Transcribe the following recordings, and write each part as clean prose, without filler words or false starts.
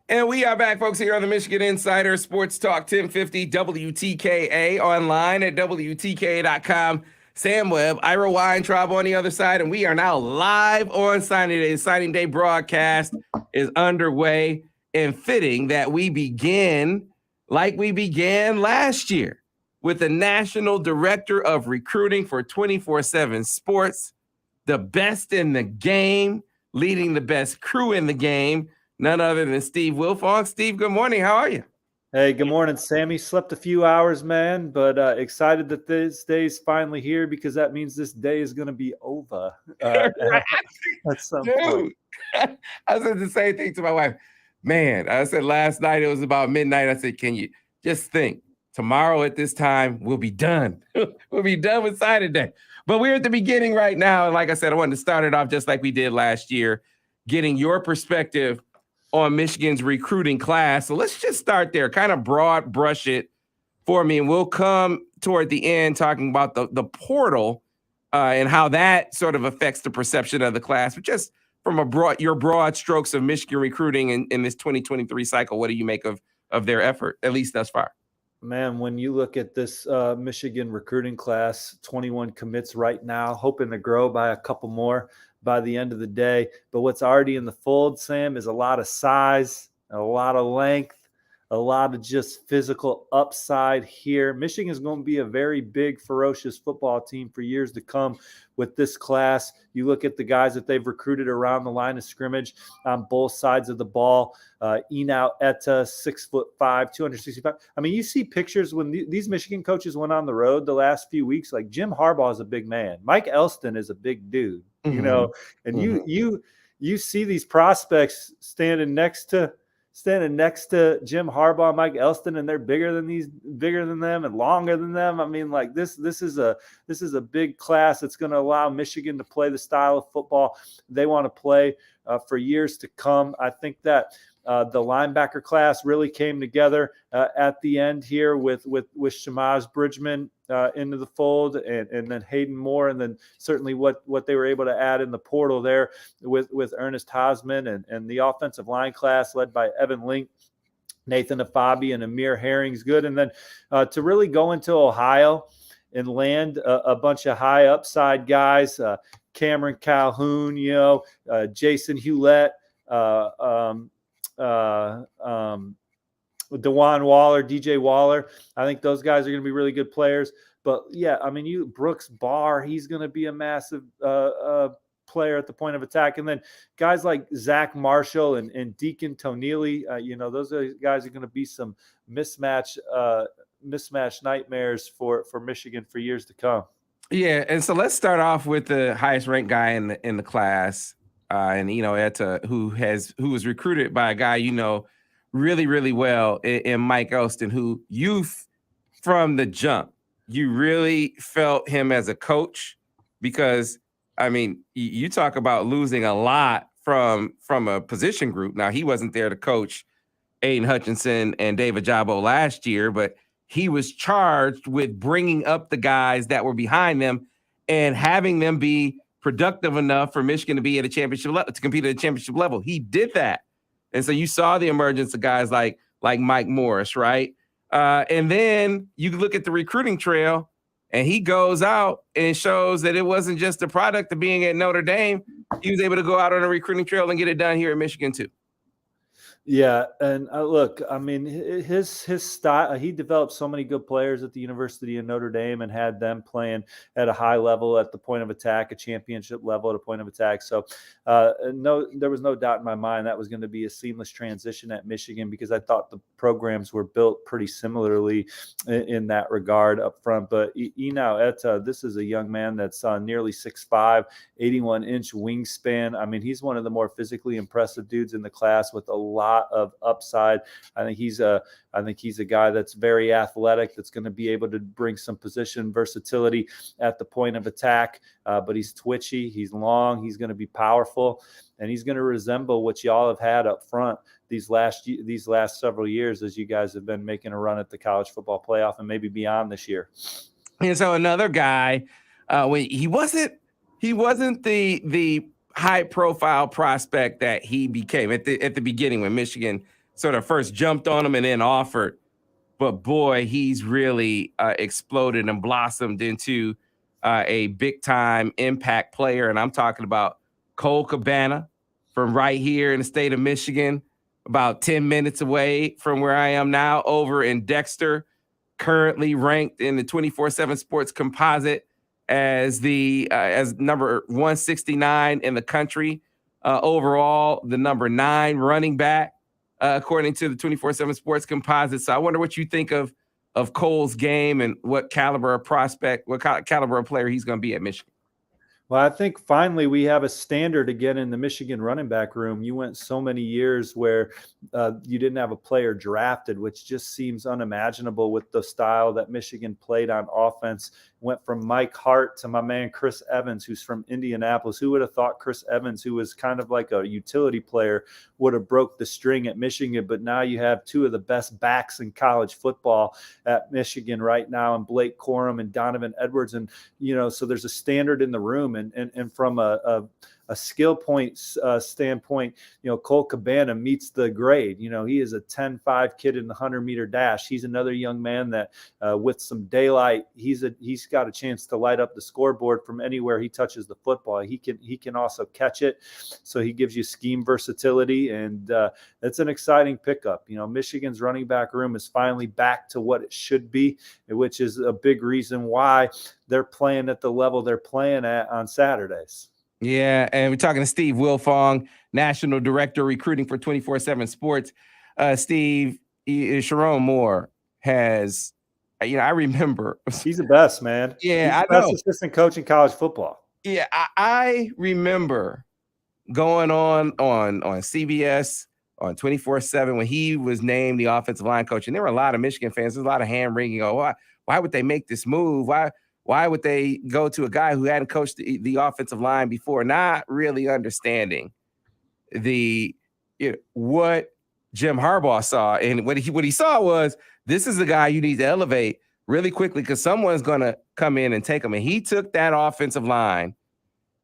And we are back, folks, here on the Michigan Insider Sports Talk 1050 WTKA, online at WTKA.com. Sam Webb, Ira Weintraub on the other side, and we are now live on signing day. The signing day broadcast is underway, and fitting that we begin like we began last year with the National Director of Recruiting for 24/7 Sports, the best in the game, leading the best crew in the game, none other than Steve Wilfong. Steve, good morning. How are you? Hey, good morning, Sammy. Slept a few hours, man, but excited that this day is finally here because that means this day is going to be over at some point. I said the same thing to my wife. Man, I said last night it was about midnight. I said, can you just think tomorrow at this time we'll be done. We'll be done with signing day. But we're at the beginning right now. And like I said, I wanted to start it off just like we did last year, getting your perspective on Michigan's recruiting class. So let's just start there, kind of broad brush it for me. And we'll come toward the end talking about the portal and how that sort of affects the perception of the class. But just from your broad strokes of Michigan recruiting in this 2023 cycle, what do you make of their effort, at least thus far? Man, when you look at this Michigan recruiting class, 21 commits right now, hoping to grow by a couple more by the end of the day. But what's already in the fold, Sam, is a lot of size, a lot of length, a lot of just physical upside here. Michigan is going to be a very big, ferocious football team for years to come with this class. You look at the guys that they've recruited around the line of scrimmage on both sides of the ball. Enow Etta, 6'5", 265. I mean, you see pictures when these Michigan coaches went on the road the last few weeks. Like Jim Harbaugh is a big man. Mike Elston is a big dude, you know, and you see these prospects standing next to Jim Harbaugh, Mike Elston, and they're bigger than them and longer than them. I mean, like this is a big class that's going to allow Michigan to play the style of football they want to play for years to come. I think that the linebacker class really came together at the end here with Shamaz Bridgman into the fold, and then Hayden Moore, and then certainly what they were able to add in the portal there with Ernest Hosman and the offensive line class led by Evan Link, Nathan Afabi, and Amir Herring's good. And then to really go into Ohio and land a bunch of high upside guys, Cameron Calhoun, Jason Hewlett, DeJuan Waller, DJ Waller. I think those guys are going to be really good players. But yeah, I mean, Brooks Barr, he's going to be a massive player at the point of attack. And then guys like Zach Marshall and Deacon Tonili, those guys are going to be some mismatch nightmares for Michigan for years to come. Yeah, and so let's start off with the highest ranked guy in the class. And Etta, who was recruited by a guy really, really well in Mike Elston, who from the jump, you really felt him as a coach, because I mean, you talk about losing a lot from a position group. Now, he wasn't there to coach Aiden Hutchinson and David Jabo last year, but he was charged with bringing up the guys that were behind them and having them be productive enough for Michigan to be at a championship level, to compete at a championship level. He did that. And so you saw the emergence of guys like Mike Morris, right? And then you look at the recruiting trail, and he goes out and shows that it wasn't just a product of being at Notre Dame. He was able to go out on a recruiting trail and get it done here at Michigan too. Yeah, and look, I mean, his style, he developed so many good players at the University of Notre Dame and had them playing at a high level at the point of attack, a championship level at a point of attack. So there was no doubt in my mind that was going to be a seamless transition at Michigan, because I thought the programs were built pretty similarly in that regard up front. But Enow Etta, this is a young man that's nearly 6'5", 81-inch wingspan. I mean, he's one of the more physically impressive dudes in the class with a lot of upside. I think he's a guy that's very athletic, that's going to be able to bring some position versatility at the point of attack. But he's twitchy, he's long, he's going to be powerful, and he's going to resemble what y'all have had up front these last several years as you guys have been making a run at the college football playoff and maybe beyond this year. And so another guy, when he wasn't the high profile prospect that he became at the beginning when Michigan sort of first jumped on him and then offered. But boy, he's really exploded and blossomed into a big time impact player. And I'm talking about Cole Cabana from right here in the state of Michigan, about 10 minutes away from where I am now, over in Dexter, currently ranked in the 24/7 Sports Composite as as number 169 in the country. Overall, the number 9 running back, according to the 24/7 Sports Composite. So I wonder what you think of Cole's game and what caliber of prospect, what caliber of player he's going to be at Michigan. Well, I think finally we have a standard again in the Michigan running back room. You went so many years where you didn't have a player drafted, which just seems unimaginable with the style that Michigan played on offense. Went from Mike Hart to my man Chris Evans, who's from Indianapolis. Who would have thought Chris Evans, who was kind of like a utility player, would have broke the string at Michigan? But now you have two of the best backs in college football at Michigan right now, and Blake Corum and Donovan Edwards. And, so there's a standard in the room. And from a skill point standpoint, Cole Cabana meets the grade. He is a 10.5 kid in the 100-meter dash. He's another young man that with some daylight, he's got a chance to light up the scoreboard from anywhere he touches the football. He can also catch it. So he gives you scheme versatility, and it's an exciting pickup. Michigan's running back room is finally back to what it should be, which is a big reason why they're playing at the level they're playing at on Saturdays. Yeah, and we're talking to Steve Wilfong, National Director of Recruiting for 24/7 Sports. Steve, Sharon Moore has, I remember. He's the best, man. Yeah, He's the best assistant coach in college football. Yeah, I remember going on CBS on 24/7 when he was named the offensive line coach, and there were a lot of Michigan fans. There's a lot of hand wringing. Oh, why would they make this move? Why would they go to a guy who hadn't coached the offensive line before, not really understanding what Jim Harbaugh saw? And what he saw was, this is the guy you need to elevate really quickly because someone's going to come in and take him. And he took that offensive line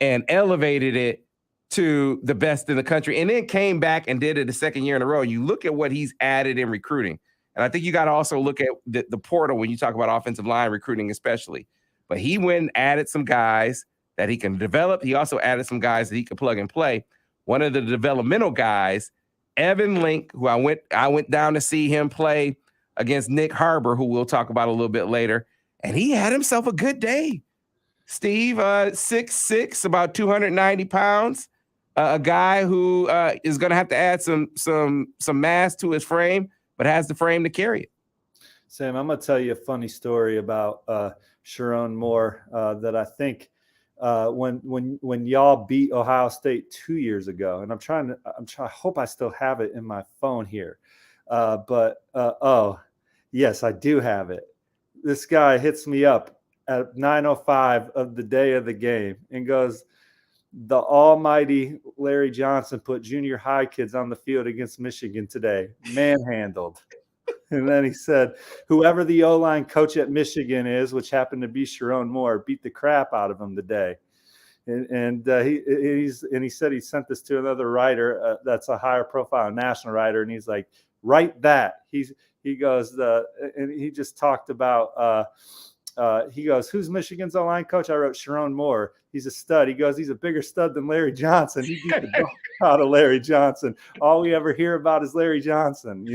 and elevated it to the best in the country, and then came back and did it the second year in a row. You look at what he's added in recruiting. And I think you got to also look at the portal when you talk about offensive line recruiting, especially. But he went and added some guys that he can develop. He also added some guys that he can plug and play. One of the developmental guys, Evan Link, who I went down to see him play against Nick Harbor, who we'll talk about a little bit later. And he had himself a good day. Steve, 6'6", about 290 pounds. A guy who is going to have to add some mass to his frame, but has the frame to carry it. Sam, I'm going to tell you a funny story about Sharon Moore that I think when y'all beat Ohio State 2 years ago, and I hope I still have it in my phone here. Yes, I do have it. This guy hits me up at 9:05 of the day of the game and goes, "The almighty Larry Johnson put junior high kids on the field against Michigan today, manhandled." And then he said, "Whoever the O-line coach at Michigan is, which happened to be Sharon Moore, beat the crap out of him today." And he said he sent this to another writer that's a higher profile national writer, and he's like, "Write that." He goes, and he just talked about. He goes, "Who's Michigan's O-line coach?" I wrote, "Sharon Moore. He's a stud." He goes, "He's a bigger stud than Larry Johnson. He beat the dog out of Larry Johnson. All we ever hear about is Larry Johnson,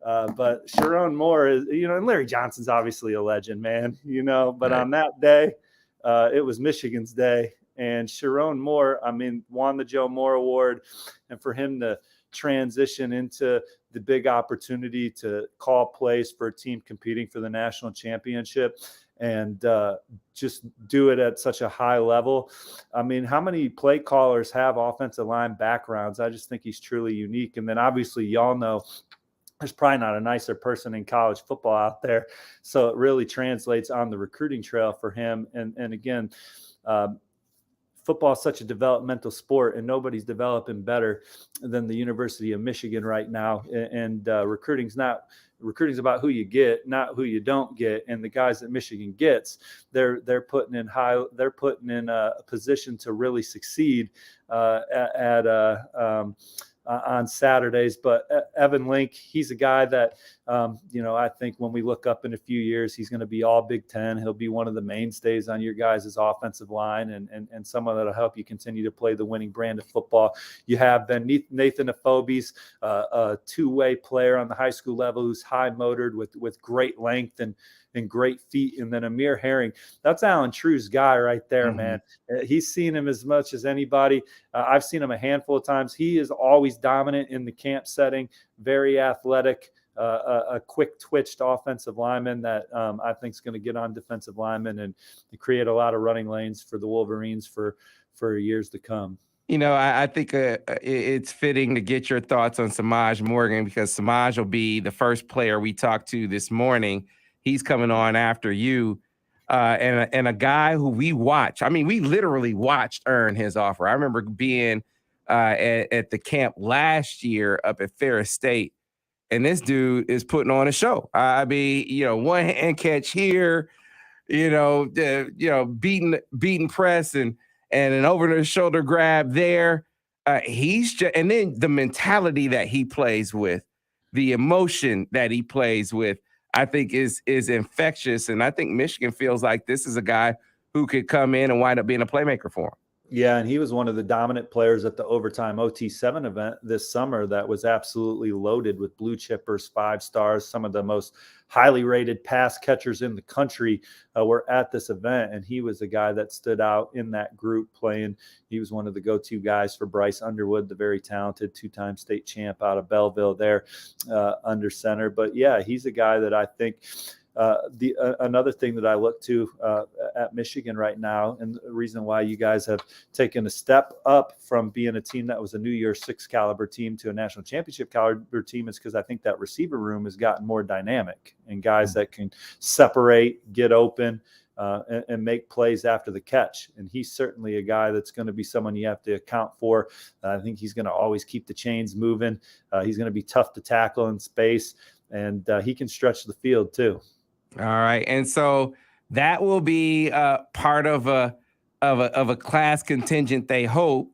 But Sharon Moore is, and Larry Johnson's obviously a legend, man, But on that day, it was Michigan's day, and Sharon Moore, won the Joe Moore Award, and for him to transition into the big opportunity to call plays for a team competing for the national championship and just do it at such a high level. How many play callers have offensive line backgrounds? I just think he's truly unique. And then obviously y'all know there's probably not a nicer person in college football out there. So it really translates on the recruiting trail for him. And again, football is such a developmental sport, and nobody's developing better than the University of Michigan right now. And recruiting's about who you get, not who you don't get. And the guys that Michigan gets, they're putting in a position to really succeed at on Saturdays. But Evan Link, he's a guy that, I think when we look up in a few years, he's going to be all Big Ten. He'll be one of the mainstays on your guys' offensive line and someone that'll help you continue to play the winning brand of football. You have then Nathan Afobe's a two-way player on the high school level who's high-motored with great length and great feet. And then Amir Herring, that's Alan True's guy right there, man. He's seen him as much as anybody. I've seen him a handful of times. He is always dominant in the camp setting, very athletic, a quick-twitched offensive lineman that I think is going to get on defensive linemen and create a lot of running lanes for the Wolverines for years to come. I think it's fitting to get your thoughts on Samaj Morgan, because Samaj will be the first player we talked to this morning. He's coming on after you, and a guy who we watch. I mean, we literally watched earn his offer. I remember being at the camp last year up at Ferris State, and this dude is putting on a show. I mean, one hand catch here, beating press and an over the shoulder grab there. And then the mentality that he plays with, the emotion that he plays with, I think is infectious. And I think Michigan feels like this is a guy who could come in and wind up being a playmaker for him. Yeah, and he was one of the dominant players at the Overtime OT7 event this summer that was absolutely loaded with blue chippers, 5 stars. Some of the most highly rated pass catchers in the country were at this event, and he was a guy that stood out in that group playing. He was one of the go-to guys for Bryce Underwood, the very talented 2-time state champ out of Belleville there under center. But, yeah, he's a guy that I think – another thing that I look to at Michigan right now, and the reason why you guys have taken a step up from being a team that was a New Year's Six caliber team to a national championship caliber team, is because I think that receiver room has gotten more dynamic and guys that can separate, get open, and make plays after the catch. And he's certainly a guy that's going to be someone you have to account for. I think he's going to always keep the chains moving. He's going to be tough to tackle in space, and he can stretch the field too. All right, and so that will be part of a class contingent. They hope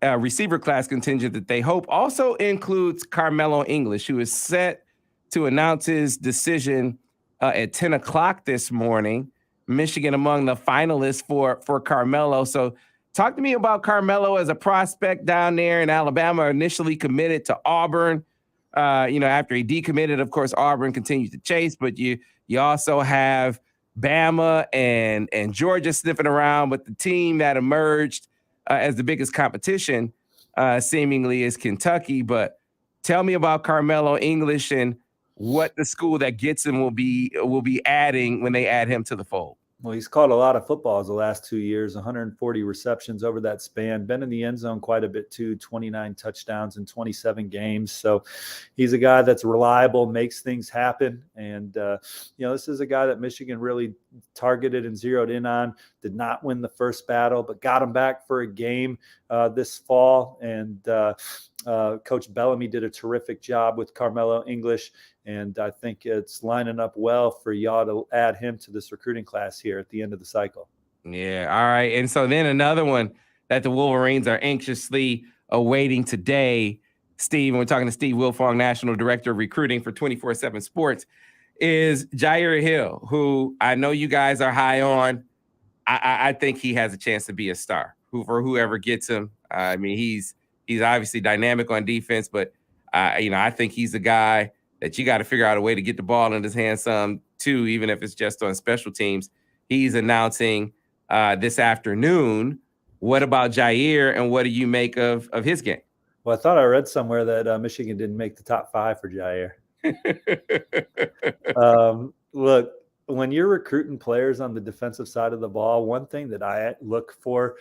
receiver class contingent that they hope also includes Carmelo English, who is set to announce his decision at 10 o'clock this morning. Michigan among the finalists for Carmelo. So, talk to me about Carmelo as a prospect down there in Alabama. Initially committed to Auburn. After he decommitted, of course, Auburn continues to chase, but you also have Bama and Georgia sniffing around, but the team that emerged as the biggest competition seemingly is Kentucky. But tell me about Carmelo English and what the school that gets him will be adding when they add him to the fold. Well, he's caught a lot of footballs the last 2 years, 140 receptions over that span, been in the end zone quite a bit too, 29 touchdowns in 27 games. So he's a guy that's reliable, makes things happen. And, this is a guy that Michigan really targeted and zeroed in on, did not win the first battle, but got him back for a game this fall. And Coach Bellamy did a terrific job with Carmelo English. And I think it's lining up well for y'all to add him to this recruiting class here at the end of the cycle. Yeah. All right. And so then another one that the Wolverines are anxiously awaiting today, Steve, and we're talking to Steve Wilfong, National Director of Recruiting for 24/7 Sports, is Jair Hill, who I know you guys are high on. I think he has a chance to be a star for whoever gets him. I mean, he's obviously dynamic on defense, but I think he's a guy that you got to figure out a way to get the ball in his hands some too, even if it's just on special teams. He's announcing this afternoon. What about Jair, and what do you make of his game? Well, I thought I read somewhere that Michigan didn't make the top 5 for Jair. Look, when you're recruiting players on the defensive side of the ball, one thing that I look for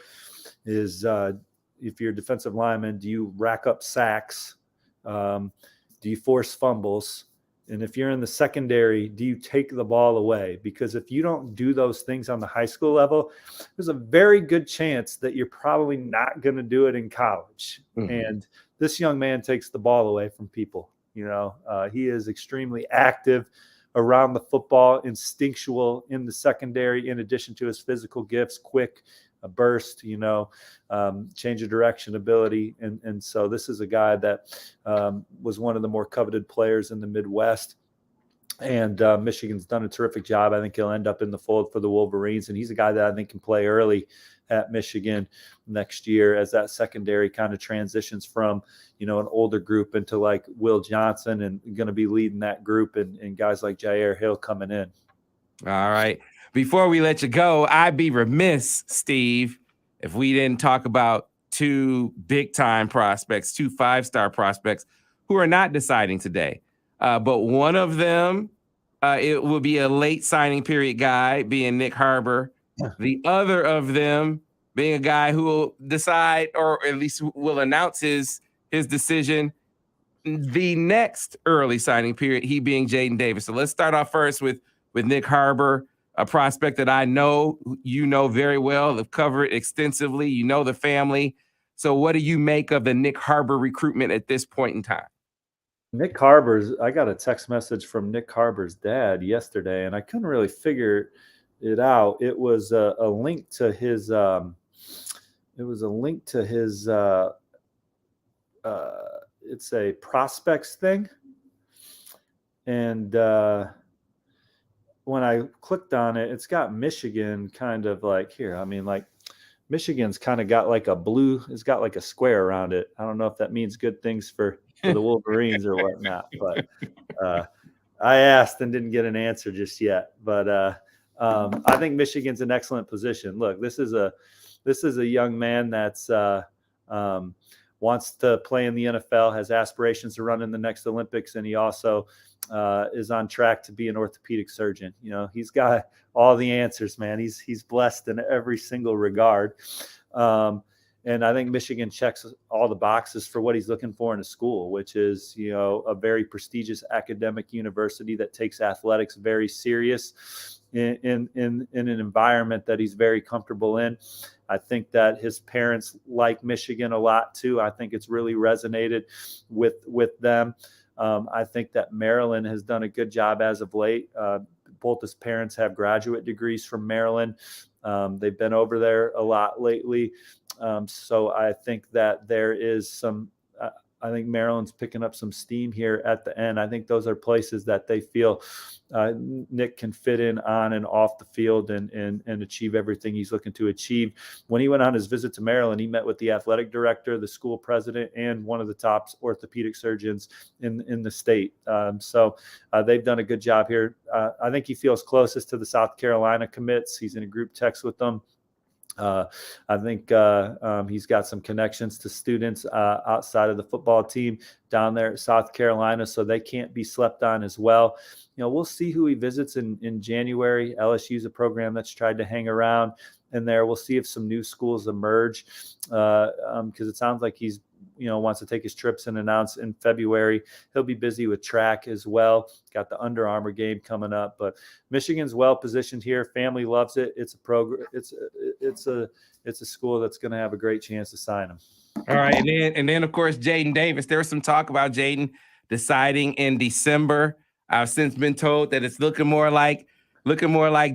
is if you're a defensive lineman, do you rack up sacks? Do you force fumbles? And if you're in the secondary, do you take the ball away? Because if you don't do those things on the high school level, there's a very good chance that you're probably not going to do it in college. Mm-hmm. And this young man takes the ball away from people. He is extremely active around the football, instinctual in the secondary, in addition to his physical gifts, quick, a burst, change of direction ability. And so this is a guy that was one of the more coveted players in the Midwest. And Michigan's done a terrific job. I think he'll end up in the fold for the Wolverines. And he's a guy that I think can play early at Michigan next year as that secondary kind of transitions from, an older group into like Will Johnson, and going to be leading that group, and guys like Jair Hill coming in. All right. Before we let you go, I'd be remiss, Steve, if we didn't talk about two big-time prospects, two five-star prospects who are not deciding today. But one of them, it will be a late signing period guy, being Nick Harbor. The other of them being a guy who will decide, or at least will announce his decision the next early signing period, he being Jaden Davis. So let's start off first with Nick Harbor, a prospect that I know you know very well, have covered extensively. You know the family. So what do you make of the Nick Harbor recruitment at this point in time? I got a text message from Nick Harbor's dad yesterday, and I couldn't really figure it out. It was a link to his. It's a prospects thing, and when I clicked on it, it's got Michigan kind of like here. I mean, like Michigan's kind of got like a blue. It's got like a square around it. I don't know if that means good things for the Wolverines or whatnot, but I asked and didn't get an answer just yet. But I think Michigan's an excellent position. Look, this is a young man that's wants to play in the NFL, has aspirations to run in the next Olympics, and he also is on track to be an orthopedic surgeon. He's got all the answers, man. He's blessed in every single regard. And I think Michigan checks all the boxes for what he's looking for in a school, which is, a very prestigious academic university that takes athletics very serious in an environment that he's very comfortable in. I think that his parents like Michigan a lot too. I think it's really resonated with them. I think that Maryland has done a good job as of late. Both his parents have graduate degrees from Maryland. They've been over there a lot lately. So I think that there is some, I think Maryland's picking up some steam here at the end. I think those are places that they feel Nick can fit in on and off the field and achieve everything he's looking to achieve. When he went on his visit to Maryland, he met with the athletic director, the school president, and one of the top orthopedic surgeons in the state. So they've done a good job here. I think he feels closest to the South Carolina commits. He's in a group text with them. I think he's got some connections to students outside of the football team down there at South Carolina, so they can't be slept on as well. We'll see who he visits in January. LSU is a program that's tried to hang around in there. We'll see if some new schools emerge because it sounds like he's wants to take his trips and announce in February. He'll be busy with track as well. Got the Under Armour game coming up, but Michigan's well positioned here. Family loves it. It's a program. It's a school that's going to have a great chance to sign him. All right, and then of course Jaden Davis. There was some talk about Jaden deciding in December. I've since been told that it's looking more like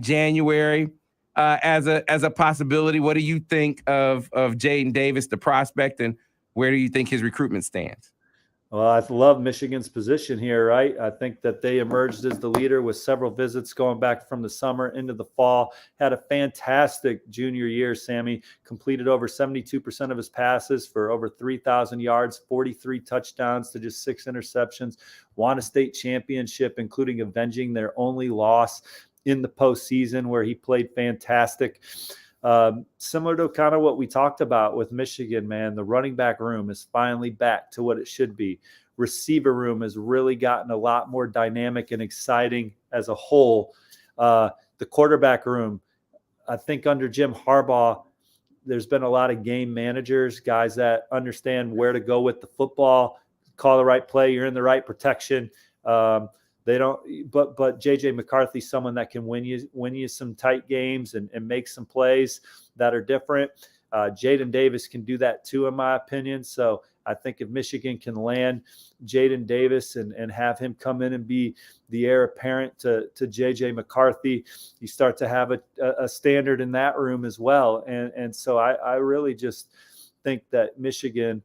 January as a possibility. What do you think of Jaden Davis, the prospect, and where do you think his recruitment stands? Well, I love Michigan's position here, right? I think that they emerged as the leader with several visits going back from the summer into the fall. Had a fantastic junior year, Sammy. Completed over 72% of his passes for over 3,000 yards, 43 touchdowns to just 6 interceptions. Won a state championship, including avenging their only loss in the postseason, where he played fantastic. Similar to kind of what we talked about with Michigan, man, the running back room is finally back to what it should be. Receiver room has really gotten a lot more dynamic and exciting as a whole. The quarterback room, I think under Jim Harbaugh, there's been a lot of game managers, guys that understand where to go with the football, call the right play, you're in the right protection. They don't, but JJ McCarthy's someone that can win you some tight games and make some plays that are different. Jaden Davis can do that too, in my opinion. So I think if Michigan can land Jaden Davis and have him come in and be the heir apparent to J.J. McCarthy, you start to have a standard in that room as well. And so I really just think that Michigan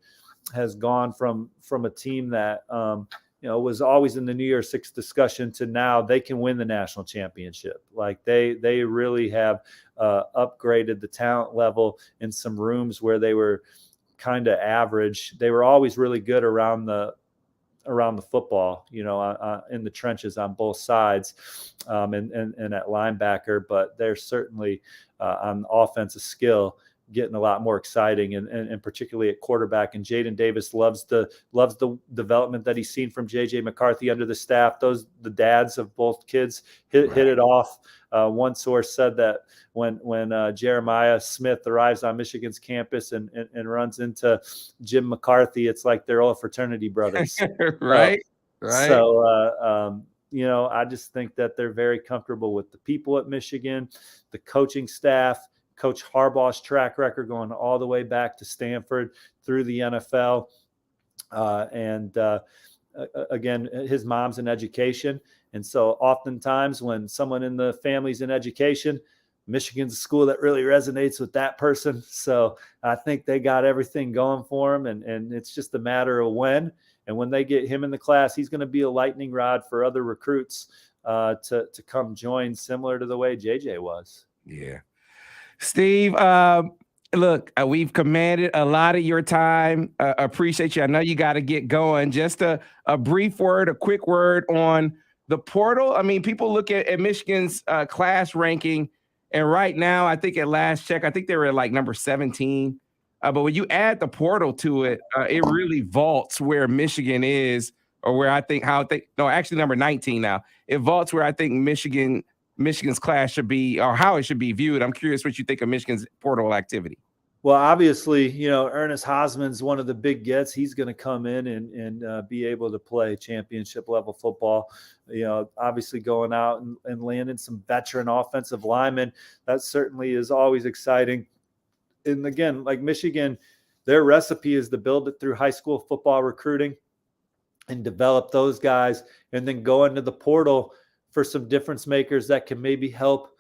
has gone from a team that was always in the New Year's Six discussion to now they can win the national championship. Like they really have upgraded the talent level in some rooms where they were kind of average. They were always really good around the football, in the trenches on both sides, and at linebacker, but they're certainly on offensive skill getting a lot more exciting, and particularly at quarterback. And Jaden Davis loves the development that he's seen from J.J. McCarthy under the staff. The dads of both kids hit it off. One source said that when Jeremiah Smith arrives on Michigan's campus and runs into Jim McCarthy, it's like they're all fraternity brothers. Right. So, I just think that they're very comfortable with the people at Michigan, the coaching staff, Coach Harbaugh's track record going all the way back to Stanford through the NFL. Again, his mom's in education. And so oftentimes when someone in the family's in education, Michigan's a school that really resonates with that person. So I think they got everything going for him, and it's just a matter of when. And when they get him in the class, he's going to be a lightning rod for other recruits to come join, similar to the way JJ was. Yeah. Steve, look, we've commanded a lot of your time. Appreciate you. I know you got to get going. Just a brief word, a quick word on the portal. I mean, people look at Michigan's class ranking, and right now, I think at last check, I think they were at like number 17. But when you add the portal to it, it really vaults where Michigan is, or where actually number 19 now. It vaults where I think Michigan's class should be, or how it should be viewed. I'm curious what you think of Michigan's portal activity. Well, obviously, Ernest Hausman's one of the big gets. He's going to come in and be able to play championship level football. Obviously going out and landing some veteran offensive linemen. That certainly is always exciting. And again, like Michigan, their recipe is to build it through high school football recruiting and develop those guys, and then go into the portal for some difference makers that can maybe help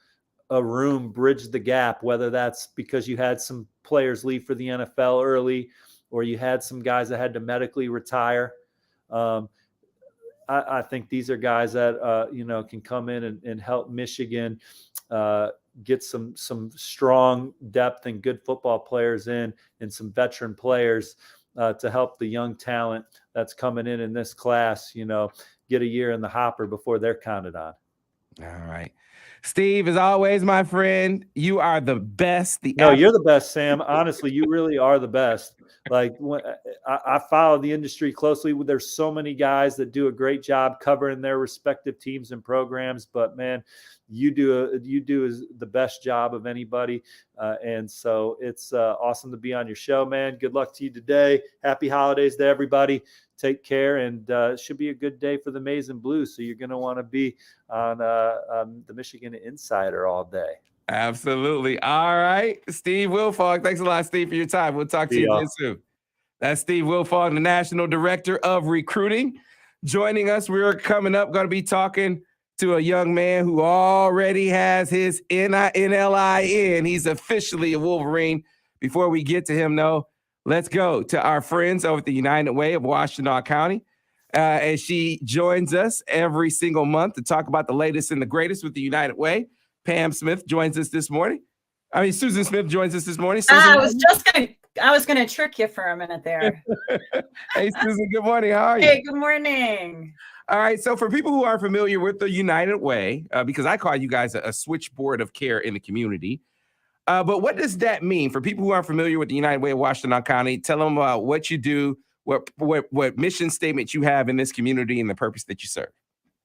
a room bridge the gap, whether that's because you had some players leave for the NFL early, or you had some guys that had to medically retire. I think these are guys that, can come in and help Michigan get some strong depth and good football players in, and some veteran players to help the young talent that's coming in this class, get a year in the hopper before they're counted on. All right. Steve, as always, my friend, you are the best. You're the best, Sam. Honestly, you really are the best. Like, when I follow the industry closely. There's so many guys that do a great job covering their respective teams and programs, but man, you do the best job of anybody. And so it's awesome to be on your show, man. Good luck to you today. Happy holidays to everybody. Take care, and it should be a good day for the Maize and Blue. So you're going to want to be on the Michigan Insider all day. Absolutely. All right. Steve Wilfog. Thanks a lot, Steve, for your time. We'll talk to you again soon. That's Steve Wilfog, the National Director of Recruiting. Joining us, we're coming up, going to be talking to a young man who already has his NILIN. He's officially a Wolverine. Before we get to him, though, let's go to our friends over at the United Way of Washtenaw County. As she joins us every single month to talk about the latest and the greatest with the United Way. Pam Smith joins us this morning. Susan Smith joins us this morning. Susan, I was gonna trick you for a minute there. Hey, Susan, good morning. How are you? Hey, good morning. All right. So for people who are familiar with the United Way, because I call you guys a switchboard of care in the community, but what does that mean for people who aren't familiar with the United Way of Washtenaw County? Tell them what you do, what mission statement you have in this community, and the purpose that you serve.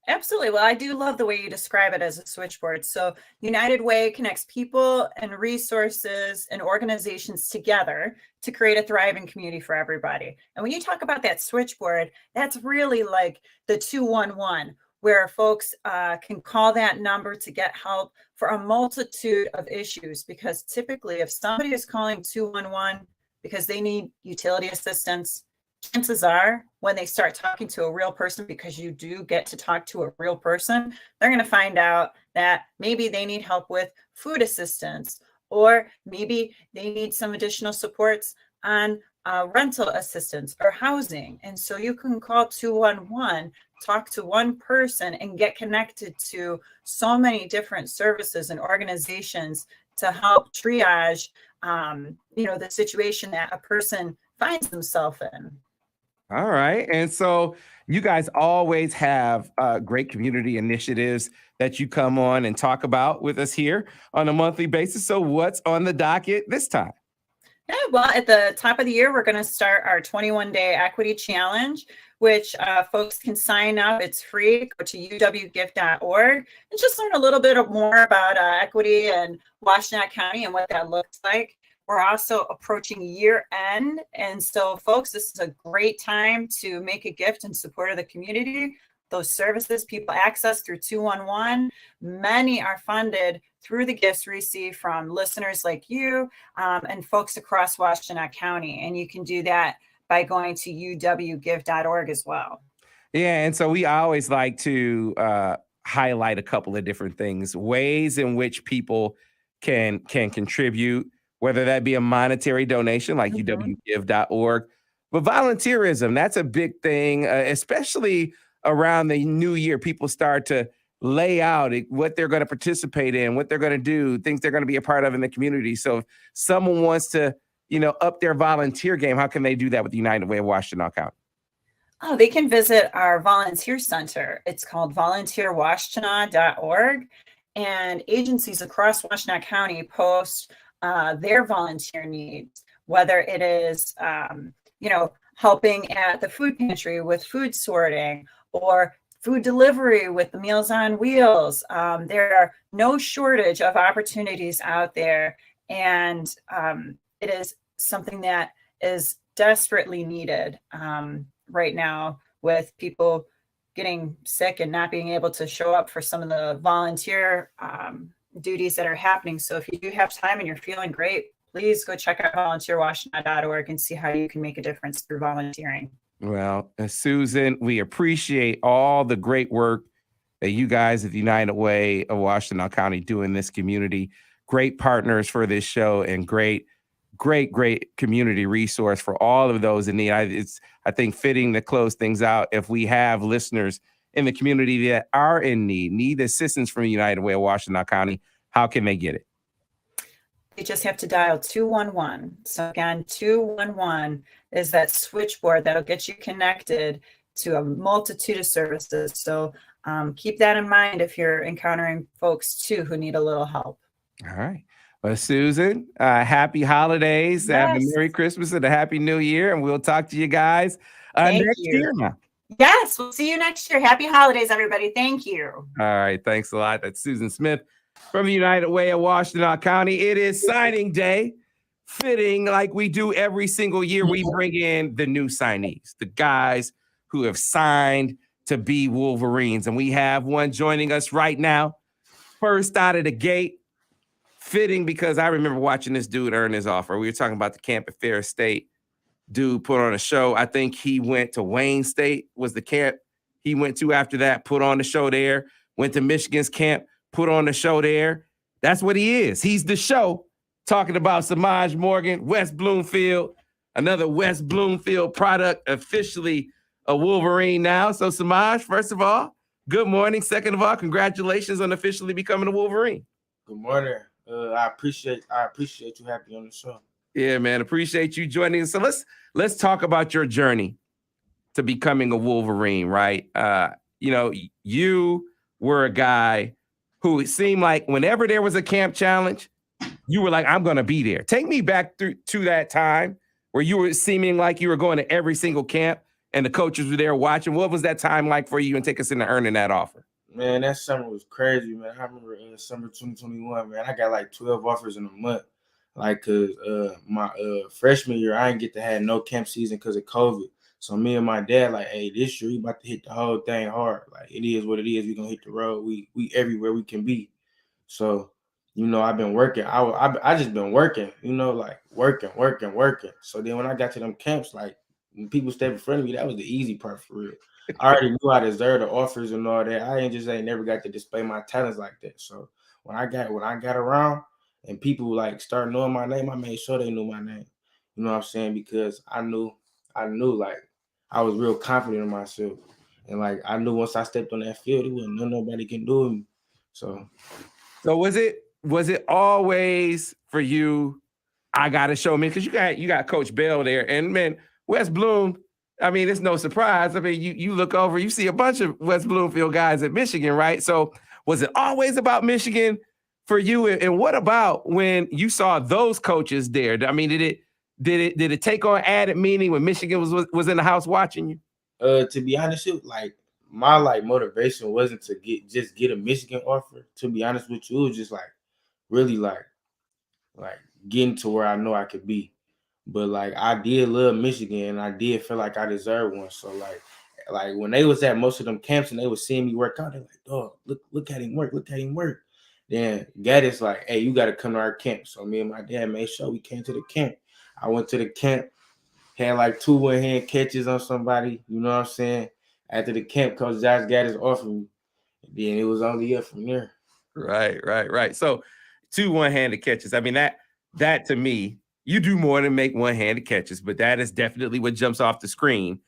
Absolutely. Well, I do love the way you describe it as a switchboard. So United Way connects people and resources and organizations together to create a thriving community for everybody. And when you talk about that switchboard, that's really like the 211. where folks can call that number to get help for a multitude of issues. Because typically, if somebody is calling 211 because they need utility assistance, chances are when they start talking to a real person, because you do get to talk to a real person, they're going to find out that maybe they need help with food assistance, or maybe they need some additional supports on rental assistance or housing. And so you can call 211, talk to one person, and get connected to so many different services and organizations to help triage, the situation that a person finds themselves in. All right. And so you guys always have great community initiatives that you come on and talk about with us here on a monthly basis. So what's on the docket this time? Yeah, well, at the top of the year, we're going to start our 21-day equity challenge, which folks can sign up. It's free. Go to uwgift.org and just learn a little bit more about equity in Washtenaw County and what that looks like. We're also approaching year end. And so, folks, this is a great time to make a gift in support of the community. Those services people access through 211, many are funded through the gifts received from listeners like you and folks across Washtenaw County. And you can do that by going to uwgive.org as well. Yeah, and so we always like to highlight a couple of different things, ways in which people can contribute, whether that be a monetary donation like uwgive.org, but volunteerism, that's a big thing, especially around the new year. People start to lay out what they're going to participate in, what they're going to do, things they're going to be a part of in the community. So if someone wants to, up their volunteer game, how can they do that with the United Way of Washtenaw County? Oh, they can visit our volunteer center. It's called volunteerwashtenaw.org, and agencies across Washtenaw County post their volunteer needs, whether it is, helping at the food pantry with food sorting, or food delivery with the Meals on Wheels. There are no shortage of opportunities out there, and it is something that is desperately needed right now, with people getting sick and not being able to show up for some of the volunteer duties that are happening. So if you do have time and you're feeling great, please go check out volunteerwashtenaw.org and see how you can make a difference through volunteering. Well, Susan, we appreciate all the great work that you guys at the United Way of Washtenaw County do in this community. Great partners for this show, and great community resource for all of those in need. It's, I think, fitting to close things out. If we have listeners in the community that are in need assistance from the United Way of Washtenaw County, how can they get it? You just have to dial 211. So again, 211 is that switchboard that'll get you connected to a multitude of services. So keep that in mind if you're encountering folks too who need a little help. All right. Well, Susan, happy holidays. Yes. Have a Merry Christmas and a Happy New Year. And we'll talk to you guys next year. Yes, we'll see you next year. Happy holidays, everybody. Thank you. All right. Thanks a lot. That's Susan Smith from the United Way of Washtenaw County. It is signing day. Fitting, like we do every single year, we bring in the new signees, the guys who have signed to be Wolverines. And we have one joining us right now. First out of the gate. Fitting, because I remember watching this dude earn his offer. We were talking about the camp at Ferris State. Dude put on a show. I think he went to Wayne State, was the camp he went to after that, put on the show there. Went to Michigan's camp, put on the show there. That's what he is. He's the show. Talking about Samaj Morgan, West Bloomfield, another West Bloomfield product, officially a Wolverine now. So Samaj, first of all, good morning. Second of all, congratulations on officially becoming a Wolverine. Good morning. I appreciate you having me on the show. Yeah, man. Appreciate you joining us. So let's talk about your journey to becoming a Wolverine, right? You were a guy who it seemed like whenever there was a camp challenge, you were like, I'm going to be there. Take me back to that time where you were seeming like you were going to every single camp and the coaches were there watching. What was that time like for you, and take us into earning that offer? Man, that summer was crazy, man. I remember in summer 2021, man, I got like 12 offers in a month. Like, cause my freshman year, I didn't get to have no camp season because of COVID. So me and my dad, like, hey, this year we about to hit the whole thing hard. Like, it is what it is. We gonna hit the road. We everywhere we can be. So, I've been working. I just been working. Like working. So then when I got to them camps, like when people step in front of me, that was the easy part for real. I already knew I deserved the offers and all that. I ain't never got to display my talents like that. So when I got around and people like start knowing my name, I made sure they knew my name. You know what I'm saying? Because I knew like I was real confident in myself. And like I knew once I stepped on that field, it wasn't nobody can do me. So was it always for you? I gotta show me, because you got Coach Bell there, and man, West Bloom. I mean, it's no surprise. I mean, you look over, you see a bunch of West Bloomfield guys at Michigan, right? So was it always about Michigan for you? And what about when you saw those coaches there? I mean, did it take on added meaning when Michigan was in the house watching you? To be honest with you, like my motivation wasn't to get a Michigan offer. To be honest with you, it was just like really like getting to where I know I could be. But like I did love Michigan and I did feel like I deserved one. So like when they was at most of them camps and they was seeing me work out, they're like, dog, look at him work. Then Gaddis like, hey, you gotta come to our camp. So me and my dad made sure we came to the camp. I went to the camp, had like 2 one-hand catches on somebody, you know what I'm saying? After the camp, Coach Josh Gaddis offered me. And then it was only up from there. Right. So 2 one-handed catches. I mean, that to me, you do more than make one-handed catches, but that is definitely what jumps off the screen,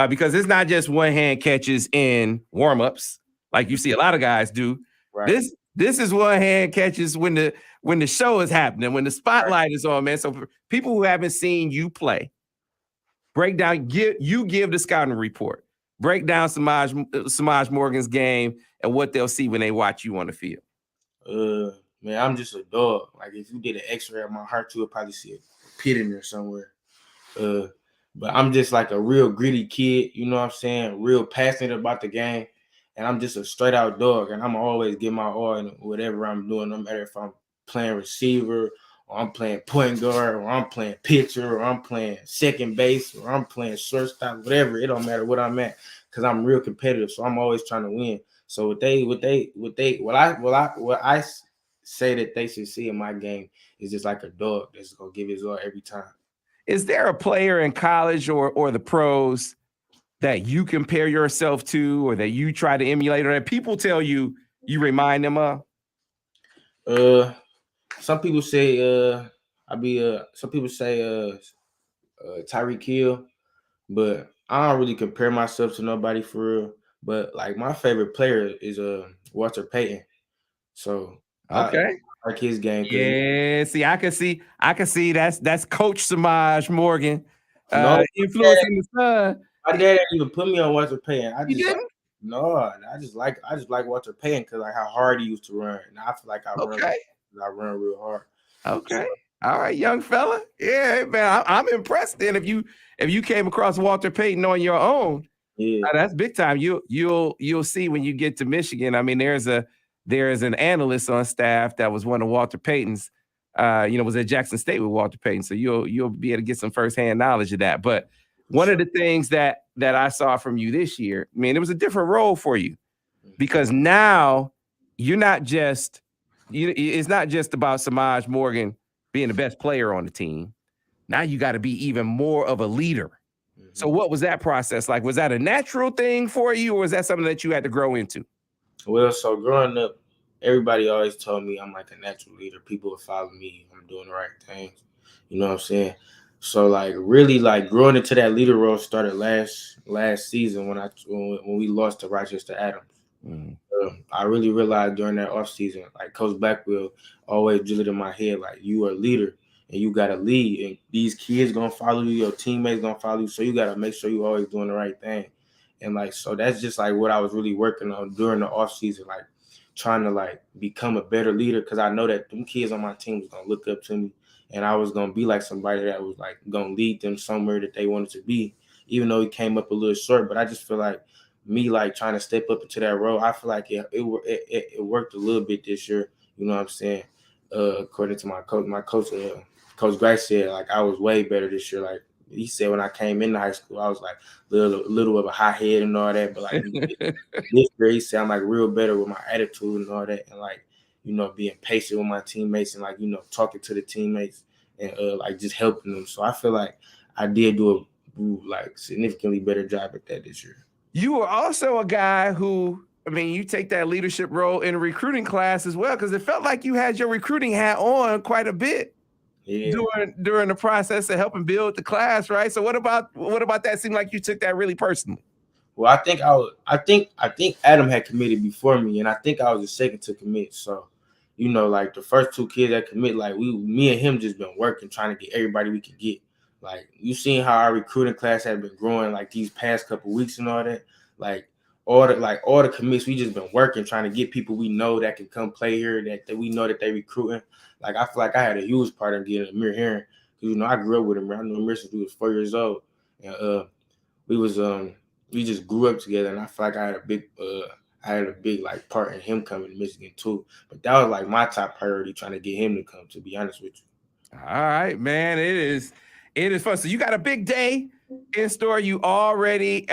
because it's not just one-hand catches in warm-ups like you see a lot of guys do. Right. This is one-hand catches when the show is happening, when the spotlight is on, man. So for people who haven't seen you play, break down, give the scouting report, break down Samaj Morgan's game and what they'll see when they watch you on the field. Man, I'm just a dog. Like if you did an X-ray of my heart, you would probably see a pit in there somewhere. But I'm just like a real gritty kid, you know what I'm saying? Real passionate about the game. And I'm just a straight out dog. And I'm always give my all in whatever I'm doing, no matter if I'm playing receiver or I'm playing point guard or I'm playing pitcher or I'm playing second base or I'm playing shortstop, whatever. It don't matter what I'm at, because I'm real competitive. So I'm always trying to win. So what I say that they should see in my game is just like a dog that's gonna give his all every time. Is there a player in college or the pros that you compare yourself to, or that you try to emulate, or that people tell you remind them of? Some people say some people say Tyreek Hill, but I don't really compare myself to nobody for real. But like my favorite player is Walter Payton. So Okay. I like his game. Yeah, see, I can see that's Coach Samaj Morgan influencing the son. My dad didn't even put me on Walter Payton. I just like Walter Payton because like how hard he used to run. And I feel like I run real hard. Okay. All right, young fella. Yeah, man, I'm impressed. Then if you came across Walter Payton on your own, yeah, that's big time. You'll see when you get to Michigan. I mean, there's an analyst on staff that was one of Walter Payton's. Was at Jackson State with Walter Payton, so you'll be able to get some firsthand knowledge of that. But one of the things that I saw from you this year, man, it was a different role for you, because now you're not just it's not just about Samaj Morgan being the best player on the team. Now you got to be even more of a leader. Mm-hmm. So what was that process like? Was that a natural thing for you, or was that something that you had to grow into? Well, so growing up, everybody always told me I'm like a natural leader. People would follow me. I'm doing the right things. You know what I'm saying? So like really like growing into that leader role started last season when we lost to Rochester Adams. Mm-hmm. I really realized during that offseason, like Coach Blackwell always drilled it in my head, like you are a leader and you gotta lead, and these kids gonna follow you, your teammates gonna follow you, so you gotta make sure you always doing the right thing. And like so that's just like what I was really working on during the offseason, like trying to like become a better leader, because I know that them kids on my team was gonna look up to me, and I was gonna be like somebody that was like gonna lead them somewhere that they wanted to be, even though he came up a little short. But I just feel like me like trying to step up into that role, I feel like it worked a little bit this year. You know what I'm saying? According to my coach, Coach Grace said like I was way better this year, like He said when I came into high school, I was like little of a hot head and all that. But like this year, he said I'm like real better with my attitude and all that, and like being patient with my teammates and like talking to the teammates and like just helping them. So I feel like I did do a like significantly better job at that this year. You were also a guy who, I mean, you take that leadership role in a recruiting class as well, because it felt like you had your recruiting hat on quite a bit during the process of helping build the class, right? So what about that? Seemed like you took that really personally. Well, I think Adam had committed before me, and I think I was the second to commit. So, like the first two kids that commit, like me and him just been working, trying to get everybody we could get. Like you seen how our recruiting class had been growing like these past couple weeks and all that. Like all the commits, we just been working, trying to get people we know that can come play here, that we know that they recruiting. Like I feel like I had a huge part in getting Amir here. Because I grew up with him. I knew Amir since he was 4 years old. And we just grew up together, and I feel like I had a big like part in him coming to Michigan too. But that was like my top priority, trying to get him to come, to be honest with you. All right, man. It is fun. So you got a big day in store. You already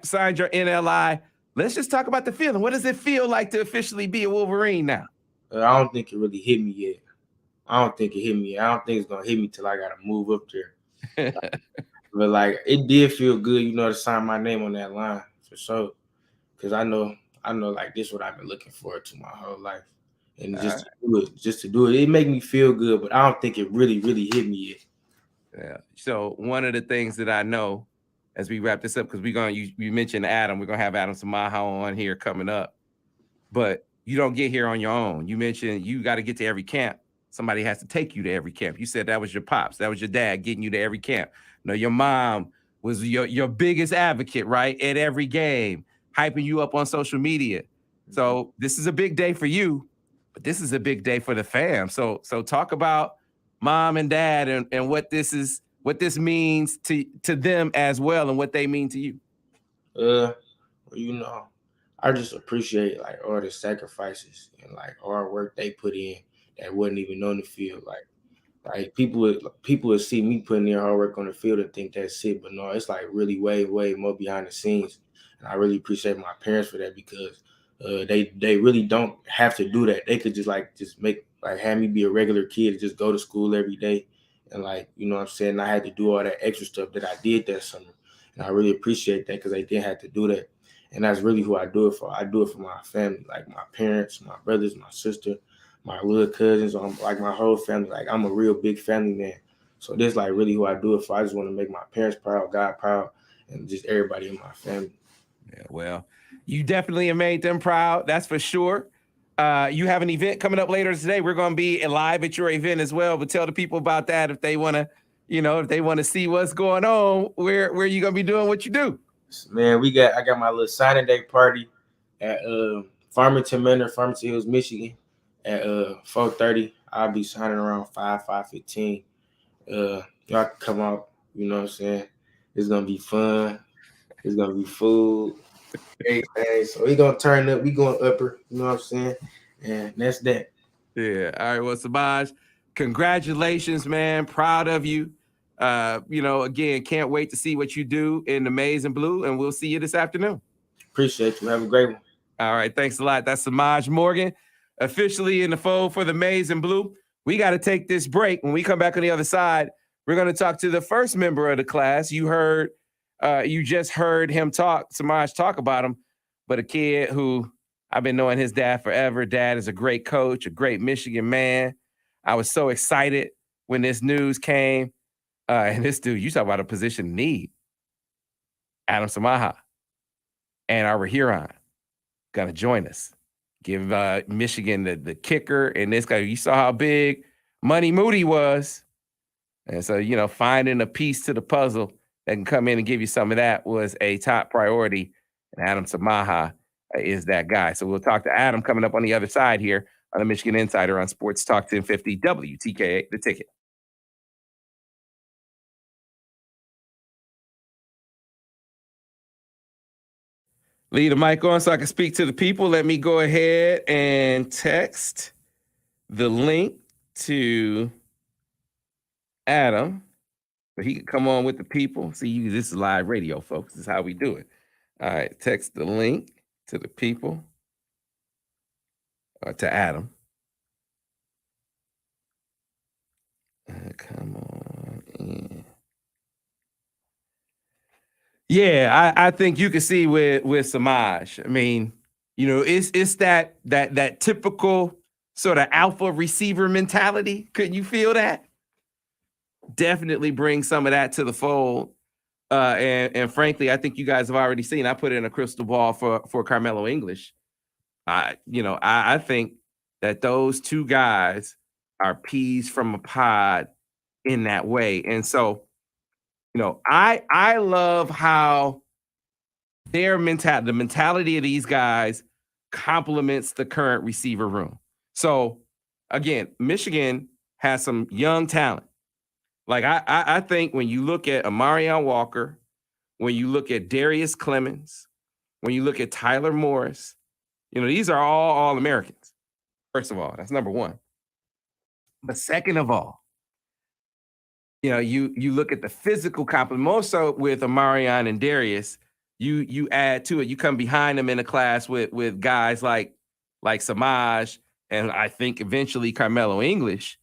signed your NLI. Let's just talk about the feeling. What does it feel like to officially be a Wolverine now? I don't think it really hit me yet. I don't think it's gonna hit me till I gotta move up there. But like it did feel good, to sign my name on that line for sure. Cause I know like this is what I've been looking forward to my whole life. And just to do it, it make me feel good, but I don't think it really, really hit me yet. Yeah. So one of the things that I know as we wrap this up, because you mentioned Adam, we're gonna have Adam Samaha on here coming up, but you don't get here on your own. You mentioned you got to get to every camp. Somebody has to take you to every camp. You said that was your pops, that was your dad getting you to every camp. Your mom was your biggest advocate, right? At every game, hyping you up on social media. So this is a big day for you, but this is a big day for the fam. So talk about mom and dad and what this means to them as well, and what they mean to you. I just appreciate like all the sacrifices and like hard work they put in that wasn't even on the field. Like people would see me putting in hard work on the field and think that's it, but no, it's like really way, way more behind the scenes. And I really appreciate my parents for that, because they really don't have to do that. They could just have me be a regular kid and just go to school every day. And like, what I'm saying, I had to do all that extra stuff that I did that summer. And I really appreciate that, because they didn't have to do that. And that's really who I do it for. I do it for my family, like my parents, my brothers, my sister, my little cousins, like my whole family. Like I'm a real big family man. So this like really who I do it for. I just want to make my parents proud, God proud, and just everybody in my family. Yeah, well, you definitely have made them proud. That's for sure. You have an event coming up later today. We're going to be live at your event as well, but tell the people about that if they want to, see what's going on, where you going to be doing what you do. Man, I got my little signing day party at Farmington Manor, Farmington Hills, Michigan at 4:30. I'll be signing around 5:15. Y'all can come out, you know what I'm saying? It's gonna be fun. It's gonna be food. Everything. So we gonna turn up, we going upper, you know what I'm saying? And that's that. Yeah. All right. Well, Samaj, congratulations, man. Proud of you. Again, can't wait to see what you do in the maize and blue, and we'll see you this afternoon. Appreciate you. Have a great one. All right. Thanks a lot. That's Samaj Morgan, officially in the fold for the maize and blue. We got to take this break. When we come back on the other side, we're going to talk to the first member of the class. You just heard him Samaj talk about him, but a kid who I've been knowing his dad forever. Dad is a great coach, a great Michigan man. I was so excited when this news came. And this dude, you talk about a position need. Adam Samaha and our Huron going to join us. Give Michigan the kicker. And this guy, you saw how big Money Moody was. And so, finding a piece to the puzzle that can come in and give you some of that was a top priority. And Adam Samaha is that guy. So we'll talk to Adam coming up on the other side here on the Michigan Insider on Sports Talk 1050 WTKA, The Ticket. Leave the mic on so I can speak to the people. Let me go ahead and text the link to Adam So he could come on with the people. See, this is live radio, folks. This is how we do it. All right, text the link to the people, or to Adam. Come on in. Yeah, I think you can see with Samaj. I mean, you know, it's that typical sort of alpha receiver mentality. Couldn't you feel that? Definitely bring some of that to the fold. And frankly, I think you guys have already seen. I put in a crystal ball for Carmelo English. I think that those two guys are peas from a pod in that way. And so, you know, I love how their mentality, the mentality of these guys complements the current receiver room. So again, Michigan has some young talent. Like I think when you look at Amarion Walker, when you look at Darius Clemens, when you look at Tyler Morris, you know, these are all Americans. First of all, that's number one. But second of all, you know, you look at the physical complement, more so with Amarion and Darius, you add to it, you come behind them in a class with guys like Samaj, and I think eventually Carmelo English.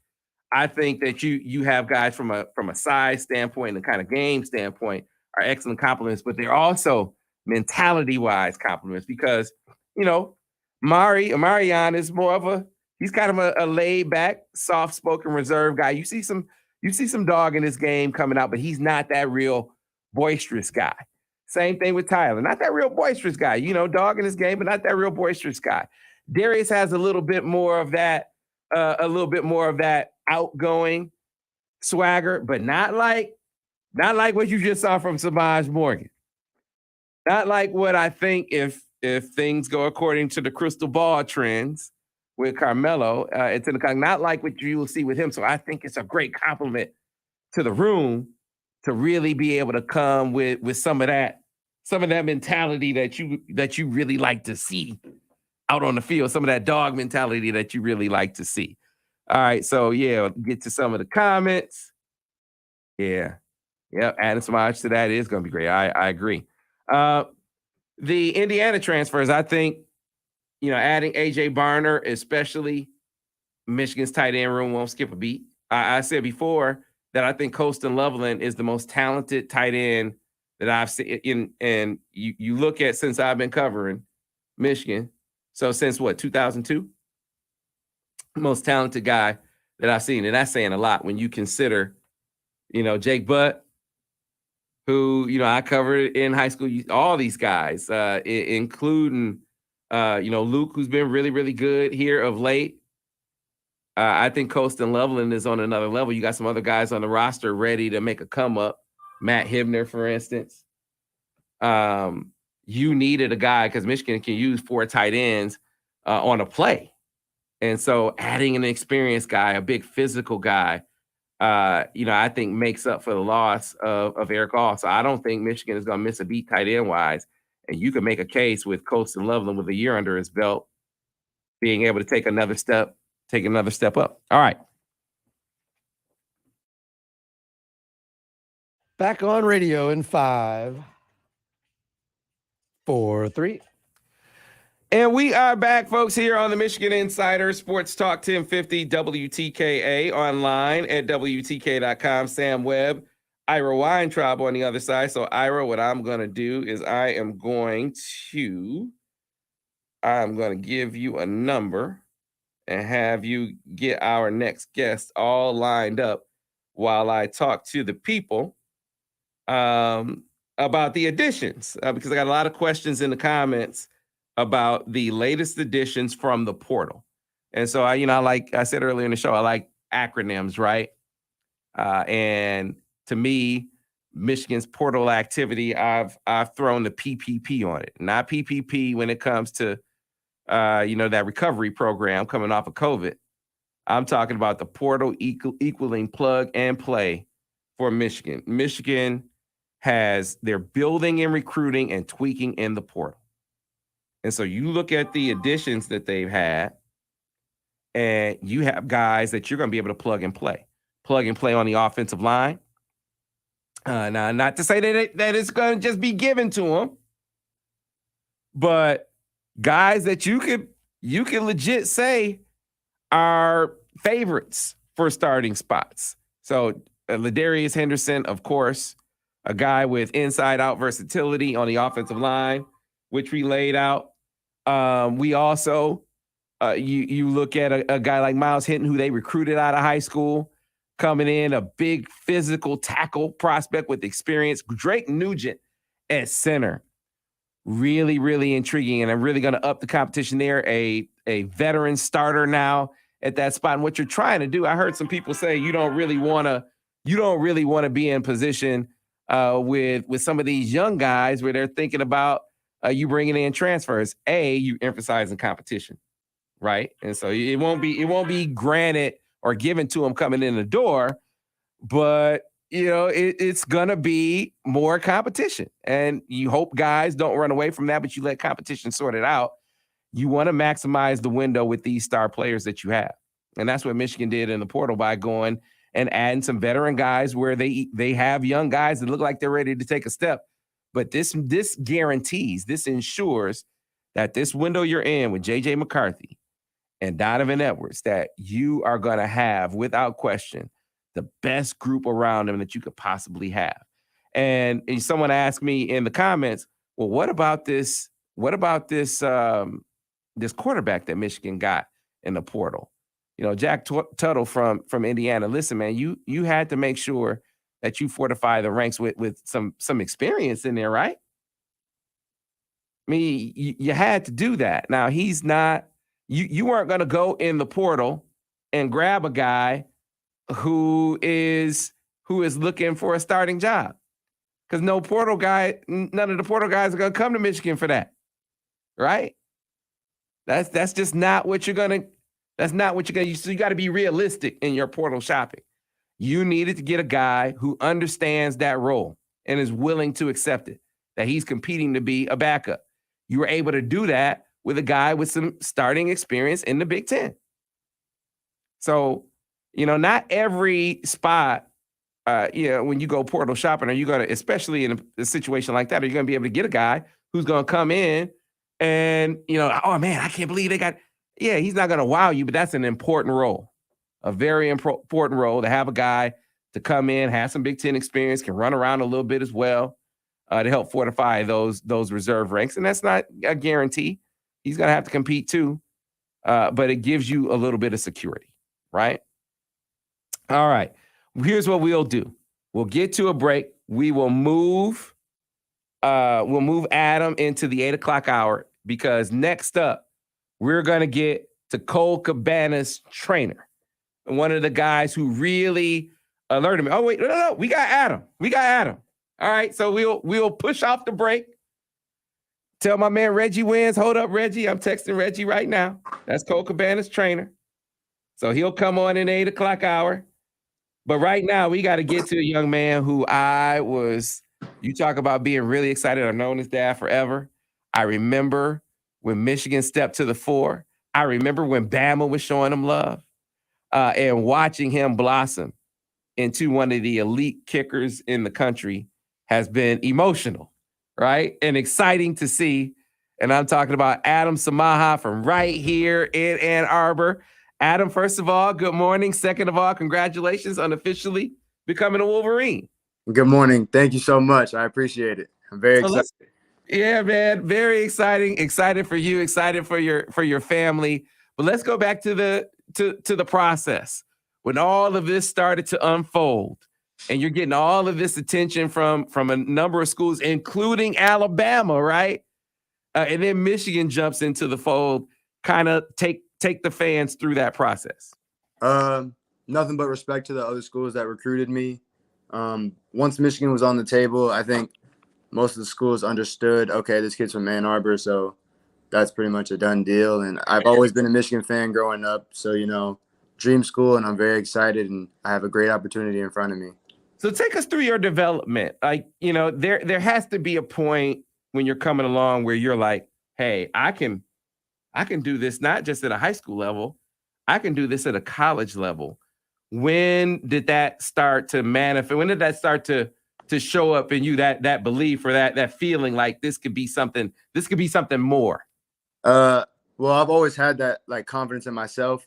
I think that you have guys from a size standpoint and kind of game standpoint are excellent compliments, but they're also mentality-wise compliments because, you know, Amarion is more of he's kind of a laid-back, soft-spoken, reserved guy. You see some dog in his game coming out, but he's not that real boisterous guy. Same thing with Tyler. Not that real boisterous guy. You know, dog in his game, but not that real boisterous guy. Darius has a little bit more of that outgoing swagger, but not like what you just saw from Samaj Morgan. Not like what I think if things go according to the crystal ball trends with Carmelo, not like what you will see with him. So I think it's a great compliment to the room to really be able to come with some of that mentality that you really like to see out on the field, some of that dog mentality that you really like to see. All right, so yeah, get to some of the comments. Yeah, adding some homage to that is going to be great. I agree. The Indiana transfers, I think, you know, adding AJ Barner, especially Michigan's tight end room, won't skip a beat. I said before that I think Colston Loveland is the most talented tight end that I've seen. And you look at since I've been covering Michigan, so since what, 2002? Most talented guy that I've seen. And that's saying a lot when you consider, you know, Jake Butt, who, you know, I covered in high school, all these guys, including, you know, Luke, who's been really, really good here of late. I think Colston Loveland is on another level. You got some other guys on the roster ready to make a come up. Matt Hibner, for instance. You needed a guy because Michigan can use 4 tight ends on a play. And so adding an experienced guy, a big physical guy, you know, I think makes up for the loss of Eric All. So I don't think Michigan is going to miss a beat tight end wise. And you can make a case with Colston Loveland with a year under his belt, being able to take another step up. All right. Back on radio in 5, 4, 3. And we are back, folks, here on the Michigan Insider Sports Talk 1050 WTKA, online at WTK.com. Sam Webb, Ira Weintraub on the other side. So, Ira, what I'm going to do is I'm going to give you a number and have you get our next guest all lined up while I talk to the people about the additions, because I got a lot of questions in the comments about the latest additions from the portal. And so like I said earlier in the show, I like acronyms, right? And to me, Michigan's portal activity, I've thrown the PPP on it. Not PPP when it comes to that recovery program coming off of COVID. I'm talking about the portal equaling plug and play for Michigan. Michigan they're building and recruiting and tweaking in the portal. And so you look at the additions that they've had, and you have guys that you're going to be able to plug and play on the offensive line. Now, not to say that it's going to just be given to him, but guys that you can legit say are favorites for starting spots. So Ladarius Henderson, of course, a guy with inside-out versatility on the offensive line, which we laid out. We also, you look at a guy like Miles Hinton, who they recruited out of high school, coming in, a big physical tackle prospect with experience. Drake Nugent at center. Really, really intriguing, and I'm really going to up the competition there. A veteran starter now at that spot. And what you're trying to do, I heard some people say you don't really want to be in position with some of these young guys where they're thinking about you bringing in transfers. You emphasizing competition, right? And so it won't be granted or given to them coming in the door, but it's gonna be more competition, and you hope guys don't run away from that, but you let competition sort it out. You want to maximize the window with these star players that you have, and that's what Michigan did in the portal by going and adding some veteran guys where they have young guys that look like they're ready to take a step. But this guarantees, this ensures that this window you're in with J.J. McCarthy and Donovan Edwards, that you are going to have, without question, the best group around them that you could possibly have. And someone asked me in the comments, well, what about this this quarterback that Michigan got in the portal? Jack Tuttle from Indiana. Listen, man, you had to make sure that you fortify the ranks with some experience in there, right? I mean, you had to do that. Now, he's not, you weren't going to go in the portal and grab a guy who is looking for a starting job, because none of the portal guys are going to come to Michigan for that, right? That's just not what you're going to. That's not what you're going to. So you got to be realistic in your portal shopping. You needed to get a guy who understands that role and is willing to accept it, that he's competing to be a backup. You were able to do that with a guy with some starting experience in the Big Ten. So, not every spot, when you go portal shopping, are you going to, especially in a situation like that, are you going to be able to get a guy who's going to come in and, oh man, I can't believe they got, he's not going to wow you, but that's an important role, a very important role to have a guy to come in, have some Big Ten experience, can run around a little bit as well to help fortify those reserve ranks. And that's not a guarantee. He's going to have to compete too, but it gives you a little bit of security, right? All right. Here's what we'll do. We'll get to a break. We will move Adam into the 8 o'clock hour, because next up, we're going to get to Cole Cabana's trainer, one of the guys who really alerted me. Oh, wait, no, we got Adam. All right, so we'll push off the break. Tell my man Reggie Wins, hold up, Reggie. I'm texting Reggie right now. That's Cole Cabana's trainer. So he'll come on in the 8 o'clock hour. But right now, we got to get to a young man who you talk about being really excited. I've known his dad forever. I remember when Michigan stepped to the fore. I remember when Bama was showing him love, and watching him blossom into one of the elite kickers in the country has been emotional, right? And exciting to see. And I'm talking about Adam Samaha from right here in Ann Arbor. Adam, first of all, good morning. Second of all, congratulations on officially becoming a Wolverine. Good morning. Thank you so much. I appreciate it. I'm very excited. Yeah, man. Very exciting. Excited for you. Excited for your family. But let's go back to the process. When all of this started to unfold and you're getting all of this attention from a number of schools, including Alabama, right? And then Michigan jumps into the fold. Kind of take the fans through that process. Nothing but respect to the other schools that recruited me. Once Michigan was on the table, I think most of the schools understood, okay, this kid's from Ann Arbor, so that's pretty much a done deal. And I've always been a Michigan fan growing up, so, dream school, and I'm very excited, and I have a great opportunity in front of me. So take us through your development. Like, there has to be a point when you're coming along where you're like, hey, I can do this not just at a high school level, I can do this at a college level. When did that start to manifest? When did that start to to show up in you, that belief or that feeling like this could be something more? Well, I've always had that like confidence in myself,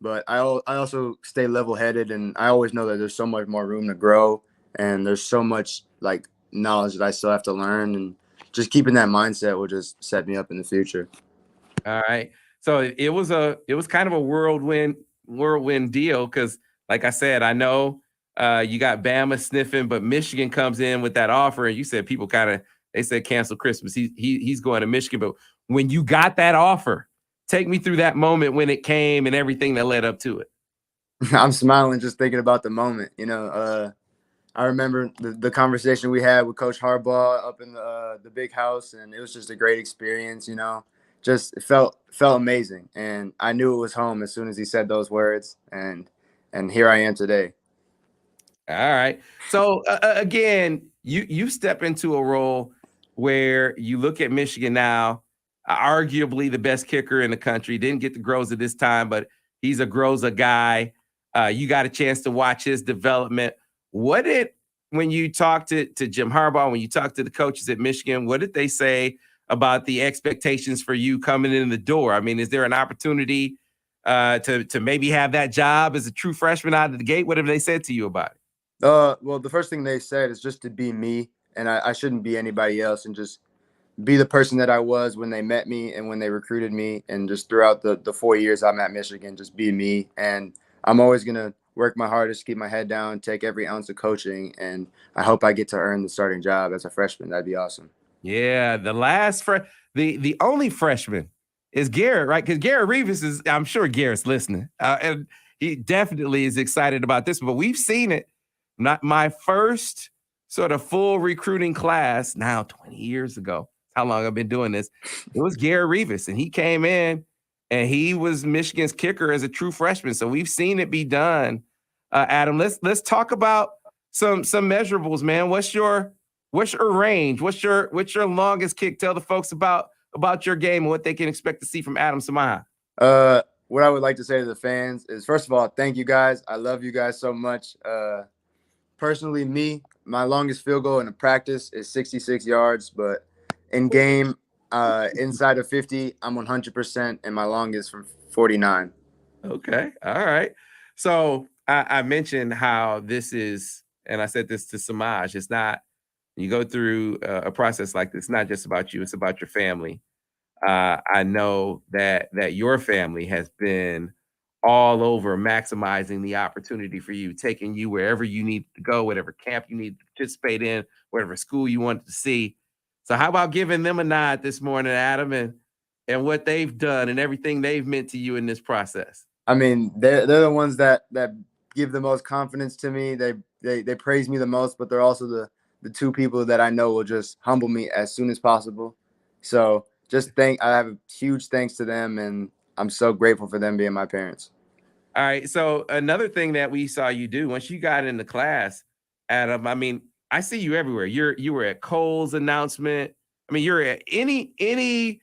but I also stay level headed, and I always know that there's so much more room to grow, and there's so much like knowledge that I still have to learn, and just keeping that mindset will just set me up in the future. All right. So it was kind of a whirlwind deal because, like I said, I know you got Bama sniffing, but Michigan comes in with that offer, and you said people they said cancel Christmas. He's going to Michigan, but when you got that offer, take me through that moment when it came and everything that led up to it. I'm smiling just thinking about the moment. I remember the conversation we had with Coach Harbaugh up in the big house, and it was just a great experience. Just it felt amazing, and I knew it was home as soon as he said those words, and here I am today. All right. So again, you step into a role where you look at Michigan now, arguably the best kicker in the country. Didn't get the Groza this time, but he's a Groza guy. You got a chance to watch his development. When you talk to Jim Harbaugh, when you talk to the coaches at Michigan, what did they say about the expectations for you coming in the door? I mean, is there an opportunity to maybe have that job as a true freshman out of the gate? What have they said to you about it? Well, the first thing they said is just to be me, and I shouldn't be anybody else, and just be the person that I was when they met me and when they recruited me, and just throughout the 4 years I'm at Michigan, just be me. And I'm always going to work my hardest, keep my head down, take every ounce of coaching, and I hope I get to earn the starting job as a freshman. That'd be awesome. Yeah, the only freshman is Garrett, right? Because Garrett Reeves I'm sure Garrett's listening, and he definitely is excited about this. But we've seen it. Not my first sort of full recruiting class now 20 years ago. How long I've been doing this. It was Garrett Reeves, and he came in and he was Michigan's kicker as a true freshman. So we've seen it be done. Adam, let's talk about some measurables, man. What's your range? What's your longest kick? Tell the folks about your game and what they can expect to see from Adam Samaha. What I would like to say to the fans is, first of all, thank you guys. I love you guys so much. Personally, my longest field goal in a practice is 66 yards, but in game, inside of 50, I'm 100%, and my longest from 49. Okay. All right. So I mentioned how this is, and I said this to Samaj, it's not, you go through a process like this, not just about you, it's about your family. I know that your family has been all over maximizing the opportunity for you, taking you wherever you need to go, whatever camp you need to participate in, whatever school you want to see. So how about giving them a nod this morning, Adam, and what they've done and everything they've meant to you in this process? I mean, they're the ones that give the most confidence to me. They praise me the most, but they're also the two people that I know will just humble me as soon as possible. So I have a huge thanks to them, and I'm so grateful for them being my parents. All right. So another thing that we saw you do once you got into class, Adam, I mean, I see you everywhere. You were at Cole's announcement. I mean, you're at any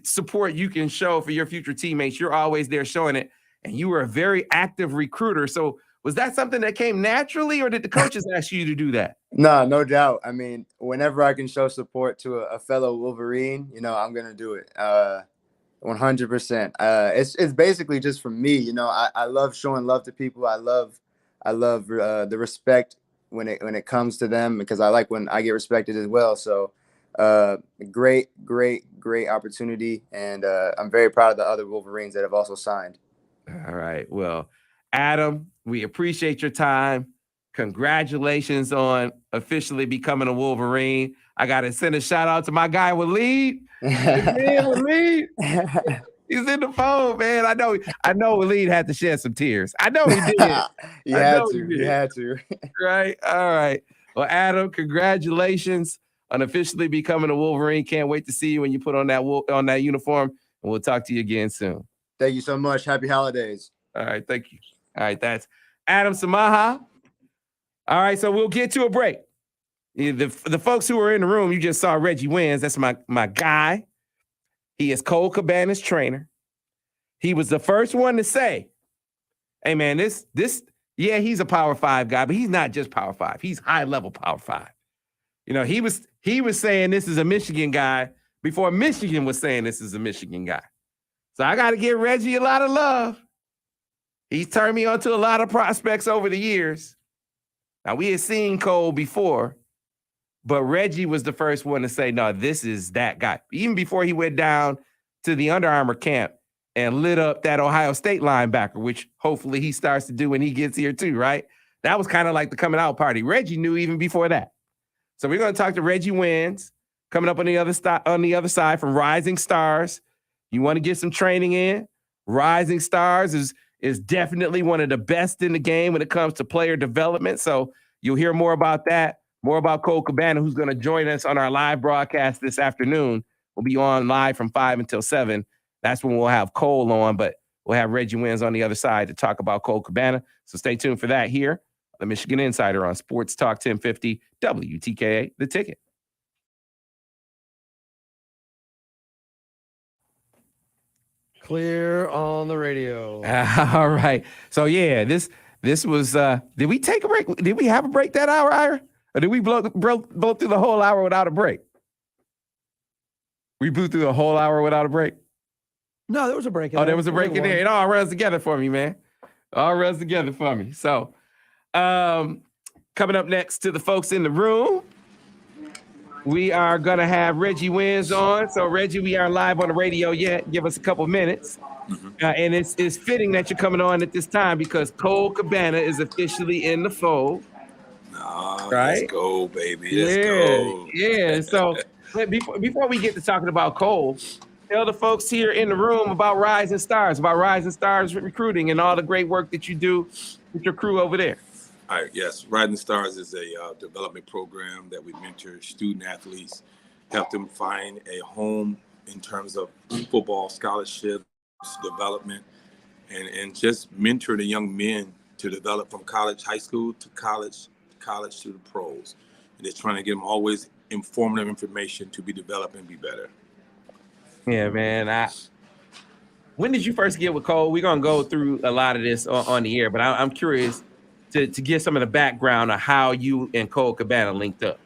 support you can show for your future teammates. You're always there showing it. And you were a very active recruiter. So was that something that came naturally, or did the coaches ask you to do that? No doubt. I mean, whenever I can show support to a fellow Wolverine, I'm going to do it. 100%. It's basically just for me. I love showing love to people. I love the respect when it comes to them, because I like when I get respected as well. So great opportunity, and I'm very proud of the other Wolverines that have also signed. All right. Well, Adam, we appreciate your time. Congratulations on officially becoming a Wolverine. I got to send a shout out to my guy, Waleed. Waleed. He's in the phone, man. I know Waleed had to shed some tears. I know he did. He had to. Right. All right. Well, Adam, congratulations on officially becoming a Wolverine. Can't wait to see you when you put on that uniform, and we'll talk to you again soon. Thank you so much. Happy holidays. All right. Thank you. All right. That's Adam Samaha. All right. So we'll get to a break. The folks who are in the room, you just saw Reggie Wins. That's my guy. He is Cole Cabana's trainer. He was the first one to say, hey, man, this Yeah, he's a Power 5 guy, but he's not just Power 5. He's high level Power 5. You know, he was saying this is a Michigan guy before Michigan was saying this is a Michigan guy. So I got to give Reggie a lot of love. He's turned me on to a lot of prospects over the years. Now, we had seen Cole before, but Reggie was the first one to say, no, this is that guy. Even before he went down to the Under Armour camp and lit up that Ohio State linebacker, which hopefully he starts to do when he gets here too, right? That was kind of like the coming out party. Reggie knew even before that. So we're going to talk to Reggie Wins, coming up on the other side from Rising Stars. You want to get some training in? Rising Stars is definitely one of the best in the game when it comes to player development. So you'll hear more about that, more about Cole Cabana, who's going to join us on our live broadcast this afternoon. We'll be on live from 5 until 7. That's when we'll have Cole on, but we'll have Reggie Wins on the other side to talk about Cole Cabana. So stay tuned for that here, the Michigan Insider on Sports Talk 1050 WTKA, The Ticket. Clear on the radio. All right. So yeah, this was did we take a break? Did we have a break that hour, Ira? Or did we blow through the whole hour without a break? We blew through the whole hour without a break. No, there was a break. Oh, there was a break in there. It all runs together for me, man. All runs together for me. So coming up next to the folks in the room, we are going to have Reggie Wins on. So, Reggie, we aren't live on the radio yet. Give us a couple minutes. And it's fitting that you're coming on at this time because Cole Cabana is officially in the fold. Right? Let's go, baby. Let's go. Yeah. So, before we get to talking about Cole, tell the folks here in the room about Rising Stars recruiting and all the great work that you do with your crew over there. All right, yes. Rising Stars is a development program that we mentor student athletes, help them find a home in terms of football scholarships, development, and just mentor the young men to develop from college, high school to college to the pros. And just trying to get them always informative information to be developed and be better. Yeah, man. When did you first get with Cole? We're going to go through a lot of this on the air, but I'm curious to get some of the background of how you and Cole Cabana linked up.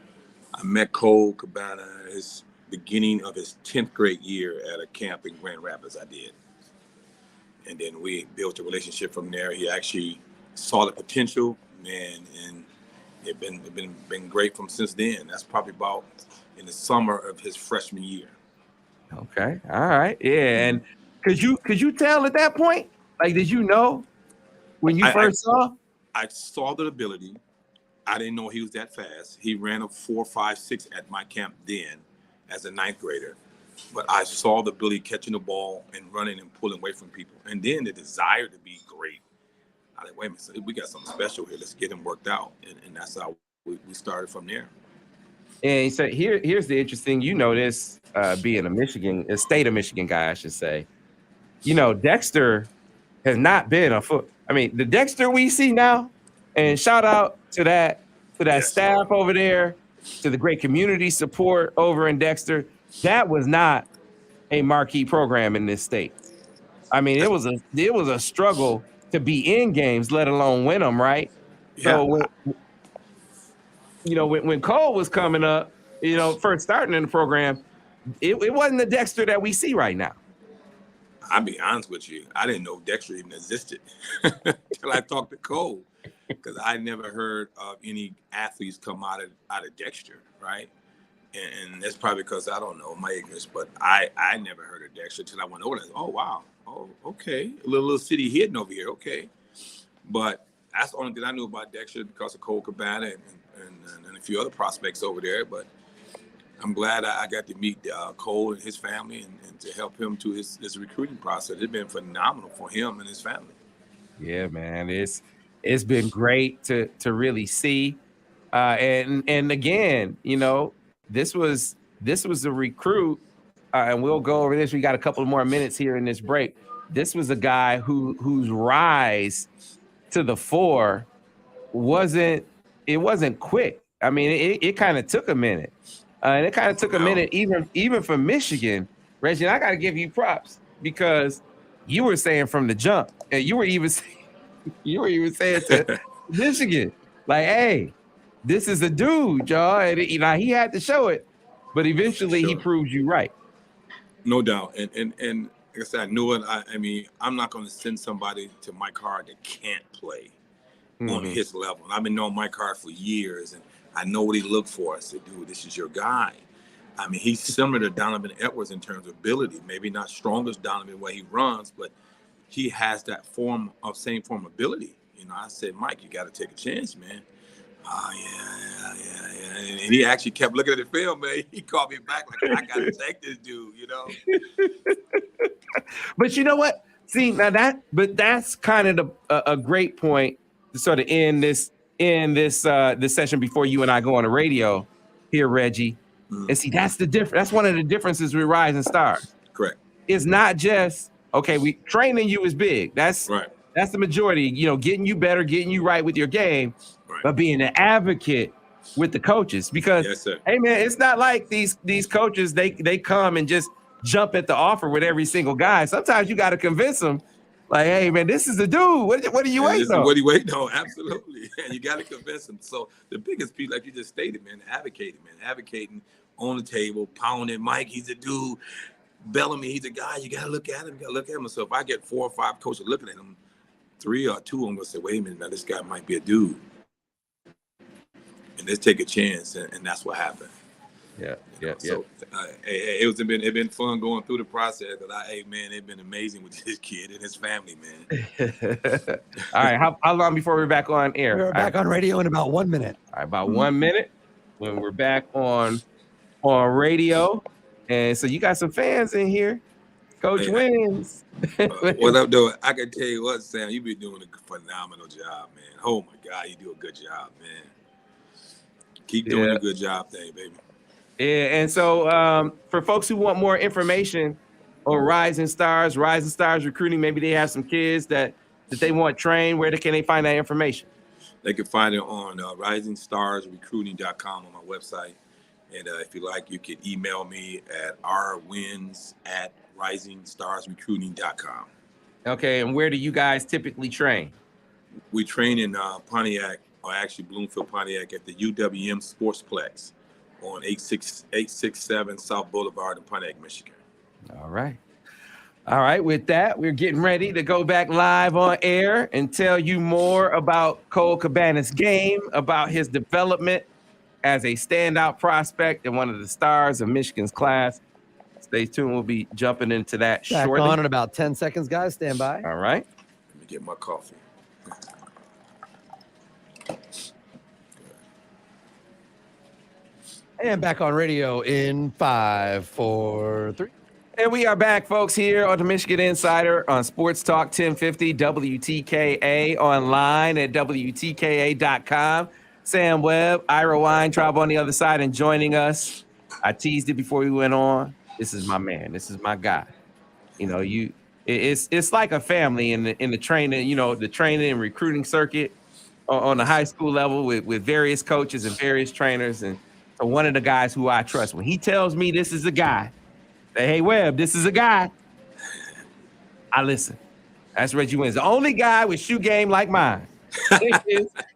I met Cole Cabana at his beginning of his 10th grade year at a camp in Grand Rapids. I did. And then we built a relationship from there. He actually saw the potential, man, and it's been great from since then. That's probably about in the summer of his freshman year. Okay. All right. Yeah. And could you tell at that point? Like, did you know when you first saw? I saw the ability. I didn't know he was that fast. He ran a 4.56 at my camp then as a 9th grader. But I saw the ability catching the ball and running and pulling away from people. And then the desire to be great. I like, wait a minute, we got something special here. Let's get him worked out. And that's how we started from there. And so here's the interesting, this being a state of Michigan guy, I should say. Dexter has not been the Dexter we see now, and shout out to that staff over there, to the great community support over in Dexter. That was not a marquee program in this state. I mean, it was a struggle to be in games, let alone win them, right? Yeah. So when Cole was coming up, first starting in the program, it wasn't the Dexter that we see right now. I'll be honest with you. I didn't know Dexter even existed until I talked to Cole, because I never heard of any athletes come out of Dexter, right? And that's probably because I don't know my ignorance, but I never heard of Dexter until I went over there. Oh, wow. Oh, okay. A little city hidden over here. Okay. But that's the only thing I knew about Dexter because of Cole Cabana and a few other prospects over there. But I'm glad I got to meet Cole and his family and to help him to his recruiting process. It's been phenomenal for him and his family. Yeah, man, it's been great to really see, and again, this was a recruit, and we'll go over this. We got a couple more minutes here in this break. This was a guy whose rise to the fore wasn't quick. I mean, it kind of took a minute. And it kind of took a minute, even for Michigan. Reggie, I got to give you props because you were saying from the jump, and you were even saying You were even saying to Michigan, like, hey, this is a dude, y'all. And he had to show it, but eventually he Sure. proves you right. No doubt. And like I said, I knew it. I mean, I'm not going to send somebody to Mike Hart that can't play on his level. And I've been knowing Mike Hart for years, and I know what he looked for. I said, dude, this is your guy. I mean, he's similar to Donovan Edwards in terms of ability. Maybe not strongest Donovan the way he runs, but he has that same form of ability. I said, Mike, you got to take a chance, man. Oh, yeah. And he actually kept looking at the film, man. He called me back like, I got to take this dude, But you know what? See, now that's kind of a great point to sort of end this session before you and I go on the radio here, Reggie. And see, that's the difference. That's one of the differences with Rising Stars. Correct. It's not just, okay, we training you is big. That's right. That's the majority, getting you better, getting you right with your game, Right. but being an advocate with the coaches. Because, Yes, sir. hey, man, it's not like these coaches, they come and just jump at the offer with every single guy. Sometimes you got to convince them, like, hey, man, this is the dude. What are you waiting on? What are you waiting on? Absolutely. And you got to convince them. So the biggest piece, like you just stated, man, advocating on the table, pounding Mike, he's a dude. Bellamy, he's a guy. You got to look at him. And so if I get 4 or 5 coaches looking at him, 3 or 2 of them will say, wait a minute, now this guy might be a dude. And let's take a chance. And that's what happened. Yeah. So it been fun going through the process. It's been amazing with this kid and his family, man. All right. How long before we're back on air? We're back on radio in about 1 minute. All right, about 1 minute when we're back on radio. And so you got some fans in here. Coach Wins. What I'm doing, I can tell you what, Sam, you've been doing a phenomenal job, man. Oh my God, you do a good job, man. Keep doing a good job thing, baby. Yeah, and so for folks who want more information on Rising Stars recruiting, maybe they have some kids that they want trained, where can they find that information? They can find it on risingstarsrecruiting.com on my website. And if you like, you can email me at rwins@risingstarsrecruiting.com. Okay, and where do you guys typically train? We train in Pontiac, or actually Bloomfield, Pontiac, at the UWM Sportsplex on 867 South Boulevard in Pontiac, Michigan. All right. With that, we're getting ready to go back live on air and tell you more about Cole Cabana's game, about his development as a standout prospect and one of the stars of Michigan's class. Stay tuned. We'll be jumping into that shortly. Back on in about 10 seconds, guys. Stand by. All right. Let me get my coffee. And back on radio in 5, 4, 3. And we are back, folks, here on the Michigan Insider on Sports Talk 1050 WTKA, online at WTKA.com. Sam Webb, Ira Weintraub on the other side, and joining us. I teased it before we went on. This is my man. This is my guy. It's like a family in the training, the training and recruiting circuit on the high school level with various coaches and various trainers. And so one of the guys who I trust, when he tells me this is a guy, say, hey, Webb, this is a guy, I listen. That's Reggie Wins. The only guy with shoe game like mine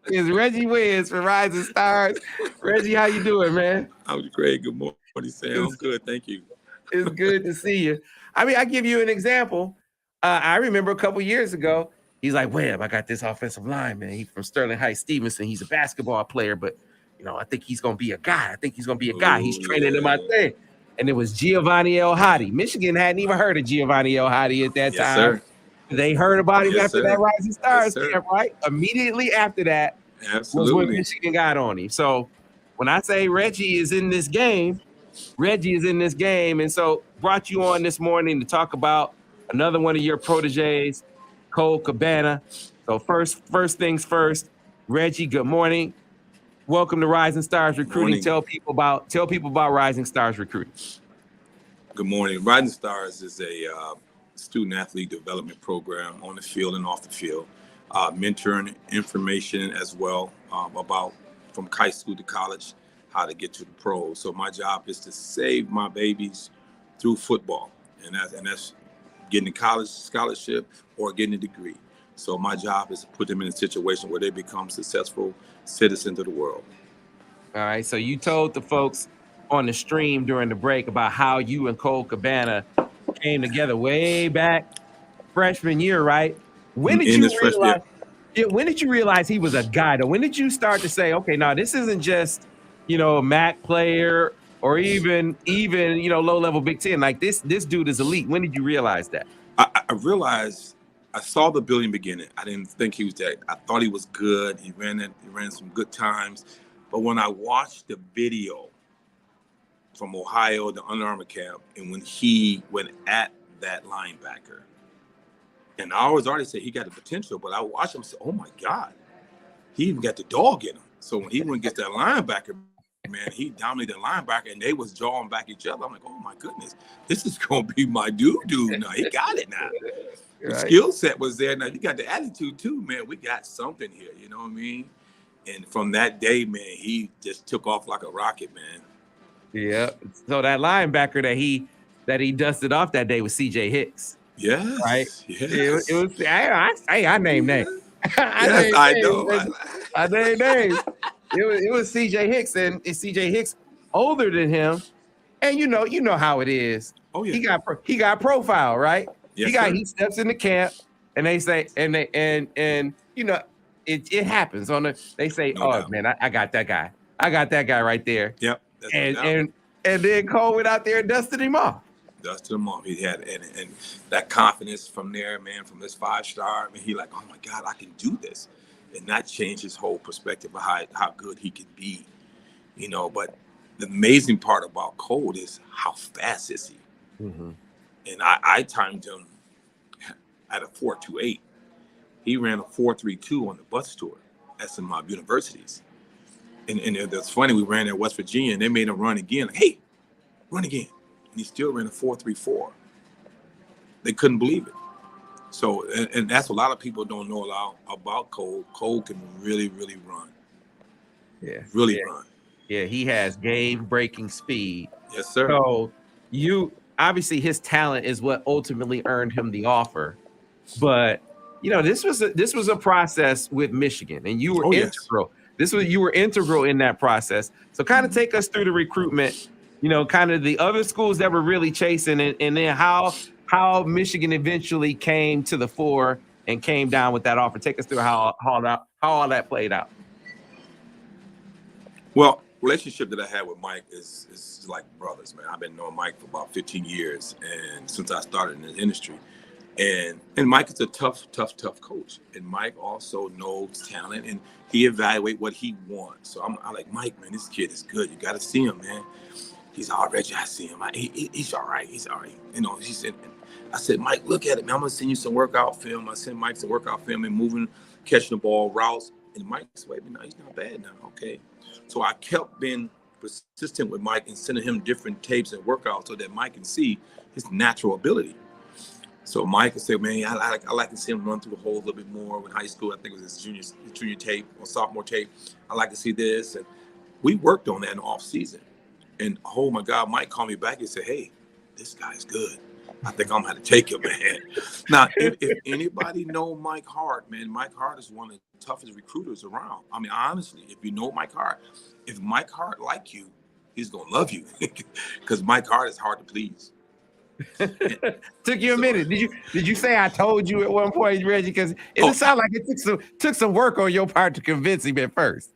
is Reggie Wins for Rising Stars. Reggie, how you doing, man? I'm great. Good morning, Sam. I'm good. Thank you. It's good to see you. I mean, I give you an example. I remember a couple years ago, he's like, Webb, I got this offensive lineman. He's from Sterling Heights, Stevenson. He's a basketball player, but, I think he's going to be a guy. He's training in my thing. And it was Giovanni El Hadi. Michigan hadn't even heard of Giovanni El Hadi at that time. Sir. They heard about him after that Rising Stars camp, right? Immediately after that was when Michigan got on him. So when I say Reggie is in this game, and so brought you on this morning to talk about another one of your proteges, Cole Cabana. So first things first, Reggie, good morning. Welcome to Rising Stars Recruiting. Tell people about Rising Stars Recruiting. Good morning. Rising Stars is a student athlete development program on the field and off the field, mentoring information as well about from high school to college, how to get to the pros. So my job is to save my babies through football, and that's getting a college scholarship or getting a degree. So my job is to put them in a situation where they become successful citizens of the world. All right. So you told the folks on the stream during the break about how you and Cole Cabana came together way back freshman year, right? When did In you this freshman year. realize? Yeah, when did you realize he was a guy? Though, when did you start to say, okay, now this isn't just a MAC player or even low level Big Ten. Like this dude is elite. When did you realize that? I realized I saw the building beginning. I didn't think he was that. I thought he was good. He ran some good times. But when I watched the video from Ohio, the Under Armour camp, and when he went at that linebacker, and I already said he got the potential, but I watched him and said, oh my God, he even got the dog in him. So when he went against that linebacker, man, he dominated the linebacker and they was jawing back each other. I'm like, oh my goodness, this is going to be my dude now. He got it now. The skill set was there. Now you got the attitude too, man. We got something here, you know what I mean? And from that day, man, he just took off like a rocket, man. Yeah. So that linebacker that he dusted off that day was CJ Hicks. Yes. Right. Yes. It was. I named names. I know. I named names. It was CJ Hicks, and it's CJ Hicks older than him, and you know how it is. Oh yeah. He got profile, right? Yes, he steps in the camp, and they say and it happens they say, No doubt. Man, I got that guy. I got that guy right there. Yep. And then Cole went out there and dusted him off. Dusted him off. He had and that confidence from there, man, from this 5-star. I mean, he like, oh my God, I can do this. And that changed his whole perspective of how good he can be. But the amazing part about Cole is how fast is he? Mm-hmm. And I timed him at a 4.28. He ran a 4.32 on the bus tour at some universities. And it's funny, we ran at West Virginia and they made him run again. Like, hey, run again. And he still ran a 4.34. They couldn't believe it. So, and that's what a lot of people don't know about Cole. Cole can really, really run. Yeah. Really run. Yeah, he has game-breaking speed. Yes, sir. So obviously his talent is what ultimately earned him the offer. But this was a process with Michigan, and you were integral. Yes. You were integral in that process. So kind of take us through the recruitment, kind of the other schools that were really chasing it, and then how Michigan eventually came to the fore and came down with that offer. Take us through how all that played out. Well, relationship that I had with Mike is like brothers, man. I've been knowing Mike for about 15 years, and since I started in the industry. And Mike is a tough coach. And Mike also knows talent, and he evaluates what he wants. So I'm like, Mike, man, this kid is good. You got to see him, man. He's already, I see him. He's all right. He's all right. He said, I said, Mike, look at it, man. I'm going to send you some workout film. I sent Mike some workout film and moving, catching the ball, routes. And Mike said, wait, no, he's not bad now. Okay. So I kept being persistent with Mike and sending him different tapes and workouts so that Mike can see his natural ability. So Mike would say, man, I like to see him run through the hole a little bit more. In high school, I think it was his junior tape or sophomore tape. I like to see this. And we worked on that in the off season. And oh my God, Mike called me back and said, hey, this guy's good. I think I'm going to take him, man. Now, if anybody know Mike Hart, man, Mike Hart is one of the toughest recruiters around. I mean, honestly, if you know Mike Hart, if Mike Hart like you, he's going to love you because Mike Hart is hard to please. Took you a minute. Did you say I told you at one point, Reggie? Because it sounded like it took some work on your part to convince him at first.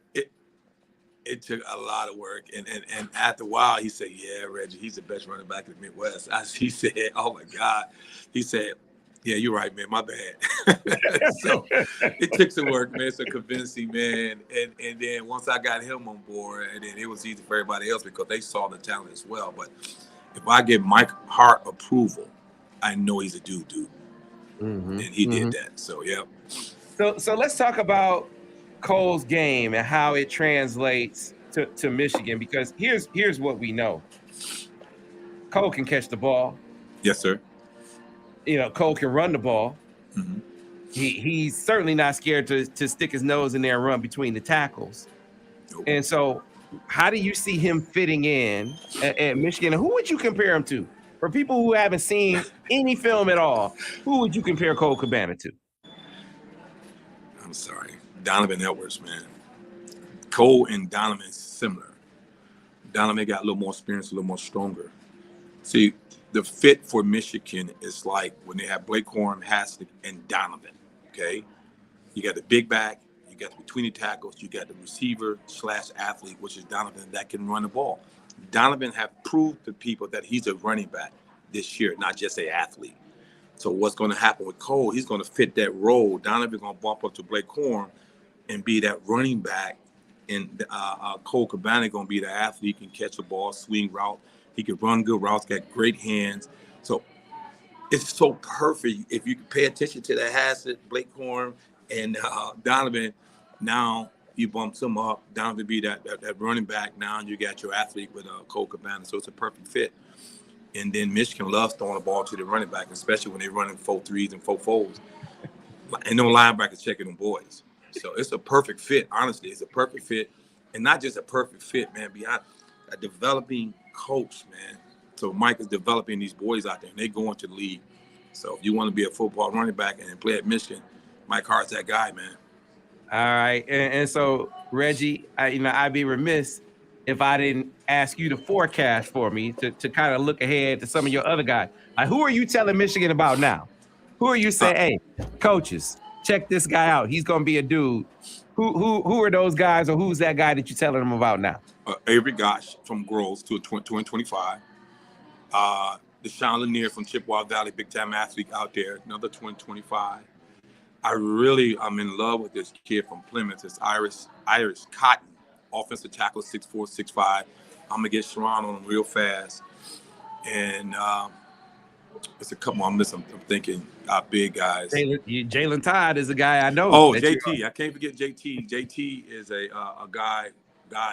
It took a lot of work, and after a while, he said, "Yeah, Reggie, he's the best running back in the Midwest." He said, "Oh my God," he said, "Yeah, you're right, man. My bad." So it took some work, man. So convincing, man, and then once I got him on board, and then it was easy for everybody else because they saw the talent as well. But if I get Mike Hart approval, I know he's a dude, mm-hmm, and he did that. So yeah. So let's talk about Cole's game and how it translates to Michigan, because here's what we know. Cole can catch the ball. Yes, sir. Cole can run the ball. Mm-hmm. He's certainly not scared to stick his nose in there and run between the tackles. Nope. And so how do you see him fitting in at Michigan? And who would you compare him to? For people who haven't seen any film at all, who would you compare Cole Cabana to? I'm sorry, Donovan Edwards, man. Cole and Donovan is similar. Donovan got a little more experience, a little more stronger. See, the fit for Michigan is like when they have Blake Corum, Haslett, and Donovan. Okay, you got the big back, you got the between the tackles, you got the receiver / athlete, which is Donovan, that can run the ball. Donovan have proved to people that he's a running back this year, not just an athlete. So what's going to happen with Cole? He's going to fit that role. Donovan's going to bump up to Blake Corum and be that running back. And Cole Cabana going to be the athlete. He can catch the ball, swing route. He can run good routes, got great hands. So it's so perfect. If you can pay attention to that Haslett, Blake Corum, and Donovan, now you bump them up. Donovan be that running back. Now you got your athlete with Cole Cabana. So it's a perfect fit. And then Michigan loves throwing the ball to the running back, especially when they're running 4-3s and 4-4s. And no linebackers checking them boys. So it's a perfect fit. Honestly, it's a perfect fit. And not just a perfect fit, man, beyond a developing coach, man. So Mike is developing these boys out there, and they go into the league. So if you want to be a football running back and play at Michigan, Mike Hart's that guy, man. All right. And so, Reggie, I'd be remiss if I didn't ask you to forecast for me to kind of look ahead to some of your other guys. Like, who are you telling Michigan about now? Who are you saying, hey, coaches, check this guy out. He's going to be a dude. Who are those guys, or who's that guy that you're telling them about now? Avery Gosh from Groves to 2025. Deshaun Lanier from Chippewa Valley, big-time athlete out there, another 2025. I'm in love with this kid from Plymouth. It's Iris Cotton, offensive tackle, 6'4", 6'5". I'm going to get Sharon on him real fast. And it's a couple more I'm missing. I'm thinking big guys. Jalen Todd is a guy I know. Oh, JT. I can't forget JT. JT is a guy.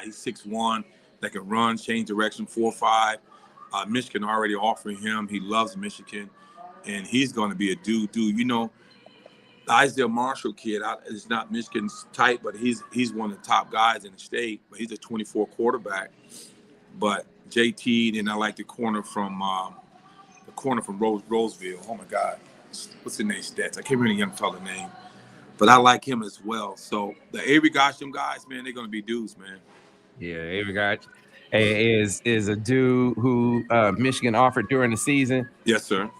He's 6'1", that can run, change direction, 4'5". Michigan already offering him. He loves Michigan. And he's going to be a dude. You know, the Isaiah Marshall kid is not Michigan's type, but he's one of the top guys in the state. But he's a 24 quarterback. But JT, and I like the corner from Roseville. Oh my God, what's his name? Stats. I can't remember the young fella's name, but I like him as well. So the Avery Gosham guys, man, they're gonna be dudes, man. Yeah, Avery Gosh is a dude who Michigan offered during the season. Yes, sir.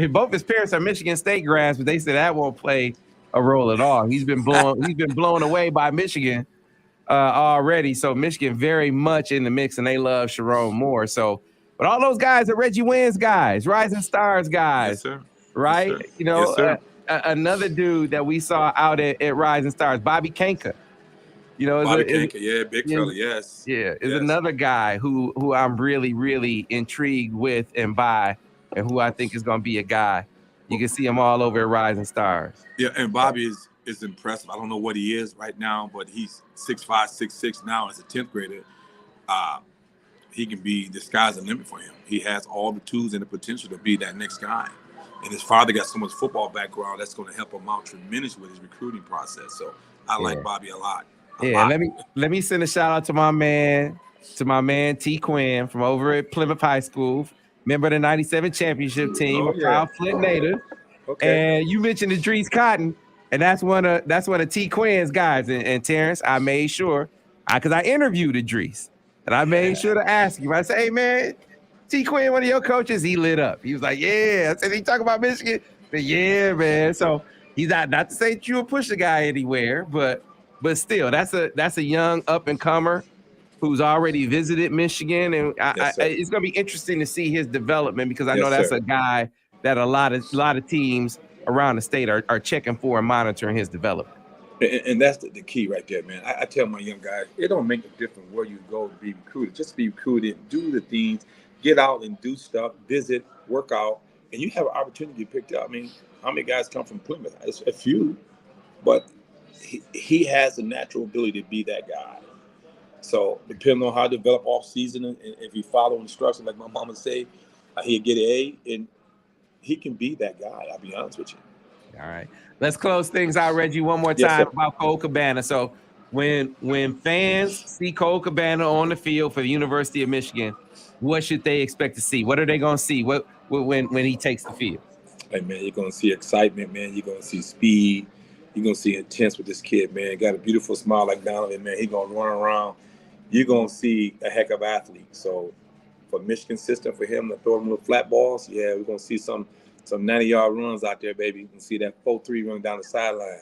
Both his parents are Michigan State grads, but they said that won't play a role at all. He's been blown away by Michigan already. So Michigan very much in the mix, and they love Sharon Moore. So, but all those guys are Reggie Wynn's guys, Rising Stars guys, yes, sir. right? Yes, sir. You know, yes, sir. Another dude that we saw out at Rising Stars, Bobby Kanka. You know, Bobby Kanka, big fella, yes. Yeah, is another guy who I'm really, really intrigued with and by, and who I think is going to be a guy. You can see him all over at Rising Stars. Yeah, and Bobby is impressive. I don't know what he is right now, but he's 6'5", 6'6" now as a 10th grader. He can be, the sky's the limit for him. He has all the tools and the potential to be that next guy. And his father got so much football background that's going to help him out tremendously with his recruiting process. So I like Bobby a lot. Let me send a shout out to my man T Quinn from over at Plymouth High School, member of the '97 championship team, proud Flint native. Okay. And you mentioned Idris Cotton, and that's one of T Quinn's guys. And Terrence, I made sure, because I interviewed Idris, and I made sure to ask him. I said, "Hey man, T Quinn, one of your coaches?" He lit up. He was like, "Yeah." I said, "He talk about Michigan?" I said, "Yeah, man." So he's not to say that you would push a guy anywhere, but still, that's a young up and comer who's already visited Michigan, and it's going to be interesting to see his development, because I know that's a guy that a lot of teams around the state are checking for and monitoring his development. And that's the key right there, man. I tell my young guys, it don't make a difference where you go to be recruited. Just be recruited, do the things, get out and do stuff, visit, work out, and you have an opportunity to pick up. I mean, how many guys come from Plymouth? It's a few, but he has the natural ability to be that guy. So depending on how to develop off season, and if he follow instructions, like my mama say, he'll get an A, and he can be that guy. I'll be honest with you. All right, let's close things out, Reggie, one more time about Cole Cabana. So when fans see Cole Cabana on the field for the University of Michigan, what should they expect to see? What are they going to see? When he takes the field? Hey man, you're going to see excitement, man. You're going to see speed. You're gonna see intense with this kid, man. Got a beautiful smile like Donovan, man. He's gonna run around. You're gonna see a heck of athlete. So for Michigan system, for him to throw them little flat balls, yeah, we're gonna see some 90-yard runs out there, baby. You can see that 4-3 running down the sideline.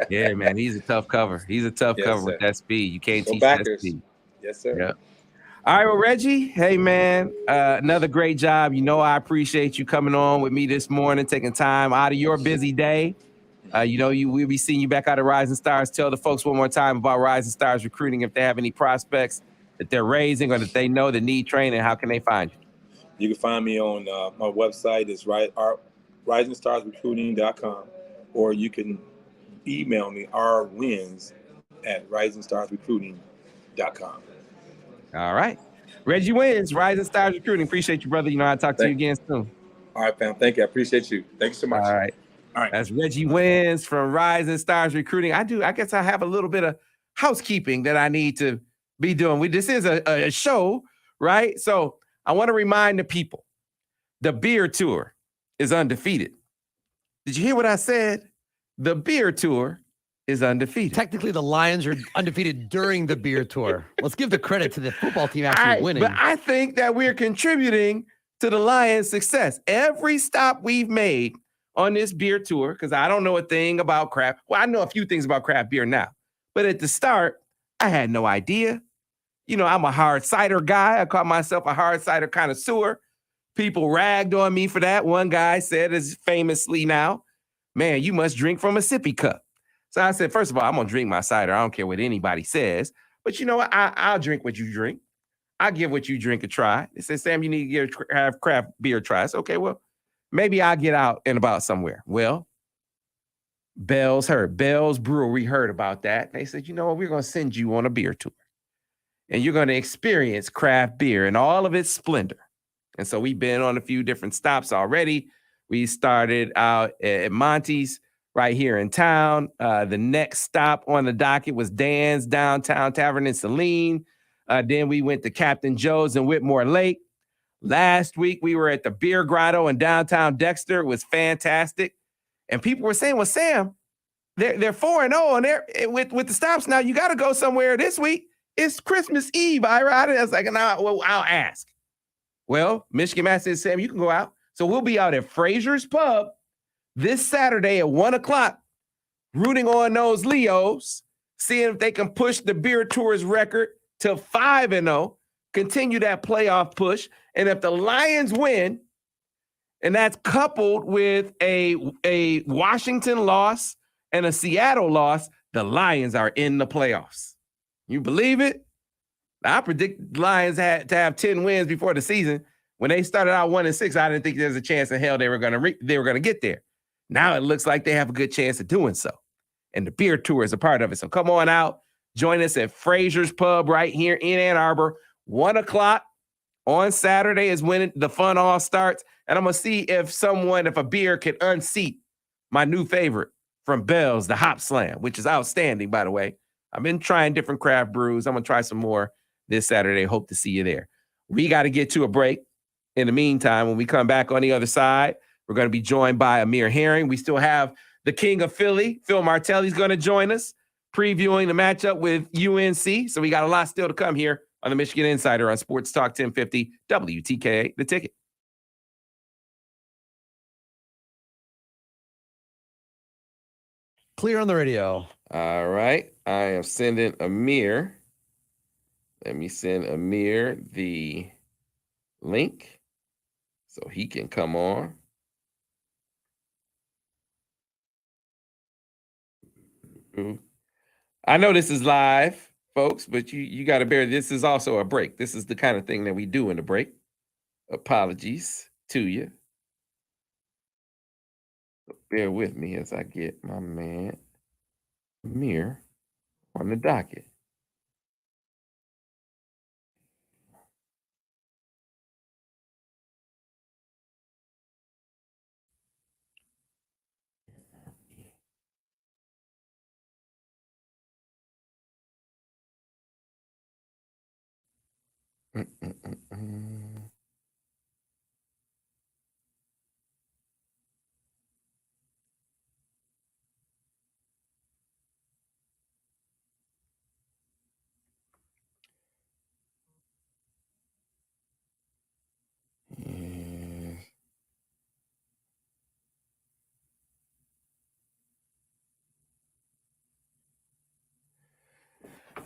Yeah, man, he's a tough cover. He's a tough Yes, cover sir. with that speed. You can't Go teach that backers. speed. Yes, sir. Yeah. All right, well, Reggie, hey, man, another great job. You know, I appreciate you coming on with me this morning, taking time out of your busy day. You know, we'll be seeing you back out of Rising Stars. Tell the folks one more time about Rising Stars recruiting, if they have any prospects that they're raising or that they know that need training. How can they find you? You can find me on my website is risingstarsrecruiting.com, or you can email me rwins@risingstarsrecruiting.com. All right. Reggie Wins, Rising Stars Recruiting. Appreciate you, brother. You know, I'll talk to you again soon. All right, fam. Thank you. I appreciate you. Thank you so much. All right. All right. That's Reggie Wins from Rising Stars Recruiting. I guess I have a little bit of housekeeping that I need to be doing. This is a show, right? So I want to remind the people, the beer tour is undefeated. Did you hear what I said? The beer tour is undefeated. Technically, the Lions are undefeated during the beer tour. Let's give the credit to the football team actually winning. But I think that we're contributing to the Lions' success. Every stop we've made on this beer tour, because I don't know a thing about craft. Well, I know a few things about craft beer now, but at the start, I had no idea. You know, I'm a hard cider guy. I call myself a hard cider connoisseur. People ragged on me for that. One guy said, as famously now, man, you must drink from a sippy cup. So I said, first of all, I'm going to drink my cider. I don't care what anybody says. But you know what? I'll drink what you drink. I'll give what you drink a try. They said, Sam, you need to have craft beer tries. Okay, well, maybe I'll get out and about somewhere. Well, Bell's Brewery heard about that. They said, you know what? We're going to send you on a beer tour. And you're going to experience craft beer in all of its splendor. And so we've been on a few different stops already. We started out at Monty's right here in town. The next stop on the docket was Dan's Downtown Tavern in Saline. Then we went to Captain Joe's in Whitmore Lake. Last week, we were at the Beer Grotto in downtown Dexter. It was fantastic. And people were saying, well, Sam, they're 4-0 and they're with the stops. Now you got to go somewhere this week. It's Christmas Eve, Ira. I was like, no, well, I'll ask. Well, Michigan Matt said, Sam, you can go out. So we'll be out at Fraser's Pub this Saturday at 1 o'clock, rooting on those Leos, seeing if they can push the beer tour's record to 5-0, continue that playoff push. And if the Lions win, and that's coupled with a Washington loss and a Seattle loss, the Lions are in the playoffs. You believe it? I predict the Lions had to have 10 wins before the season. When they started out 1-6, I didn't think there's a chance in hell they were going to get there. Now it looks like they have a good chance of doing so. And the beer tour is a part of it. So come on out. Join us at Fraser's Pub right here in Ann Arbor. 1 o'clock on Saturday is when the fun all starts. And I'm going to see if a beer can unseat my new favorite from Bell's, the Hop Slam, which is outstanding, by the way. I've been trying different craft brews. I'm going to try some more this Saturday. Hope to see you there. We got to get to a break. In the meantime, when we come back on the other side, we're going to be joined by Amir Herring. We still have the king of Philly, Phil Martelli's going to join us, previewing the matchup with UNC. So we got a lot still to come here on the Michigan Insider on Sports Talk 1050 WTKA, The Ticket. Clear on the radio. All right. I am sending Amir. Let me send Amir the link so he can come on. I know this is live, folks, but you got to bear. This is also a break. This is the kind of thing that we do in the break. Apologies to you. Bear with me as I get my man Amir on the docket.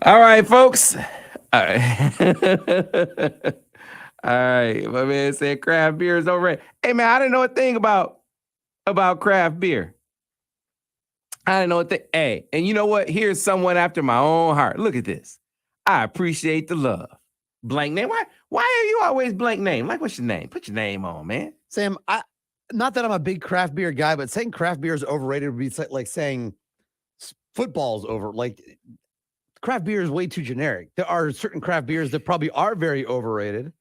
All right, folks. All right. All right. My man said craft beer is overrated. Hey, man, I didn't know a thing about craft beer. I didn't know a thing. Hey, and you know what? Here's someone after my own heart. Look at this. I appreciate the love. Blank name. Why are you always blank name? Like, what's your name? Put your name on, man. Sam, not that I'm a big craft beer guy, but saying craft beer is overrated would be like saying football's over. Like, craft beer is way too generic. There are certain craft beers that probably are very overrated.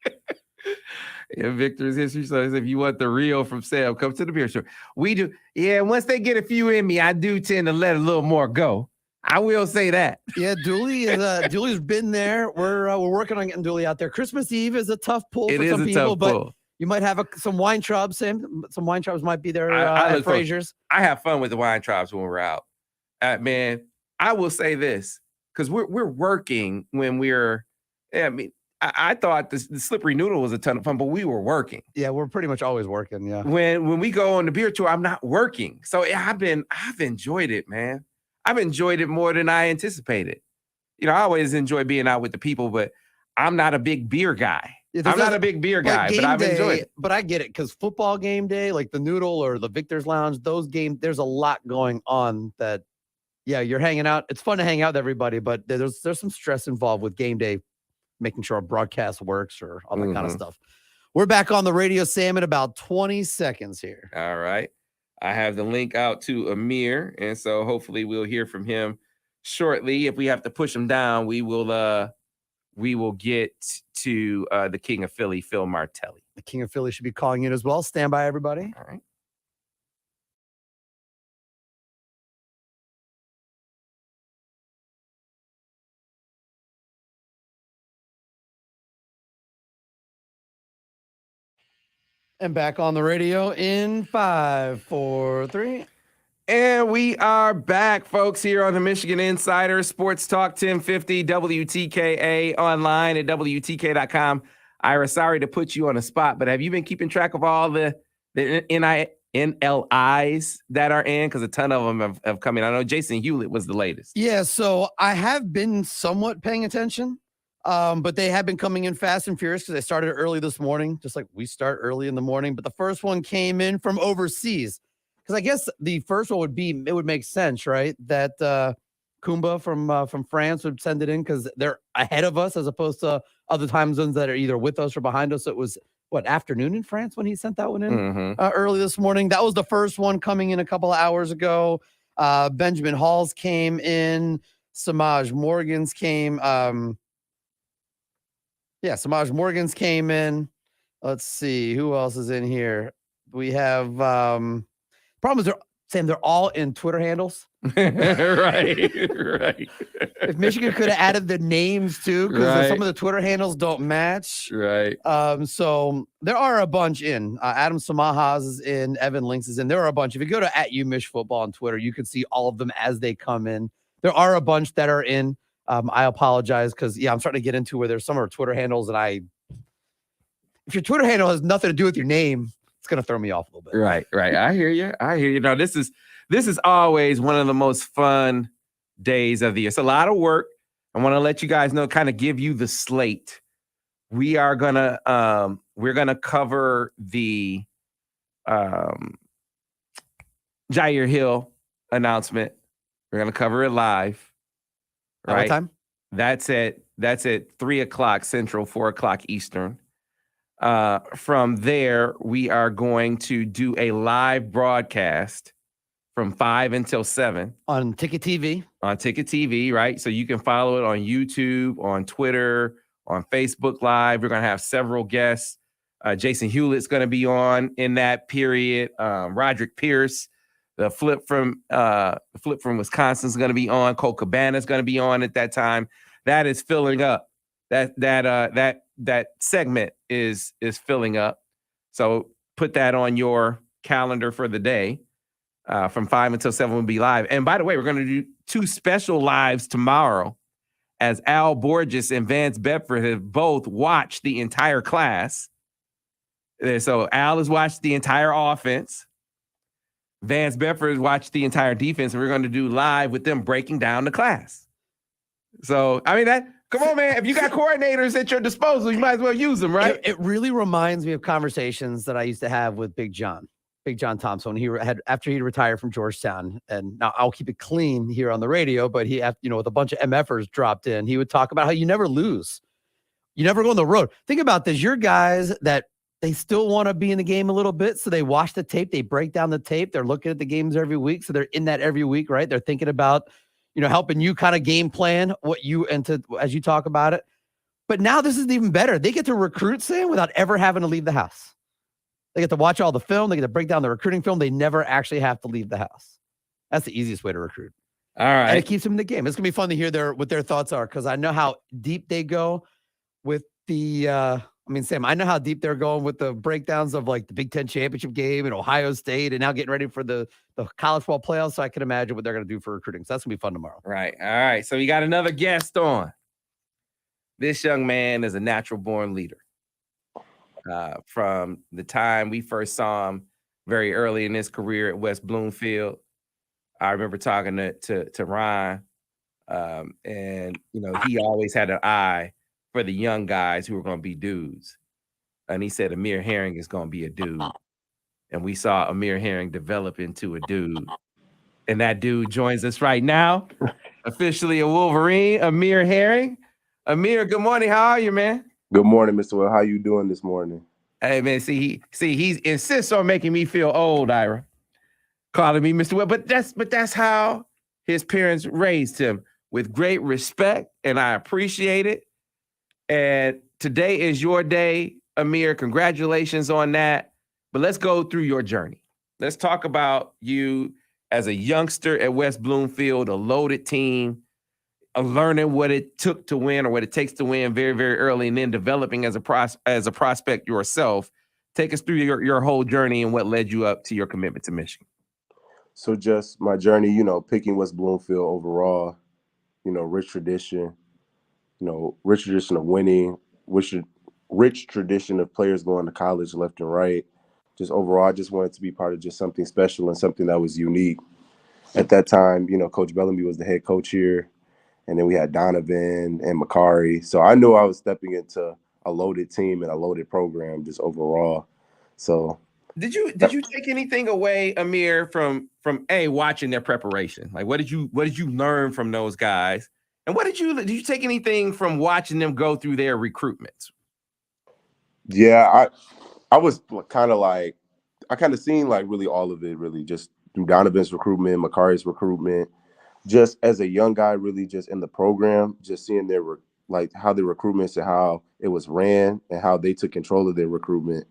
Yeah, Victor's history says if you want the real from Sam, come to the beer store. We do. Yeah, once they get a few in me, I do tend to let a little more go. I will say that. Yeah, Dooley is Dooley's been there. We're working on getting Dooley out there. Christmas Eve is a tough pull for some people, but you might have some wine trubs. Sam, some wine trubs might be there at Frazier's. I have fun with the wine trubs when we're out. Man, I will say this because we're working when we're. Yeah, I mean, I thought the slippery noodle was a ton of fun, but we were working. Yeah, we're pretty much always working. Yeah. When we go on the beer tour, I'm not working, so I've enjoyed it, man. I've enjoyed it more than I anticipated. You know, I always enjoy being out with the people, but I'm not a big beer guy. Yeah, I'm not a big beer guy, but I've enjoyed it. But I get it because football game day, like the Noodle or the Victor's Lounge, those games, there's a lot going on that, yeah, you're hanging out. It's fun to hang out with everybody, but there's some stress involved with game day, making sure our broadcast works or all that kind of stuff. We're back on the radio, Sam, in about 20 seconds here. All right. I have the link out to Amir, and so hopefully we'll hear from him shortly. If we have to push him down, we will get to the King of Philly, Phil Martelli. The King of Philly should be calling in as well. Stand by, everybody. All right. And back on the radio in 5, 4, 3. And we are back, folks, here on the Michigan Insider Sports Talk 1050 WTKA online at WTK.com. Ira, sorry to put you on the spot, but have you been keeping track of all the NLIs that are in? Because a ton of them have come in. I know Jason Hewlett was the latest. Yeah, so I have been somewhat paying attention. But they have been coming in fast and furious because they started early this morning, just like we start early in the morning. But the first one came in from overseas because I guess the first one would make sense, right? That Kumba from France would send it in because they're ahead of us as opposed to other time zones that are either with us or behind us. So it was afternoon in France when he sent that one in early this morning. That was the first one coming in a couple of hours ago. Benjamin Hall's came in. Samaj Morgan's came. Yeah, Samaj Morgan's came in. Let's see who else is in here. We have problem is they're all in Twitter handles. right. If Michigan could have added the names too, because some of the Twitter handles don't match. Right. So there are a bunch in. Adam Samahas is in. Evan Links is in. There are a bunch. If you go to @UMichFootball on Twitter, you can see all of them as they come in. There are a bunch that are in. I apologize because I'm starting to get into where there's some of our Twitter handles and if your Twitter handle has nothing to do with your name, it's gonna throw me off a little bit. Right. I hear you. Now this is always one of the most fun days of the year. It's a lot of work. I want to let you guys know, kind of give you the slate. We are gonna cover the Jair Hill announcement. We're gonna cover it live. Right. What time? That's at 3:00 Central, 4:00 Eastern. From there, we are going to do a live broadcast from 5 until 7 on Ticket TV. On Ticket TV, right? So you can follow it on YouTube, on Twitter, on Facebook Live. We're going to have several guests. Jason Hewlett's going to be on in that period. Roderick Pierce. The flip from Wisconsin is going to be on. Cole Cabana is going to be on at that time. That is filling up. That segment is filling up. So put that on your calendar for the day. From 5 until 7 will be live. And by the way, we're going to do 2 special lives tomorrow, as Al Borges and Vance Bedford have both watched the entire class. So Al has watched the entire offense. Vance Bedford watched the entire defense, and we're going to do live with them breaking down the class. So, I mean, come on, man. If you got coordinators at your disposal, you might as well use them, right? It really reminds me of conversations that I used to have with Big John Thompson. He had after he retired from Georgetown, and now I'll keep it clean here on the radio, but he, with a bunch of MFers dropped in, he would talk about how you never lose. You never go on the road. Think about this. Your guys that they still want to be in the game a little bit. So they watch the tape, they break down the tape. They're looking at the games every week. So they're in that every week, right? They're thinking about, helping you kind of game plan as you talk about it. But now this is even better. They get to recruit, Sam, without ever having to leave the house. They get to watch all the film. They get to break down the recruiting film. They never actually have to leave the house. That's the easiest way to recruit. All right. And it keeps them in the game. It's going to be fun to hear what their thoughts are, because I know how deep they go with the Sam, I know how deep they're going with the breakdowns of like the Big Ten championship game and Ohio State and now getting ready for the college football playoffs. So I can imagine what they're going to do for recruiting. So that's going to be fun tomorrow. Right. All right. So we got another guest on. This young man is a natural born leader. From the time we first saw him very early in his career at West Bloomfield, I remember talking to Ryan, and he always had an eye for the young guys who were going to be dudes. And he said Amir Herring is going to be a dude. And we saw Amir Herring develop into a dude. And that dude joins us right now, officially a Wolverine, Amir Herring. Amir, good morning. How are you, man? Good morning, Mr. Webb. How you doing this morning? Hey, man, he insists on making me feel old, Ira, calling me Mr. Webb. But that's how his parents raised him, with great respect, and I appreciate it. And today is your day, Amir. Congratulations on that. But let's go through your journey. Let's talk about you as a youngster at West Bloomfield, a loaded team, learning what it took to win, or what it takes to win very, very early, and then developing as a prospect yourself. Take us through your whole journey and what led you up to your commitment to Michigan. So just my journey, picking West Bloomfield overall, rich tradition, rich tradition of winning, rich tradition of players going to college left and right. Just overall, I just wanted to be part of just something special and something that was unique. At that time, Coach Bellamy was the head coach here. And then we had Donovan and Makari. So I knew I was stepping into a loaded team and a loaded program just overall. So did you take anything away, Amir, from watching their preparation? Like what did you learn from those guys? And did you take anything from watching them go through their recruitments? Yeah, I was kind of seen like really all of it, really just through Donovan's recruitment, Makari's recruitment. Just as a young guy, really just in the program, just seeing their how the recruitments and how it was ran and how they took control of their recruitment.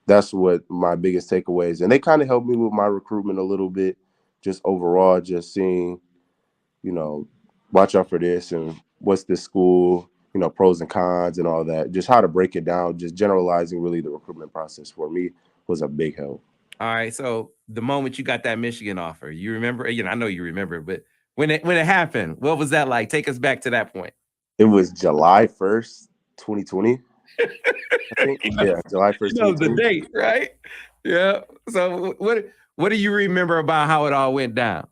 That's what my biggest takeaways. And they kind of helped me with my recruitment a little bit, just overall, just seeing, watch out for this and what's this school, pros and cons and all that. Just how to break it down, just generalizing really the recruitment process for me was a big help. All right. So the moment you got that Michigan offer, you remember, I know you remember, but when it happened, what was that like? Take us back to that point. It was July 1st, 2020. I think. Yeah, July 1st, 2020. The date, right? Yeah. So what do you remember about how it all went down?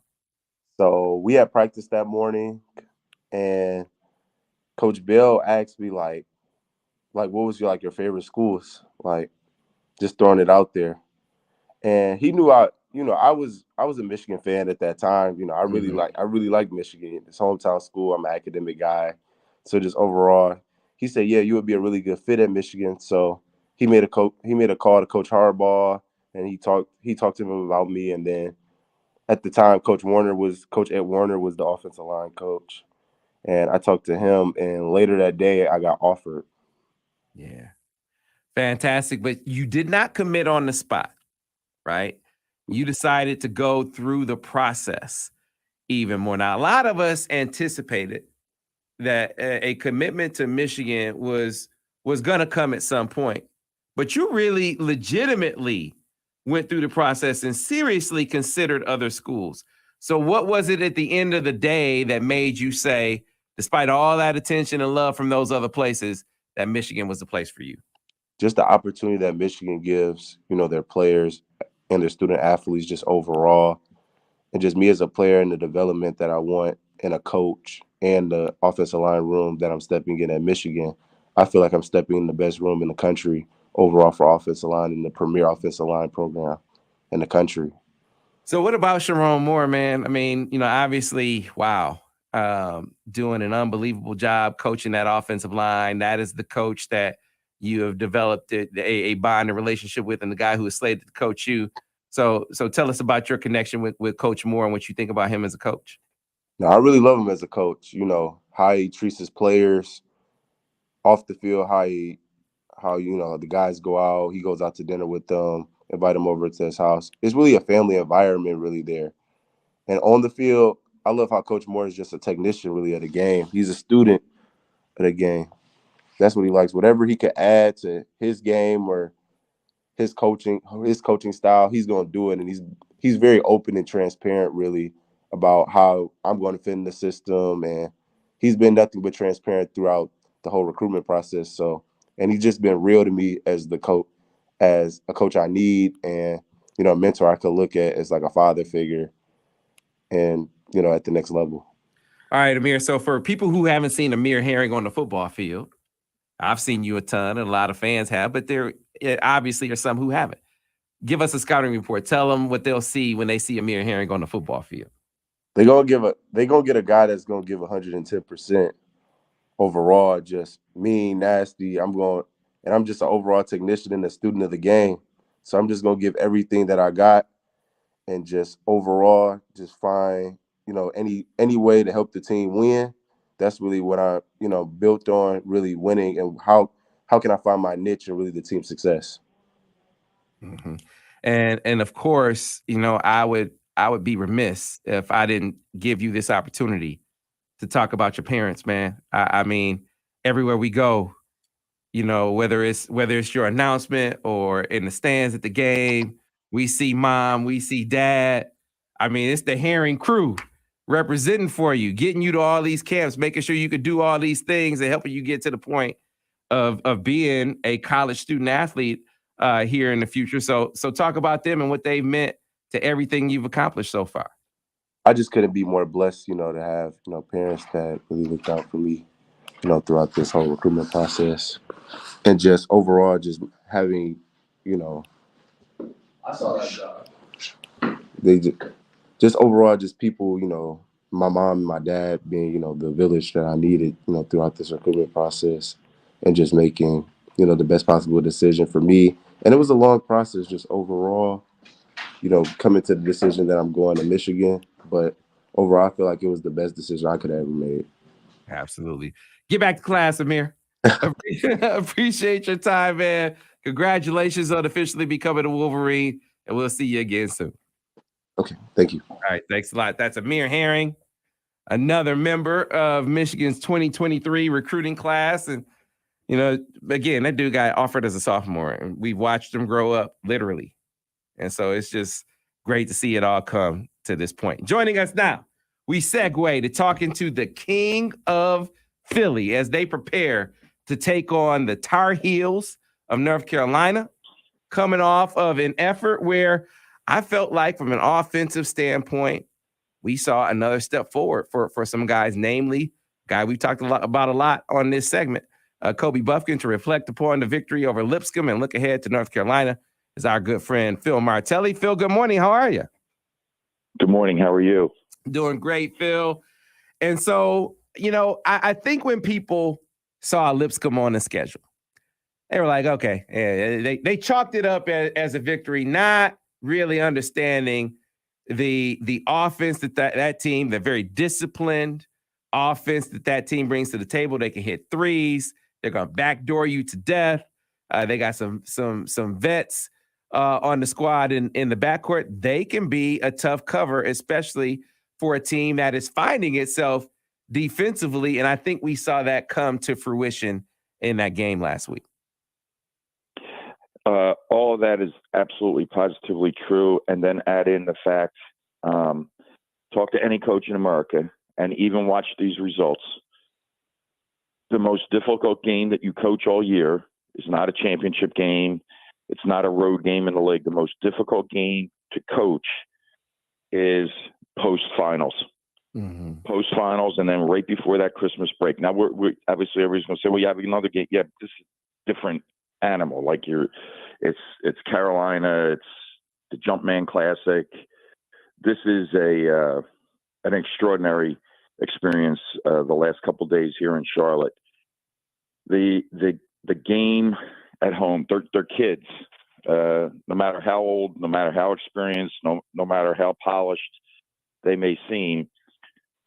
So we had practice that morning, and Coach Bill asked me like what was your favorite schools? Like, just throwing it out there. And he knew I was a Michigan fan at that time. I really like Michigan. It's hometown school. I'm an academic guy. So just overall, he said, yeah, you would be a really good fit at Michigan. So he made a call to Coach Harbaugh, and he talked to him about me. And then at the time, Coach Ed Warner was the offensive line coach. And I talked to him, and later that day I got offered. Yeah. Fantastic. But you did not commit on the spot, right? You decided to go through the process even more. Now, a lot of us anticipated that a commitment to Michigan was going to come at some point, but you really legitimately went through the process and seriously considered other schools. So what was it at the end of the day that made you say, despite all that attention and love from those other places, that Michigan was the place for you? Just the opportunity that Michigan gives, their players and their student athletes just overall, and just me as a player and the development that I want in a coach and the offensive line room that I'm stepping in at Michigan, I feel like I'm stepping in the best room in the country overall for offensive line in the premier offensive line program in the country. So what about Sharon Moore, man? I mean, obviously, wow, doing an unbelievable job coaching that offensive line. That is the coach that you have developed a bond and relationship with, and the guy who is slated to coach you. So tell us about your connection with Coach Moore and what you think about him as a coach. Now, I really love him as a coach. How he treats his players off the field, how the guys go out. He goes out to dinner with them, invite them over to his house. It's really a family environment really there. And on the field, I love how Coach Moore is just a technician really of the game. He's a student of the game. That's what he likes. Whatever he could add to his game or his coaching style, he's going to do it. And he's very open and transparent really about how I'm going to fit in the system. And he's been nothing but transparent throughout the whole recruitment process. And he's just been real to me as a coach I need, and a mentor I could look at as like a father figure, and at the next level. All right, Amir. So for people who haven't seen Amir Herring on the football field, I've seen you a ton, and a lot of fans have, but there obviously are some who haven't. Give us a scouting report. Tell them what they'll see when they see Amir Herring on the football field. They're gonna get a guy that's gonna give 110%. Overall, just mean, nasty. I'm just an overall technician and a student of the game. So I'm just going to give everything that I got and just overall just find, any way to help the team win. That's really what I, built on really winning, and how can I find my niche and really the team's success. Mm-hmm. And of course, I would be remiss if I didn't give you this opportunity to talk about your parents, man. I mean, everywhere we go, whether it's your announcement or in the stands at the game, we see mom, we see dad. I mean, it's the Herring crew representing for you, getting you to all these camps, making sure you could do all these things and helping you get to the point of being a college student athlete here in the future. So talk about them and what they've meant to everything you've accomplished so far. I just couldn't be more blessed, to have, parents that really looked out for me, throughout this whole recruitment process. And just overall, just having, I saw that job. They just overall, just people, my mom and my dad being, the village that I needed, throughout this recruitment process, and just making, the best possible decision for me. And it was a long process just overall, coming to the decision that I'm going to Michigan. But overall, I feel like it was the best decision I could have ever made. Absolutely. Get back to class, Amir. Appreciate your time, man. Congratulations on officially becoming a Wolverine, and we'll see you again soon. Okay, thank you. All right, thanks a lot. That's Amir Herring, another member of Michigan's 2023 recruiting class. And, again, that dude got offered as a sophomore, and we watched him grow up, literally. And so it's just great to see it all come to this point. Joining us now, we segue to talking to the King of Philly as they prepare to take on the Tar Heels of North Carolina, coming off of an effort where I felt like from an offensive standpoint, we saw another step forward for some guys, namely, guy we've talked about a lot on this segment, Kobe Buffkin, to reflect upon the victory over Lipscomb and look ahead to North Carolina is our good friend, Phil Martelli. Phil, good morning. How are you? Good morning. How are you? Doing great, Phil. And so, I think when people saw Lipscomb on the schedule, they were like, okay, yeah, they chalked it up as a victory, not really understanding the offense that team, the very disciplined offense that team brings to the table. They can hit threes. They're going to backdoor you to death. They got some vets on the squad in the backcourt. They can be a tough cover, especially for a team that is finding itself defensively. And I think we saw that come to fruition in that game last week. All of that is absolutely positively true. And then add in the fact, talk to any coach in America and even watch these results. The most difficult game that you coach all year is not a championship game. It's not a road game in the league. The most difficult game to coach is post-finals. post finals, and then right before that Christmas break. Now we're obviously everybody's going to say, well, you have another game. Yeah, but this is a different animal. Like it's Carolina, it's the Jumpman Classic. This is an extraordinary experience. The last couple of days here in Charlotte, the game at home, they're kids. No matter how old, no matter how experienced, no matter how polished they may seem,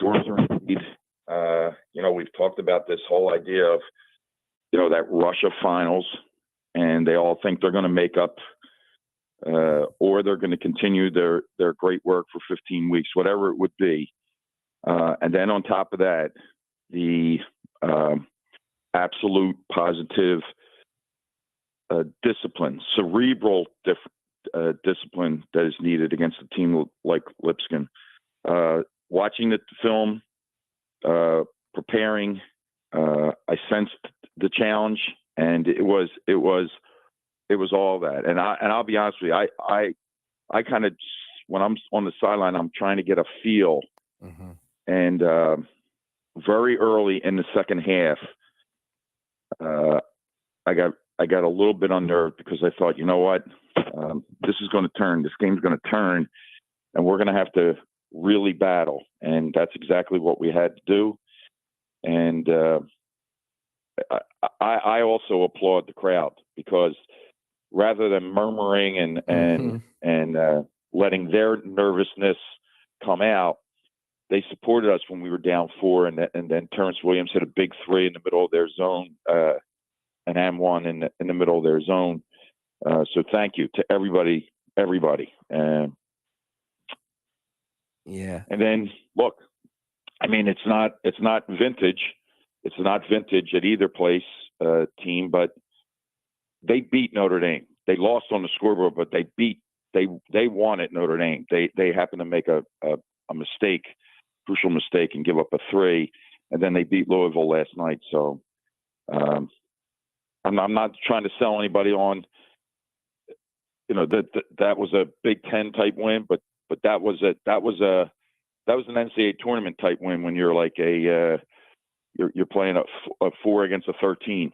doors are indeed. We've talked about this whole idea of, that rush of finals, and they all think they're going to make up, or they're going to continue their great work for 15 weeks, whatever it would be. And then on top of that, the absolute positive discipline, cerebral discipline that is needed against a team like Lipscomb. Watching the film, preparing, I sensed the challenge, and it was all that. And I'll be honest with you, I kind of, when I'm on the sideline, I'm trying to get a feel. And very early in the second half, I got a little bit unnerved because I thought, you know what, this is going to turn. This game's going to turn, and we're going to have to really battle. And that's exactly what we had to do. And I also applaud the crowd, because rather than murmuring and letting their nervousness come out, they supported us when we were down 4, and then Terrence Williams hit a big 3 in the middle of their zone, and M1 in the middle of their zone. So thank you to everybody. Yeah. And then look, I mean, it's not vintage. It's not vintage at either place team, but they beat Notre Dame. They lost on the scoreboard, but they won at Notre Dame. They happened to make a mistake, crucial mistake, and give up a 3, and then they beat Louisville last night. So I'm not trying to sell anybody on, that was a Big Ten type win, but that was an NCAA tournament type win when you're like you're playing a 4 against a 13.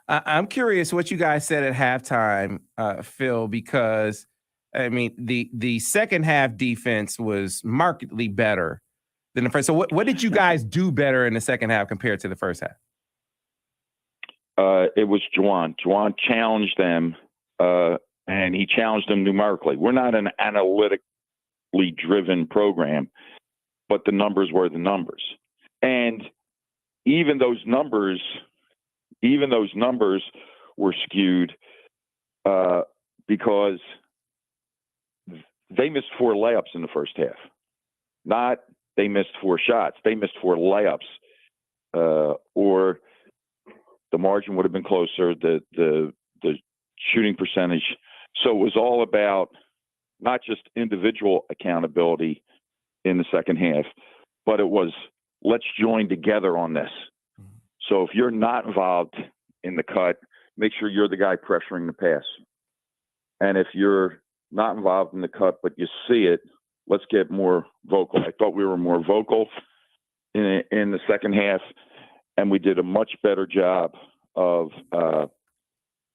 I'm curious what you guys said at halftime, Phil, because I mean the second half defense was markedly better than the first. So what did you guys do better in the second half compared to the first half? It was Juwan. Juwan challenged them, and he challenged them numerically. We're not an analytically driven program, but the numbers were the numbers. And even those numbers were skewed because they missed 4 layups in the first half. Not they missed 4 shots. They missed 4 layups, or the margin would have been closer, the shooting percentage. So it was all about not just individual accountability in the second half, but it was, let's join together on this. So if you're not involved in the cut, make sure you're the guy pressuring the pass. And if you're not involved in the cut, but you see it, let's get more vocal. I thought we were more vocal in the second half, and we did a much better job of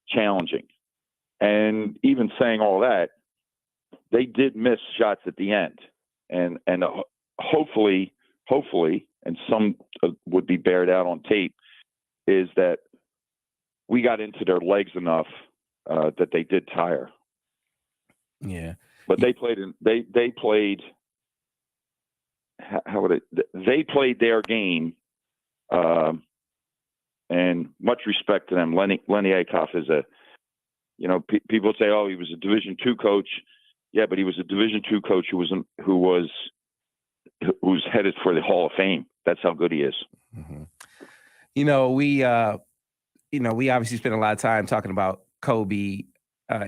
challenging. And even saying all that, they did miss shots at the end. And hopefully, and some would be bared out on tape, is that we got into their legs enough that they did tire. Yeah. But they played they played their game, and much respect to them. Lenny Akoff is people say, oh, he was a Division II coach. Yeah, but he was a Division II coach who's headed for the Hall of Fame. That's how good he is. We obviously spent a lot of time talking about Kobe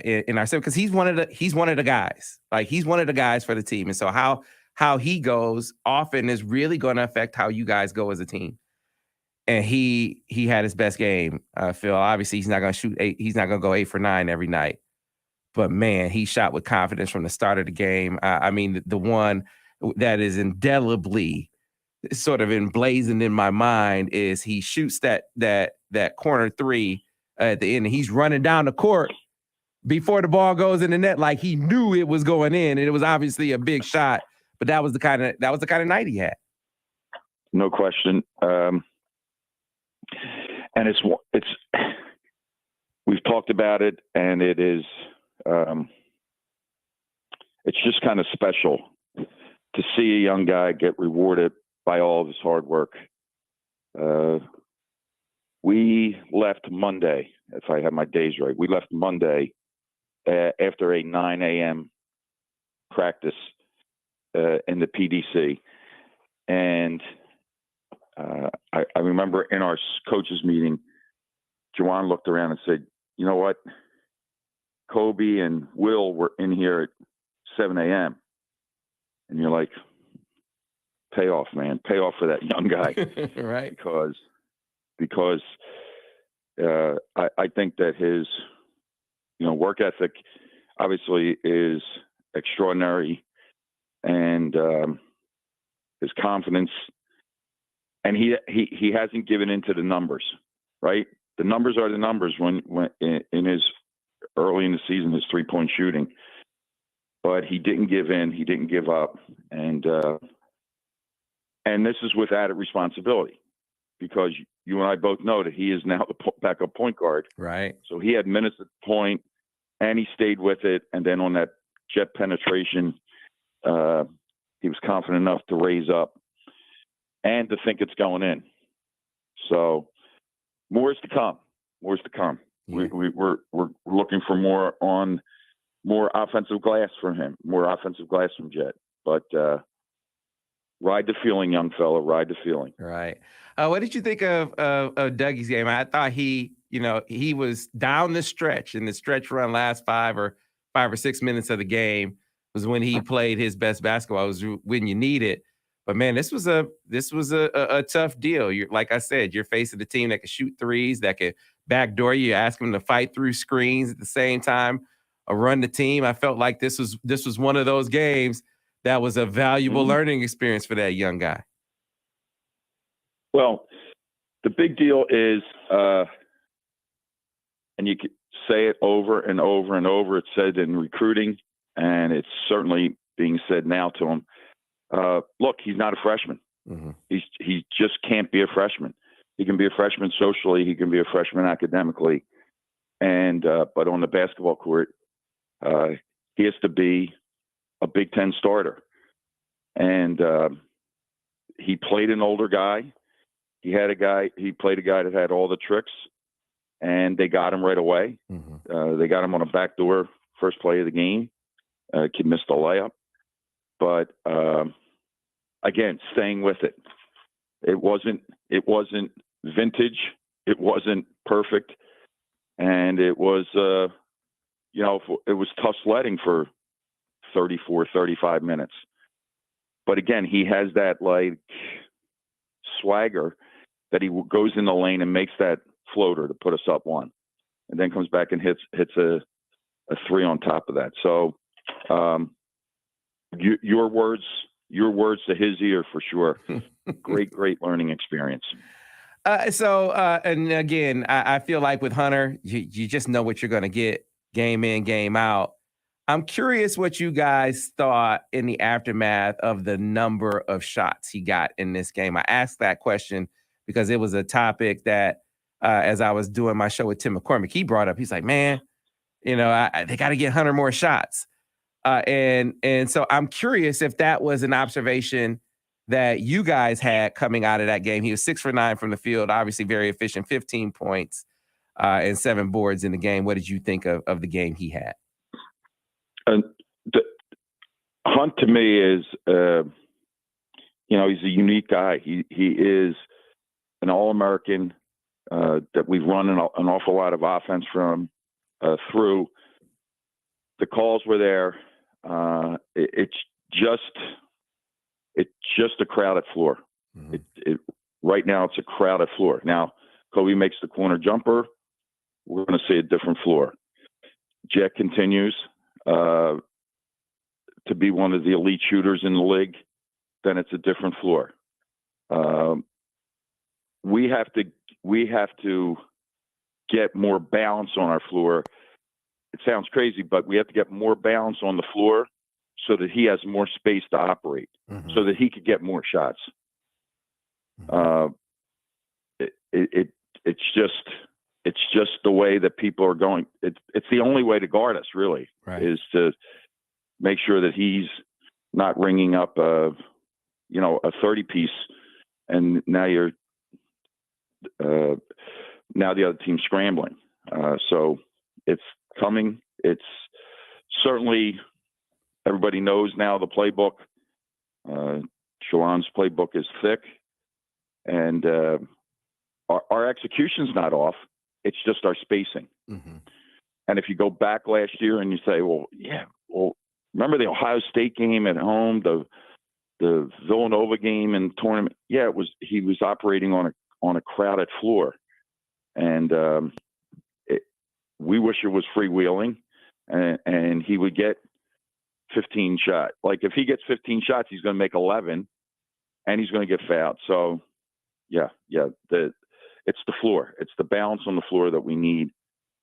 in our because he's one of the guys. Like, he's one of the guys for the team, and so how he goes often is really going to affect how you guys go as a team. And he had his best game, Phil. Obviously, he's not going to shoot 8. He's not going to go 8 for 9 every night. But man, he shot with confidence from the start of the game. I mean, the one that is indelibly sort of emblazoned in my mind is he shoots that corner three at the end, and he's running down the court before the ball goes in the net, like he knew it was going in, and it was obviously a big shot. But that was the kind of night he had. No question. And it's we've talked about it, and it is it's just kind of special to see a young guy get rewarded by all of his hard work. We left Monday, if I have my days right. We left Monday after a 9 a.m. practice in the PDC, and I remember in our coaches meeting, Juwan looked around and said, "You know what? Kobe and Will were in here at 7 a.m." And you're like, pay off, man. Pay off for that young guy. Right. Because I think that his, work ethic obviously is extraordinary, and his confidence, and he hasn't given into the numbers, right? The numbers are the numbers when in his early in the season, his 3-point shooting, but he didn't give in. He didn't give up. And this is with added responsibility, because you and I both know that he is now the backup point guard. Right. So he had minutes at the point, and he stayed with it. And then on that jet penetration, he was confident enough to raise up and to think it's going in. So more is to come. More is to come. Yeah. We're looking for more offensive glass from him, more offensive glass from Jet. But ride the feeling, young fella. Ride the feeling. Right. What did you think of Dougie's game? I thought he was down the stretch, in the stretch run last 5 or 6 minutes of the game was when he played his best basketball. It was when you need it. But man, this was a tough deal. Like I said, you're facing a team that can shoot threes, that can backdoor you. Ask them to fight through screens at the same time, run the team. I felt like this was one of those games that was a valuable learning experience for that young guy. Well, the big deal is, and you could say it over and over and over. It's said in recruiting, and it's certainly being said now to him. Look, he's not a freshman. Mm-hmm. He just can't be a freshman. He can be a freshman socially. He can be a freshman academically. And but on the basketball court, he has to be a Big Ten starter. And he played an older guy. He played a guy that had all the tricks, and they got him right away. Mm-hmm. They got him on a backdoor first play of the game. Kid missed a layup. But again, staying with it. It wasn't vintage. It wasn't perfect. And it was, it was tough sledding for 34, 35 minutes. But again, he has that like swagger that he goes in the lane and makes that floater to put us up 1, and then comes back and hits a 3 on top of that. So your words to his ear for sure. Great learning experience. And again, I feel like with Hunter, you just know what you're going to get game in, game out. I'm curious what you guys thought in the aftermath of the number of shots he got in this game. I asked that question because it was a topic that, as I was doing my show with Tim McCormick, he brought up. He's like, man, they got to get Hunter more shots. And so I'm curious if that was an observation that you guys had coming out of that game. He was 6 for 9 from the field, obviously very efficient, 15 points and 7 boards in the game. What did you think of the game he had? Hunt to me is, he's a unique guy. He is an All-American that we've run an awful lot of offense from through. The calls were there. It's just a crowded floor. Mm-hmm. Right now, it's a crowded floor. Now, Kobe makes the corner jumper. We're going to see a different floor. Jet continues to be one of the elite shooters in the league. then it's a different floor. We have to get more balance on our floor. It sounds crazy, but we have to get more balance on the floor so that he has more space to operate, so that he could get more shots. It's just the way that people are going. It's the only way to guard us, really, Right. is to make sure that he's not ringing up a 30 piece, and now now the other team's scrambling. So it's coming. It's certainly, everybody knows now the playbook. Shalon's playbook is thick, and our execution's not off. It's just our spacing. And if you go back last year and you say, well, remember the Ohio State game at home, the Villanova game and tournament? Yeah, he was operating on a crowded floor, and we wish it was freewheeling, and he would get 15 shots. Like if he gets 15 shots, he's going to make 11, and he's going to get fouled. So, it's the floor. It's the balance on the floor that we need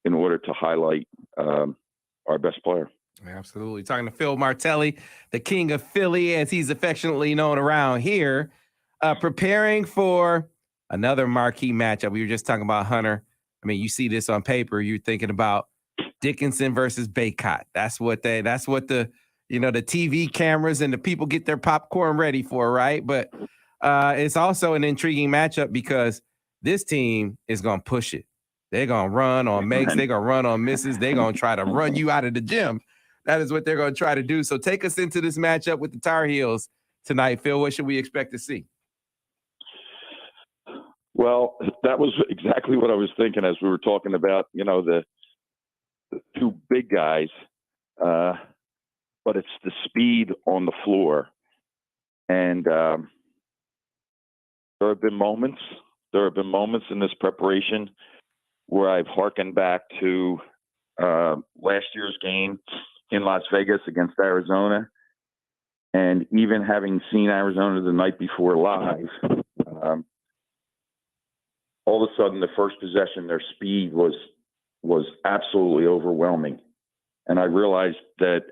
in order to highlight our best player. Absolutely. Talking to Phil Martelli, the king of Philly, as he's affectionately known around here, preparing for another marquee matchup. We were just talking about Hunter. I mean, you see this on paper, you're thinking about Dickinson versus Baycott. That's what the TV cameras and the people get their popcorn ready for, right? But it's also an intriguing matchup because this team is going to push it. They're going to run on makes. They're going to run on misses. They're going to try to run you out of the gym. That is what they're going to try to do. So take us into this matchup with the Tar Heels tonight, Phil. What should we expect to see? Well, that was exactly what I was thinking as we were talking about, the two big guys, but it's the speed on the floor. And there have been moments in this preparation where I've hearkened back to last year's game in Las Vegas against Arizona. And even having seen Arizona the night before live, all of a sudden the first possession, their speed was absolutely overwhelming. And I realized that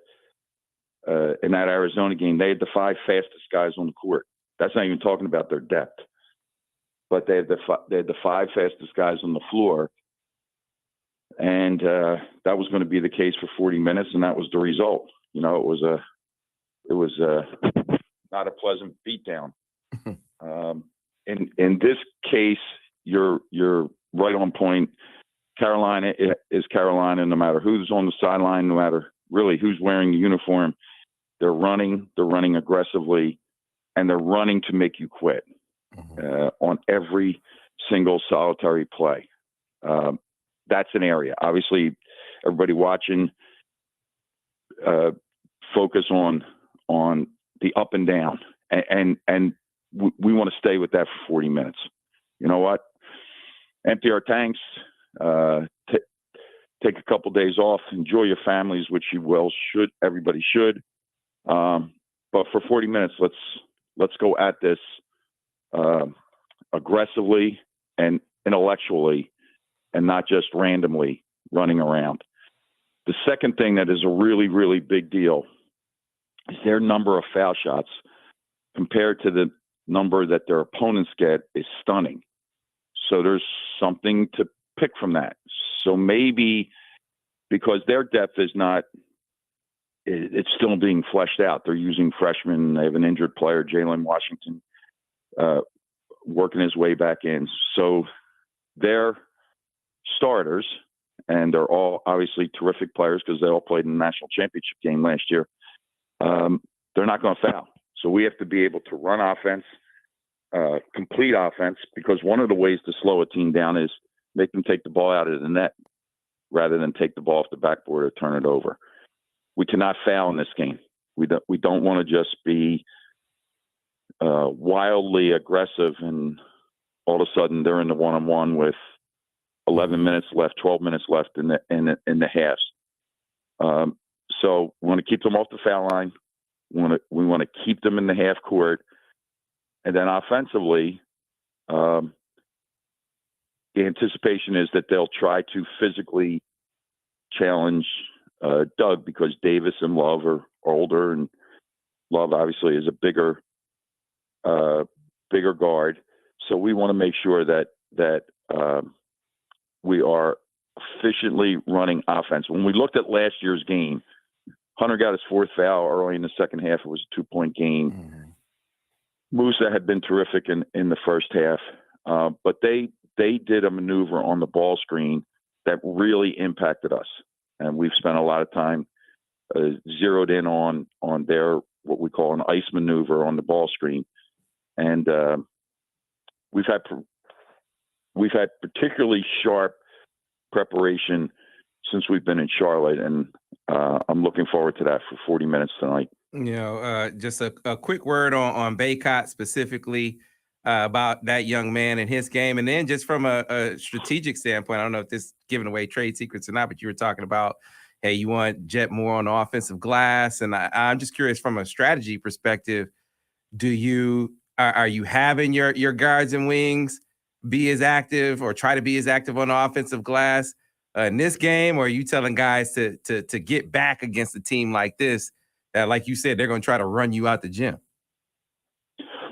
in that Arizona game, they had the 5 fastest guys on the court. That's not even talking about their depth, but they had the 5 fastest guys on the floor. And that was going to be the case for 40 minutes. And that was the result. It was not a pleasant beatdown. In this case, you're right on point. Carolina is Carolina, no matter who's on the sideline, no matter really who's wearing the uniform. They're running aggressively, and they're running to make you quit on every single solitary play. That's an area. Obviously, everybody watching, focus on the up and down, and we want to stay with that for 40 minutes. You know what? Empty our tanks. Take a couple days off. Enjoy your families, which you will. Everybody should. But for 40 minutes, let's go at this aggressively and intellectually, and not just randomly running around. The second thing that is a really, really big deal is their number of foul shots compared to the number that their opponents get is stunning. So there's something to pick from that. So maybe because their depth is not, it's still being fleshed out. They're using freshmen. They have an injured player, Jalen Washington, working his way back in. So they're starters, and they're all obviously terrific players because they all played in the national championship game last year. They're not going to foul. So we have to be able to run offense, complete offense, because one of the ways to slow a team down is make them take the ball out of the net rather than take the ball off the backboard or turn it over. We cannot foul in this game. We don't want to just be wildly aggressive and all of a sudden they're in the one-on-one with 11 minutes left, 12 minutes left in the halves. So we want to keep them off the foul line. We want to keep them in the half court And then offensively, the anticipation is that they'll try to physically challenge Doug, because Davis and Love are older, and Love obviously is a bigger guard. So we want to make sure that we are efficiently running offense. When we looked at last year's game, Hunter got his fourth foul early in the second half. It was a 2-point game. Mm-hmm. Musa had been terrific in the first half, but they did a maneuver on the ball screen that really impacted us, and we've spent a lot of time zeroed in on their what we call an ice maneuver on the ball screen, and we've had particularly sharp preparation since we've been in Charlotte, and I'm looking forward to that for 40 minutes tonight. Just a quick word on Baycott specifically about that young man and his game. And then just from a strategic standpoint, I don't know if this is giving away trade secrets or not, but you were talking about, hey, you want Jet more on the offensive glass. And I'm just curious from a strategy perspective, are you having your guards and wings be as active or try to be as active on the offensive glass in this game? Or are you telling guys to get back against a team like this, that, like you said, they're going to try to run you out the gym?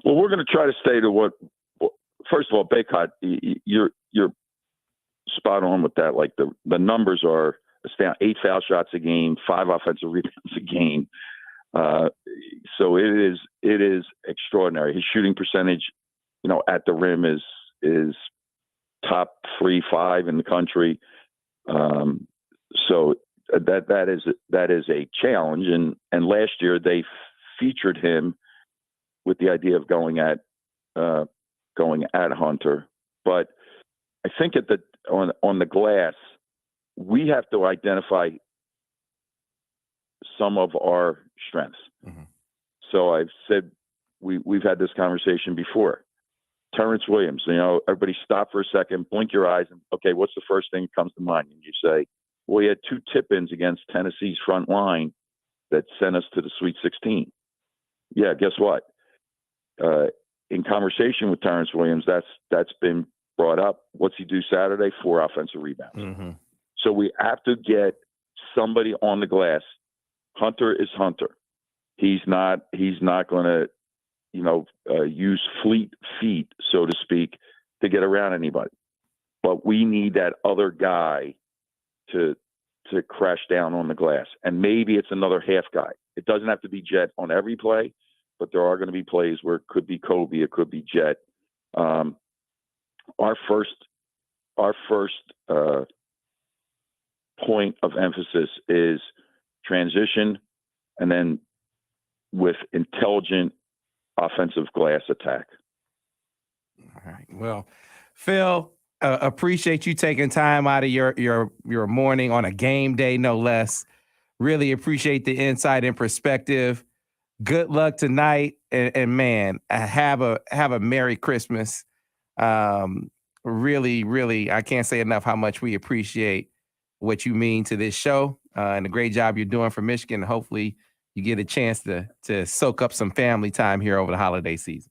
Well, we're going to try to stay to what. First of all, Baycott, you're spot on with that. Like the numbers are 8 foul shots a game, 5 offensive rebounds a game. So it is extraordinary. His shooting percentage, at the rim is top 3-5 in the country. So that is a challenge. And last year they featured him with the idea of going at Hunter. But I think on the glass, we have to identify some of our strengths. Mm-hmm. So I've said we've had this conversation before. Terrence Williams, everybody stop for a second, blink your eyes, and okay, what's the first thing that comes to mind? And you say, well, he had 2 tip-ins against Tennessee's front line that sent us to the Sweet 16. Yeah, guess what? In conversation with Terrence Williams, that's been brought up. What's he do Saturday? 4 offensive rebounds. Mm-hmm. So we have to get somebody on the glass. Hunter is Hunter. He's not going to, use fleet feet, so to speak, to get around anybody. But we need that other guy to crash down on the glass. And maybe it's another half guy. It doesn't have to be Jet on every play, but there are going to be plays where it could be Kobe, it could be Jet. Our first point of emphasis is transition, and then with intelligent offensive glass attack. All right. Well, Phil, appreciate you taking time out of your morning on a game day, no less. Really appreciate the insight and perspective. Good luck tonight, and man, have a Merry Christmas. Really, really, I can't say enough how much we appreciate what you mean to this show and the great job you're doing for Michigan. Hopefully you get a chance to soak up some family time here over the holiday season.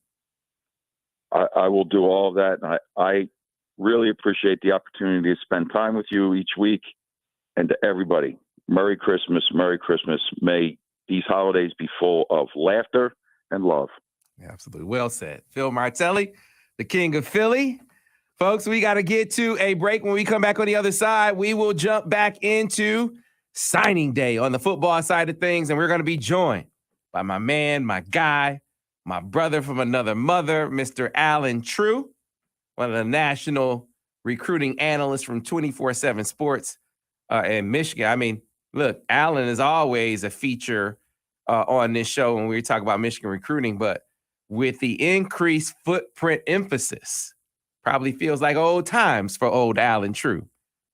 I will do all of that. And I really appreciate the opportunity to spend time with you each week. And to everybody, Merry Christmas, Merry Christmas. May these holidays be full of laughter and love. Absolutely. Well said. Phil Martelli, the king of Philly. Folks, we got to get to a break. When we come back on the other side, we will jump back into signing day on the football side of things. And we're going to be joined by my man, my guy, my brother from another mother, Mr. Alan True, one of the national recruiting analysts from 24/7 Sports in Michigan. I mean, look, Alan is always a feature on this show when we talk about Michigan recruiting, but with the increased footprint emphasis, probably feels like old times for old Alan True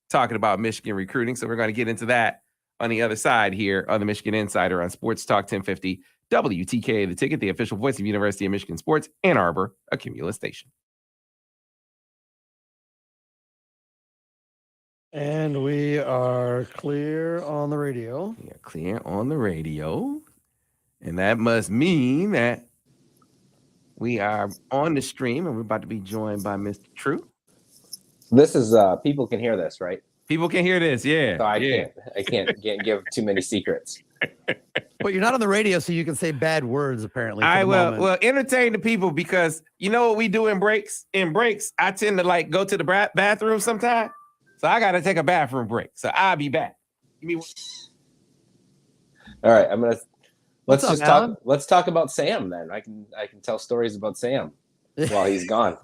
talking about Michigan recruiting. So we're going to get into that on the other side here on the Michigan Insider on Sports Talk 1050 WTK, The Ticket, the official voice of University of Michigan Sports, Ann Arbor, a Cumulus station. And we are clear on the radio. We are clear on the radio. And that must mean that We are on the stream, and we're about to be joined by Mr. True. This is people can hear this, right? People can hear this, yeah. So yeah. I can't give too many secrets. But you're not on the radio, so you can say bad words, apparently. for the moment. Well, entertain the people, because you know what we do in breaks? In breaks, I tend to like go to the bathroom sometime. So I got to take a bathroom break. So I'll be back. Give me one. All right, What's up, Alan? let's talk about Sam then. I can tell stories about Sam while he's gone.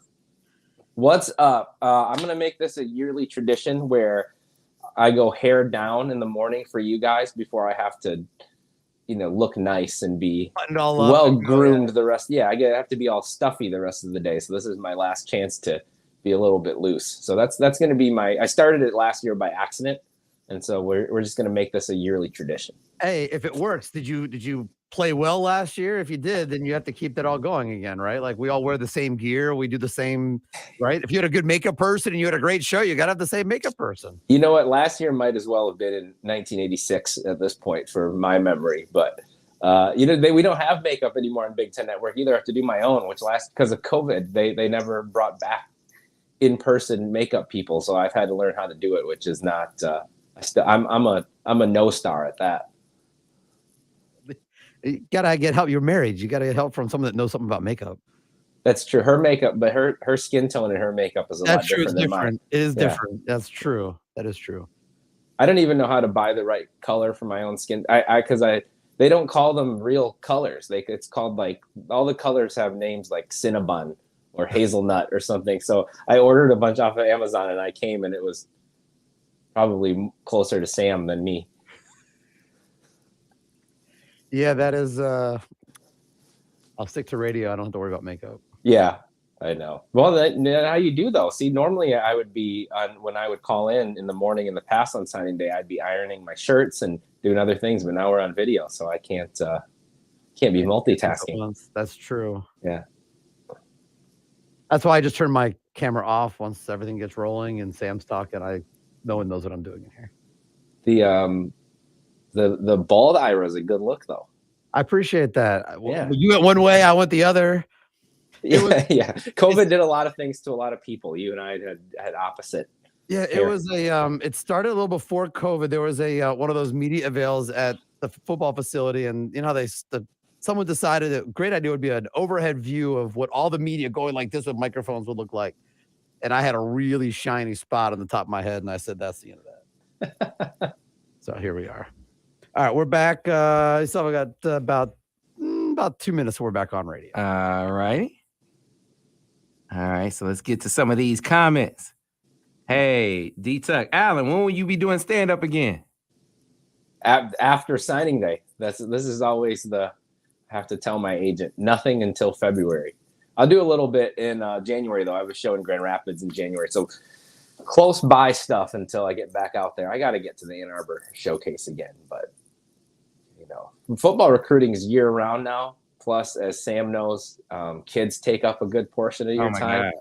What's up? I'm gonna make this a yearly tradition where I go hair down in the morning for you guys before I have to, look nice and be well groomed the rest. Yeah, I have to be all stuffy the rest of the day. So this is my last chance to be a little bit loose. So that's going to be I started it last year by accident, and so we're just going to make this a yearly tradition. Hey, if it works, did you play well last year? If you did, then you have to keep that all going again, right? Like we all wear the same gear, we do the same, right? If you had a good makeup person and you had a great show, you got to have the same makeup person. You know what? Last year might as well have been in 1986 at this point for my memory, but we don't have makeup anymore on Big Ten Network either. I have to do my own, which because of COVID, they never brought back in-person makeup people, so I've had to learn how to do it, which is not. I'm a no star at that. You gotta get help. You're married. You gotta get help from someone that knows something about makeup. That's true. Her makeup, but her skin tone and her makeup is a lot different than mine. It is different. That's true. That is true. I don't even know how to buy the right color for my own skin. They don't call them real colors. It's called like all the colors have names like Cinnabon or hazelnut or something. So I ordered a bunch off of Amazon and I came and it was probably closer to Sam than me. Yeah, that is. I'll stick to radio. I don't have to worry about makeup. Yeah, I know. Well, then how you do though? See, normally I would be when I would call in the morning in the past on signing day, I'd be ironing my shirts and doing other things. But now we're on video, so I can't be multitasking. That's true. Yeah. That's why I just turn my camera off once everything gets rolling and Sam's talking. No one knows what I'm doing in here. The bald Ira is a good look, though. I appreciate that. Yeah. You went one way, I went the other. Yeah. COVID did a lot of things to a lot of people. You and I had opposite. Yeah, it was it started a little before COVID. There was one of those media avails at the football facility, and you know someone decided that a great idea would be an overhead view of what all the media going like this with microphones would look like. And I had a really shiny spot on the top of my head, and I said, "That's the end of that." So here we are. All right, we're back. So we got about 2 minutes. We're back on radio. All right. So let's get to some of these comments. Hey, D-Tuck, Alan, when will you be doing stand-up again? After signing day. This is always I have to tell my agent, nothing until February. I'll do a little bit in January, though. I have a show in Grand Rapids in January. So close by stuff until I get back out there. I got to get to the Ann Arbor showcase again. But, football recruiting is year-round now. Plus, as Sam knows, kids take up a good portion of your time.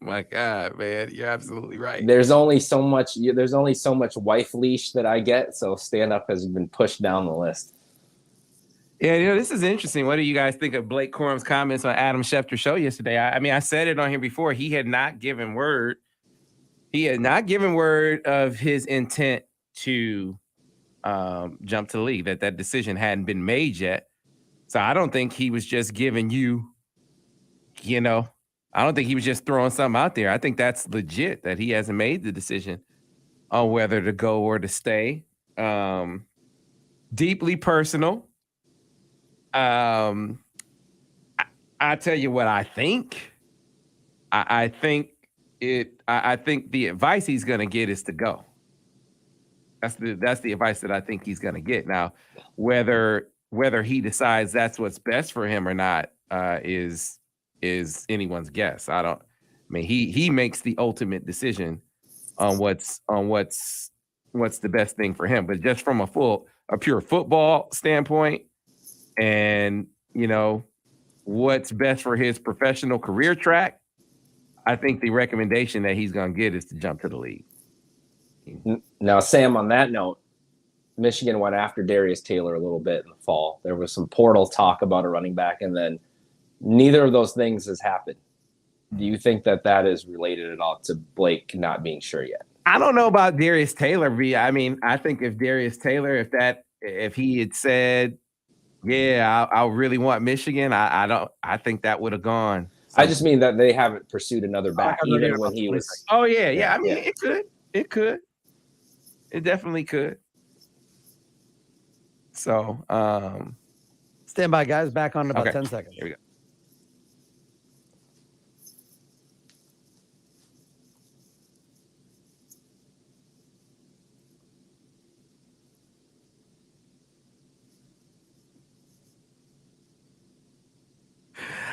My God, man, you're absolutely right. There's only so much wife leash that I get, so stand-up has been pushed down the list. Yeah, this is interesting. What do you guys think of Blake Corum's comments on Adam Schefter's show yesterday? I mean, I said it on here before. He had not given word. He had not given word of his intent to jump to the league. That decision hadn't been made yet. So I don't think he was just giving you, I don't think he was just throwing something out there. I think that's legit that he hasn't made the decision on whether to go or to stay. Deeply personal. I tell you what I think. I think the advice he's gonna get is to go. That's the advice that I think he's gonna get. Now, whether he decides that's what's best for him or not is anyone's guess. He makes the ultimate decision on what's the best thing for him. But just from a pure football standpoint, and what's best for his professional career track, I think the recommendation that he's going to get is to jump to the league. Now, Sam, on that note, Michigan went after Darius Taylor a little bit in the fall. There was some portal talk about a running back, and then Neither of those things has happened. Do you think that is related at all to Blake not being sure yet? I don't know about Darius Taylor. I mean, I think if Darius Taylor, if he had said, yeah, I really want Michigan, I think that would have gone. I just mean that they haven't pursued another back, even when he was. Oh yeah. I mean, it could. It definitely could. So, stand by, guys. Back on in about 10 seconds. Here we go.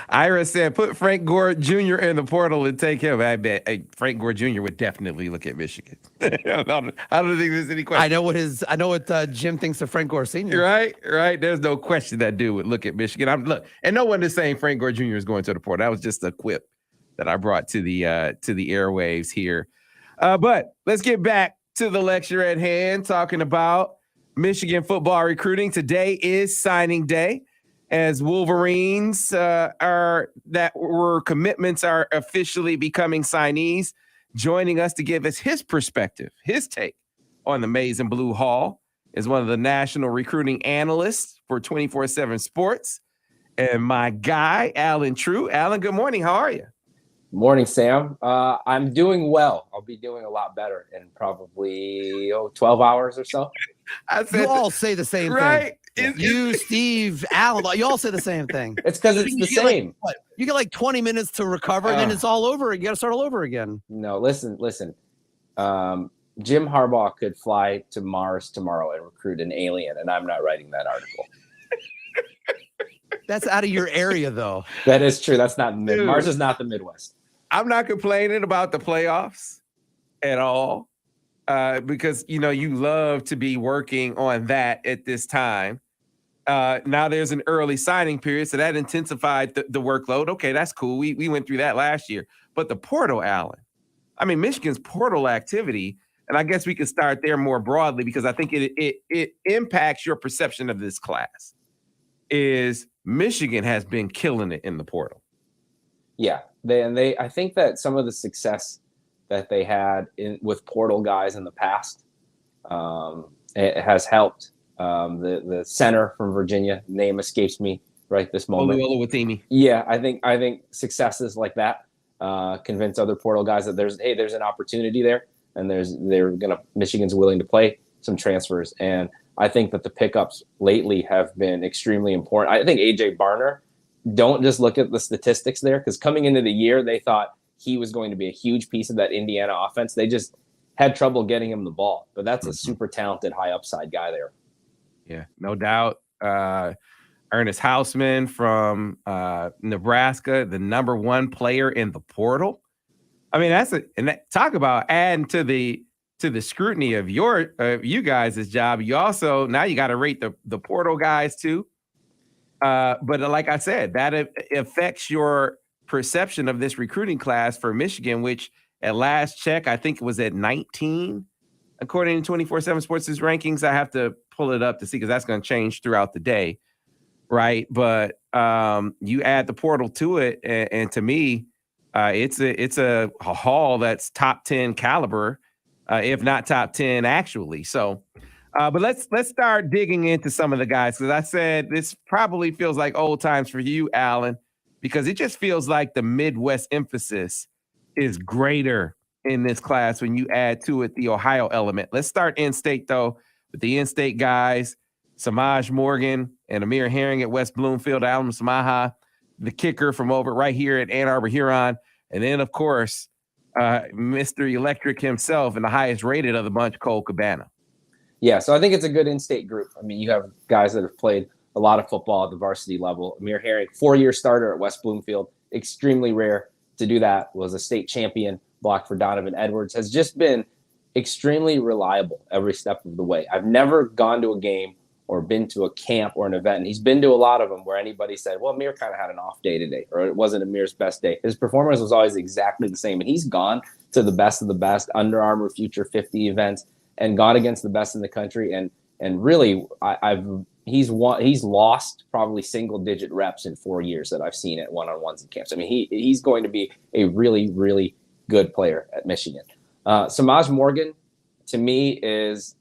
Ira said, put Frank Gore Jr. in the portal and take him. I bet Frank Gore Jr. would definitely look at Michigan. I don't think there's any question. I know what Jim thinks of Frank Gore Sr. Right. There's no question that dude would look at Michigan. And no one is saying Frank Gore Jr. is going to the portal. That was just a quip that I brought to the airwaves here. But let's get back to the lecture at hand, talking about Michigan football recruiting. Today is signing day, as Wolverines commitments are officially becoming signees. Joining us to give us his perspective, his take on the Maize and Blue Hall is one of the national recruiting analysts for 24/7 Sports, and my guy, Alan True. Alan, good morning. How are you? Morning, Sam. I'm doing well. I'll be doing a lot better in probably 12 hours or so. You all say the same thing. You, Steve, Alan, you all say the same thing. It's because it's the same. You get like 20 minutes to recover, and then it's all over. You got to start all over again. No, listen. Jim Harbaugh could fly to Mars tomorrow and recruit an alien, and I'm not writing that article. That's out of your area, though. That is true. That's not Mars is not the Midwest. I'm not complaining about the playoffs at all. Because you love to be working on that at this time. Now there's an early signing period, so that intensified the workload. Okay, that's cool. We went through that last year. But the portal, Alan, I mean, Michigan's portal activity, and I guess we could start there more broadly because I think it impacts your perception of this class. Is Michigan has been killing it in the portal. Yeah, I think that some of the success that they had with portal guys in the past. It has helped. The center from Virginia, name escapes me right this moment. Oluwatimi. Yeah, I think successes like that convince other portal guys that there's an opportunity there, and Michigan's willing to play some transfers. And I think that the pickups lately have been extremely important. I think AJ Barner, don't just look at the statistics there, because coming into the year they thought he was going to be a huge piece of that Indiana offense. They just had trouble getting him the ball, but that's a super talented, high upside guy there. Yeah, no doubt. Ernest Hausman from Nebraska, the number one player in the portal. I mean, talk about adding to the scrutiny of you guys' job. You also, now you got to rate the portal guys too. But like I said, that affects your perception of this recruiting class for Michigan, which at last check, I think it was at 19, according to 24/7 Sports' rankings. I have to pull it up to see, because that's going to change throughout the day, right? But you add the portal to it, and to me, it's a haul that's top 10 caliber, if not top 10 actually. So, but let's start digging into some of the guys, because I said this probably feels like old times for you, Alan, because it just feels like the Midwest emphasis is greater in this class when you add to it the Ohio element. Let's start in-state, though, with the in-state guys, Samaj Morgan and Amir Herring at West Bloomfield, Alam Samaha, the kicker from over right here at Ann Arbor, Huron, and then, of course, Mr. Electric himself and the highest rated of the bunch, Cole Cabana. Yeah, so I think it's a good in-state group. I mean, you have guys that have played a lot of football at the varsity level. Amir Herring, 4-year starter at West Bloomfield, extremely rare to do that, was a state champion, blocked for Donovan Edwards, has just been extremely reliable every step of the way. I've never gone to a game or been to a camp or an event, and he's been to a lot of them where anybody said, well, Amir kind of had an off day today, or it wasn't Amir's best day. His performance was always exactly the same, and he's gone to the best of the best, Under Armour Future 50 events, and gone against the best in the country. And really, I've he's lost probably single digit reps in 4 years that I've seen at one-on-ones and camps. I mean, he's going to be a really, really good player at Michigan. Samaj Morgan, to me, is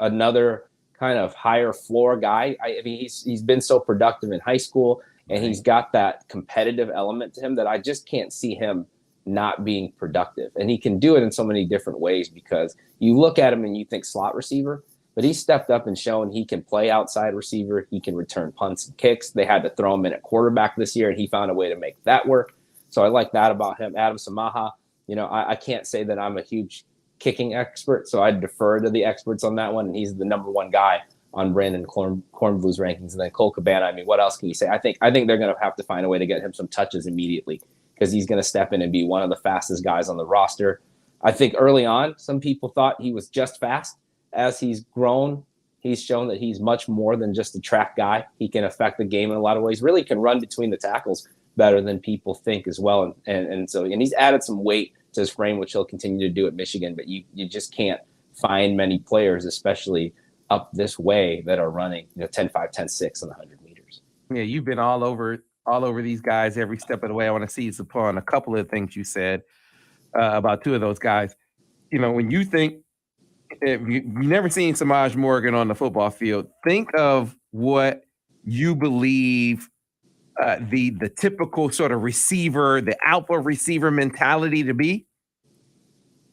another kind of higher floor guy. I mean, he's been so productive in high school, and he's got that competitive element to him that I just can't see him not being productive. And he can do it in so many different ways, because you look at him and you think slot receiver, but he stepped up and shown he can play outside receiver. He can return punts and kicks. They had to throw him in at quarterback this year, and he found a way to make that work. So I like that about him. Adam Samaha, I can't say that I'm a huge kicking expert, so I defer to the experts on that one. And he's the number one guy on Brandon Kornblue's rankings. And then Cole Cabana, I mean, what else can you say? I think they're going to have to find a way to get him some touches immediately, because he's going to step in and be one of the fastest guys on the roster. I think early on, some people thought he was just fast. As he's grown, he's shown that he's much more than just a track guy. He can affect the game in a lot of ways, really can run between the tackles better than people think as well. And he's added some weight to his frame, which he'll continue to do at Michigan, but you just can't find many players, especially up this way, that are running 10.5, 10.6 on the 100 meters. Yeah, you've been all over these guys every step of the way. I want to seize upon a couple of things you said about two of those guys. When you think, if you've never seen Samaj Morgan on the football field, think of what you believe the typical sort of receiver, the alpha receiver mentality to be.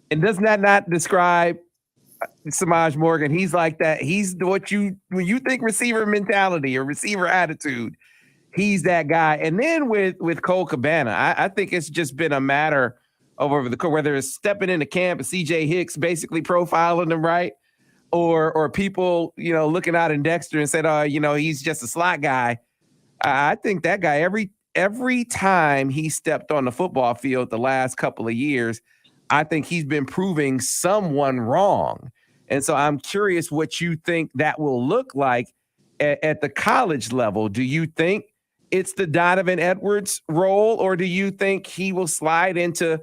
And does that not describe Samaj Morgan? He's like that. He's when you think receiver mentality or receiver attitude, he's that guy. And then with Cole Cabana, I think it's just been a matter of over the course, whether it's stepping into camp and CJ Hicks basically profiling him, right? Or people, looking out in Dexter and said, he's just a slot guy. I think that guy, every time he stepped on the football field the last couple of years, I think he's been proving someone wrong. And so I'm curious what you think that will look like at the college level. Do you think it's the Donovan Edwards role, or do you think he will slide into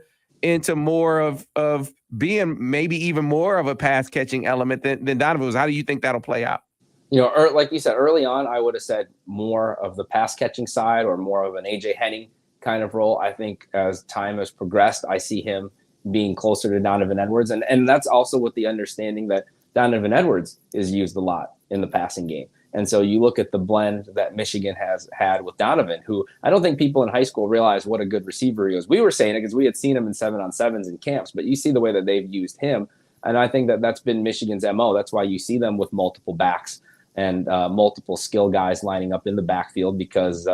more of being maybe even more of a pass catching element than Donovan was? How do you think that'll play out? Like you said, early on, I would have said more of the pass catching side, or more of an AJ Henning kind of role. I think as time has progressed, I see him being closer to Donovan Edwards. And that's also with the understanding that Donovan Edwards is used a lot in the passing game. And so you look at the blend that Michigan has had with Donovan, who I don't think people in high school realized what a good receiver he was. We were saying it because we had seen him in 7-on-7s in camps, but you see the way that they've used him. And I think that that's been Michigan's MO. That's why you see them with multiple backs and multiple skill guys lining up in the backfield, because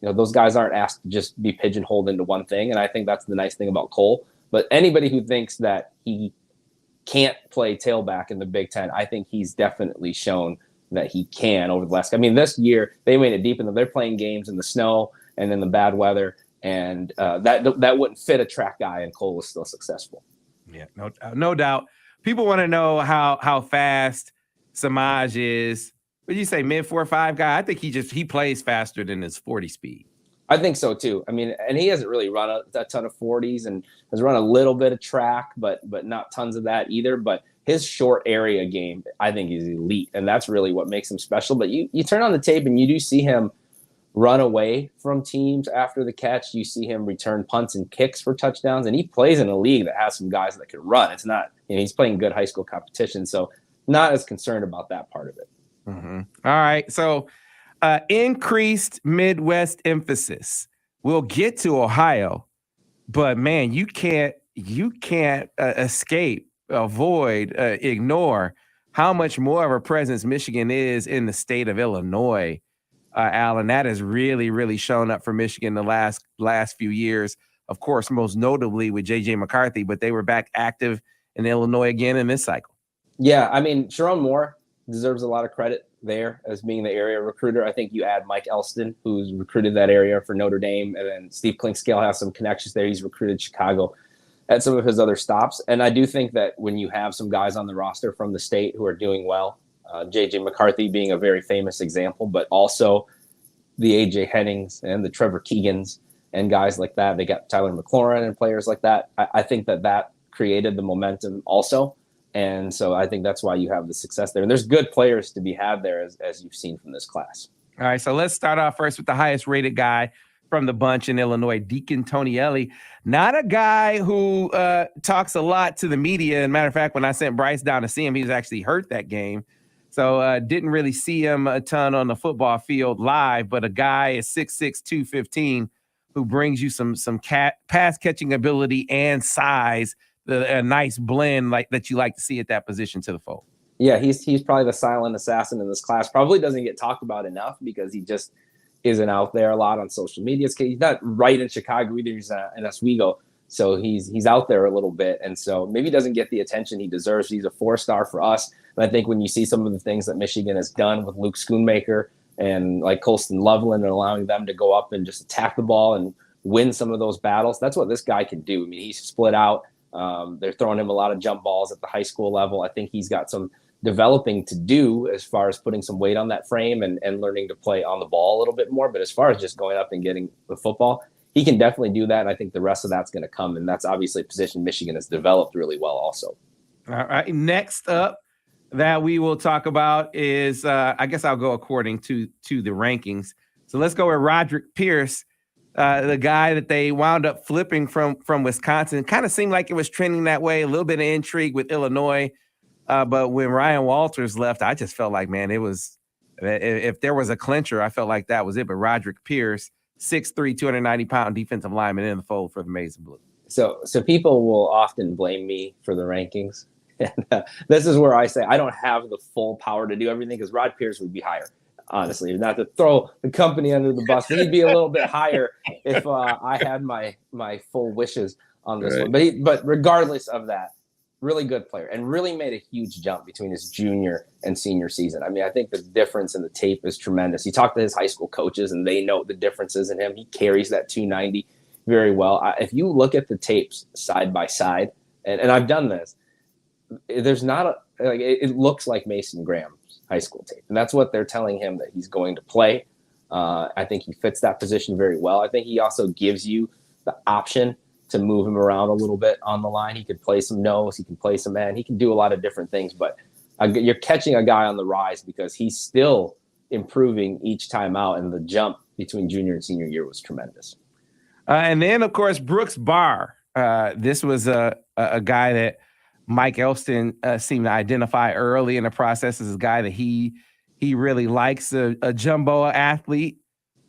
those guys aren't asked to just be pigeonholed into one thing. And I think that's the nice thing about Cole. But anybody who thinks that he can't play tailback in the Big Ten, I think he's definitely shown that he can over the last. I mean, this year they made it deep, and they're playing games in the snow and in the bad weather, and that wouldn't fit a track guy, and Cole was still successful. Yeah, no doubt. People want to know how fast Samaj is. Would you say mid 4.5 guy? I think he plays faster than his 40 speed. I think so too. I mean, and he hasn't really run a ton of 40s, and has run a little bit of track, but not tons of that either. But his short area game, I think, is elite, and that's really what makes him special. But you turn on the tape and you do see him run away from teams after the catch. You see him return punts and kicks for touchdowns, and he plays in a league that has some guys that can run. It's not, he's playing good high school competition, so not as concerned about that part of it. Mm-hmm. All right, so increased Midwest emphasis. We'll get to Ohio, but man, you can't avoid, ignore how much more of a presence Michigan is in the state of Illinois. Alan, that has really, really shown up for Michigan the last few years. Of course, most notably with J.J. McCarthy, but they were back active in Illinois again in this cycle. Yeah, I mean, Sharon Moore deserves a lot of credit there as being the area recruiter. I think you add Mike Elston, who's recruited that area for Notre Dame, and then Steve Klinkscale has some connections there. He's recruited Chicago at some of his other stops. And I do think that when you have some guys on the roster from the state who are doing well, J.J. McCarthy being a very famous example, but also the A.J. Hennings and the Trevor Keegans and guys like that. They got Tyler McLaurin and players like that. I think that created the momentum also And so I think that's why you have the success there. And there's good players to be had there, as you've seen from this class. All right, so let's start off first with the highest rated guy from the bunch in Illinois, Deacon Tonielli. Not a guy who talks a lot to the media. As a matter of fact, when I sent Bryce down to see him, he was actually hurt that game. So didn't really see him a ton on the football field live, but a guy is 6'6", 215 who brings you some pass catching ability and size, a nice blend like that you like to see at that position to the fold. Yeah, he's probably the silent assassin in this class. Probably doesn't get talked about enough because he just isn't out there a lot on social media. He's not right in Chicago either. He's in Oswego, so he's out there a little bit, and so maybe doesn't get the attention he deserves. He's a 4-star for us, and I think when you see some of the things that Michigan has done with Luke Schoonmaker and like Colston Loveland and allowing them to go up and just attack the ball and win some of those battles, that's what this guy can do. I mean, he's split out. They're throwing him a lot of jump balls at the high school level. I think he's got some developing to do as far as putting some weight on that frame and learning to play on the ball a little bit more. But as far as just going up and getting the football, he can definitely do that. And I think the rest of that's going to come. And that's obviously a position Michigan has developed really well also. All right. Next up that we will talk about is, I guess I'll go according to the rankings. So let's go with Roderick Pierce, the guy that they wound up flipping from Wisconsin. Kind of seemed like it was trending that way, a little bit of intrigue with Illinois. But when Ryan Walters left, I just felt like, man, it was, if there was a clincher, I felt like that was it. But Roderick Pierce, 6'3", 290-pound defensive lineman in the fold for the Maize and Blue. So people will often blame me for the rankings. And this is where I say I don't have the full power to do everything because Rod Pierce would be higher, honestly. Not to throw the company under the bus, but he'd be a little bit higher if I had my full wishes on this one. But regardless of that, really good player and really made a huge jump between his junior and senior season. I mean, I think the difference in the tape is tremendous. You talk to his high school coaches and they know the differences in him. He carries that 290 very well. If you look at the tapes side by side, and I've done this, there's not it looks like Mason Graham's high school tape. And that's what they're telling him that he's going to play. I think he fits that position very well. I think he also gives you the option to move him around a little bit on the line. He could play some nose, he can play some man, he can do a lot of different things, but you're catching a guy on the rise because he's still improving each time out, and the jump between junior and senior year was tremendous. And then, of course, Brooks Barr. This was a guy that Mike Elston seemed to identify early in the process as a guy that he likes, a jumbo athlete,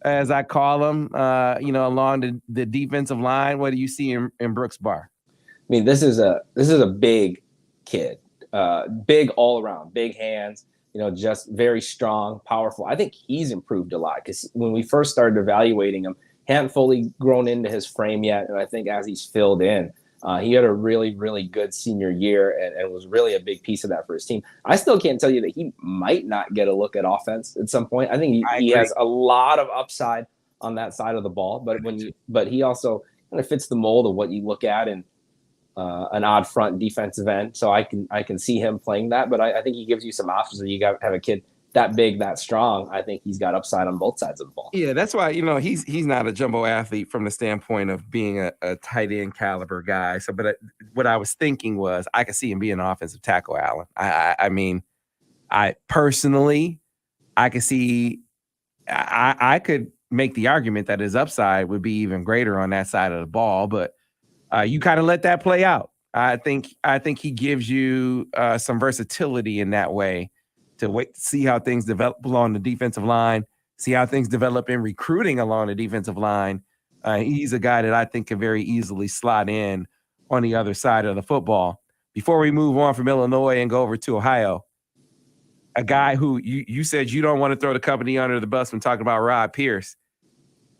as I call him, along the defensive line. What do you see in Brooks Barr? I mean, this is a big kid, big all around, big hands, just very strong, powerful. I think he's improved a lot because when we first started evaluating him, he hadn't fully grown into his frame yet. And I think as he's filled in, he had a really, really good senior year and was really a big piece of that for his team. I still can't tell you that he might not get a look at offense at some point. I think he has a lot of upside on that side of the ball, but he also kind of fits the mold of what you look at in an odd front defensive end. So I can see him playing that, but I think he gives you some options. That you got to have a kid that big, that strong. I think he's got upside on both sides of the ball. Yeah, that's why, he's not a jumbo athlete from the standpoint of being a tight end caliber guy. So, but what I was thinking was I could see him being an offensive tackle, Allen. I mean, I personally, I could see, I could make the argument that his upside would be even greater on that side of the ball, but you kind of let that play out. I think he gives you some versatility in that way, to wait to see how things develop along the defensive line, see how things develop in recruiting along the defensive line. He's a guy that I think can very easily slot in on the other side of the football. Before we move on from Illinois and go over to Ohio, a guy who you said you don't want to throw the company under the bus when talking about Rod Pierce.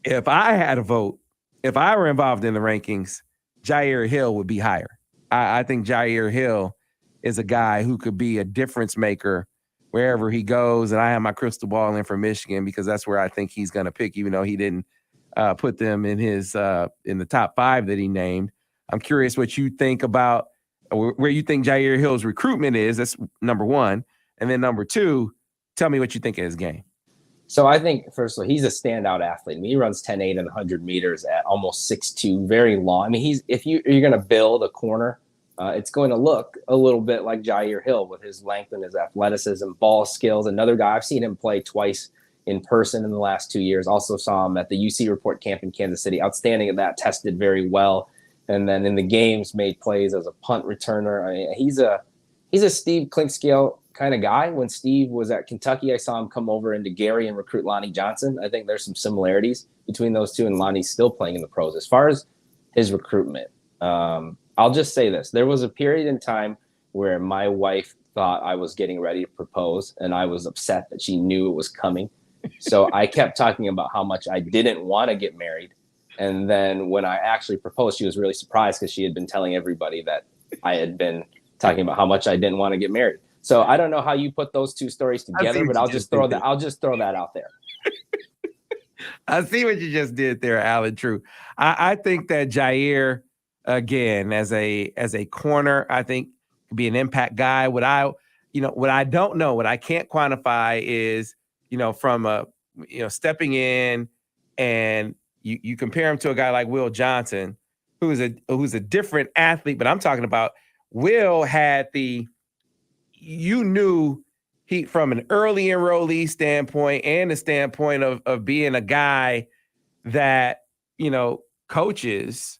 If I had a vote, if I were involved in the rankings, Jair Hill would be higher. I think Jair Hill is a guy who could be a difference maker wherever he goes. And I have my crystal ball in for Michigan because that's where I think he's going to pick, even though he didn't put them in his in the top 5 that he named. I'm curious what you think about where you think Jair Hill's recruitment is. That's number one. And then number 2, tell me what you think of his game. So I think, first of all, he's a standout athlete. I mean, he runs 10.8 and 100 meters at almost 6'2", very long. I mean, if you're going to build a corner it's going to look a little bit like Jair Hill with his length and his athleticism, ball skills. Another guy, I've seen him play twice in person in the last 2 years. Also saw him at the UC Report camp in Kansas City. Outstanding at that, tested very well. And then in the games, made plays as a punt returner. I mean, he's a Steve Clinkscale kind of guy. When Steve was at Kentucky, I saw him come over into Gary and recruit Lonnie Johnson. I think there's some similarities between those two, and Lonnie's still playing in the pros. As far as his recruitment, I'll just say this. There was a period in time where my wife thought I was getting ready to propose, and I was upset that she knew it was coming. So I kept talking about how much I didn't want to get married. And then when I actually proposed, she was really surprised because she had been telling everybody that I had been talking about how much I didn't want to get married. So I don't know how you put those two stories together, but I'll just throw that out there. I see what you just did there, Alan. True. I think that Jair, again, as a corner, I think could be an impact guy. What I don't know, what I can't quantify is, from stepping in, and you compare him to a guy like Will Johnson, who's a different athlete, but I'm talking about Will had you knew he, from an early enrollee standpoint and the standpoint of being a guy that, coaches,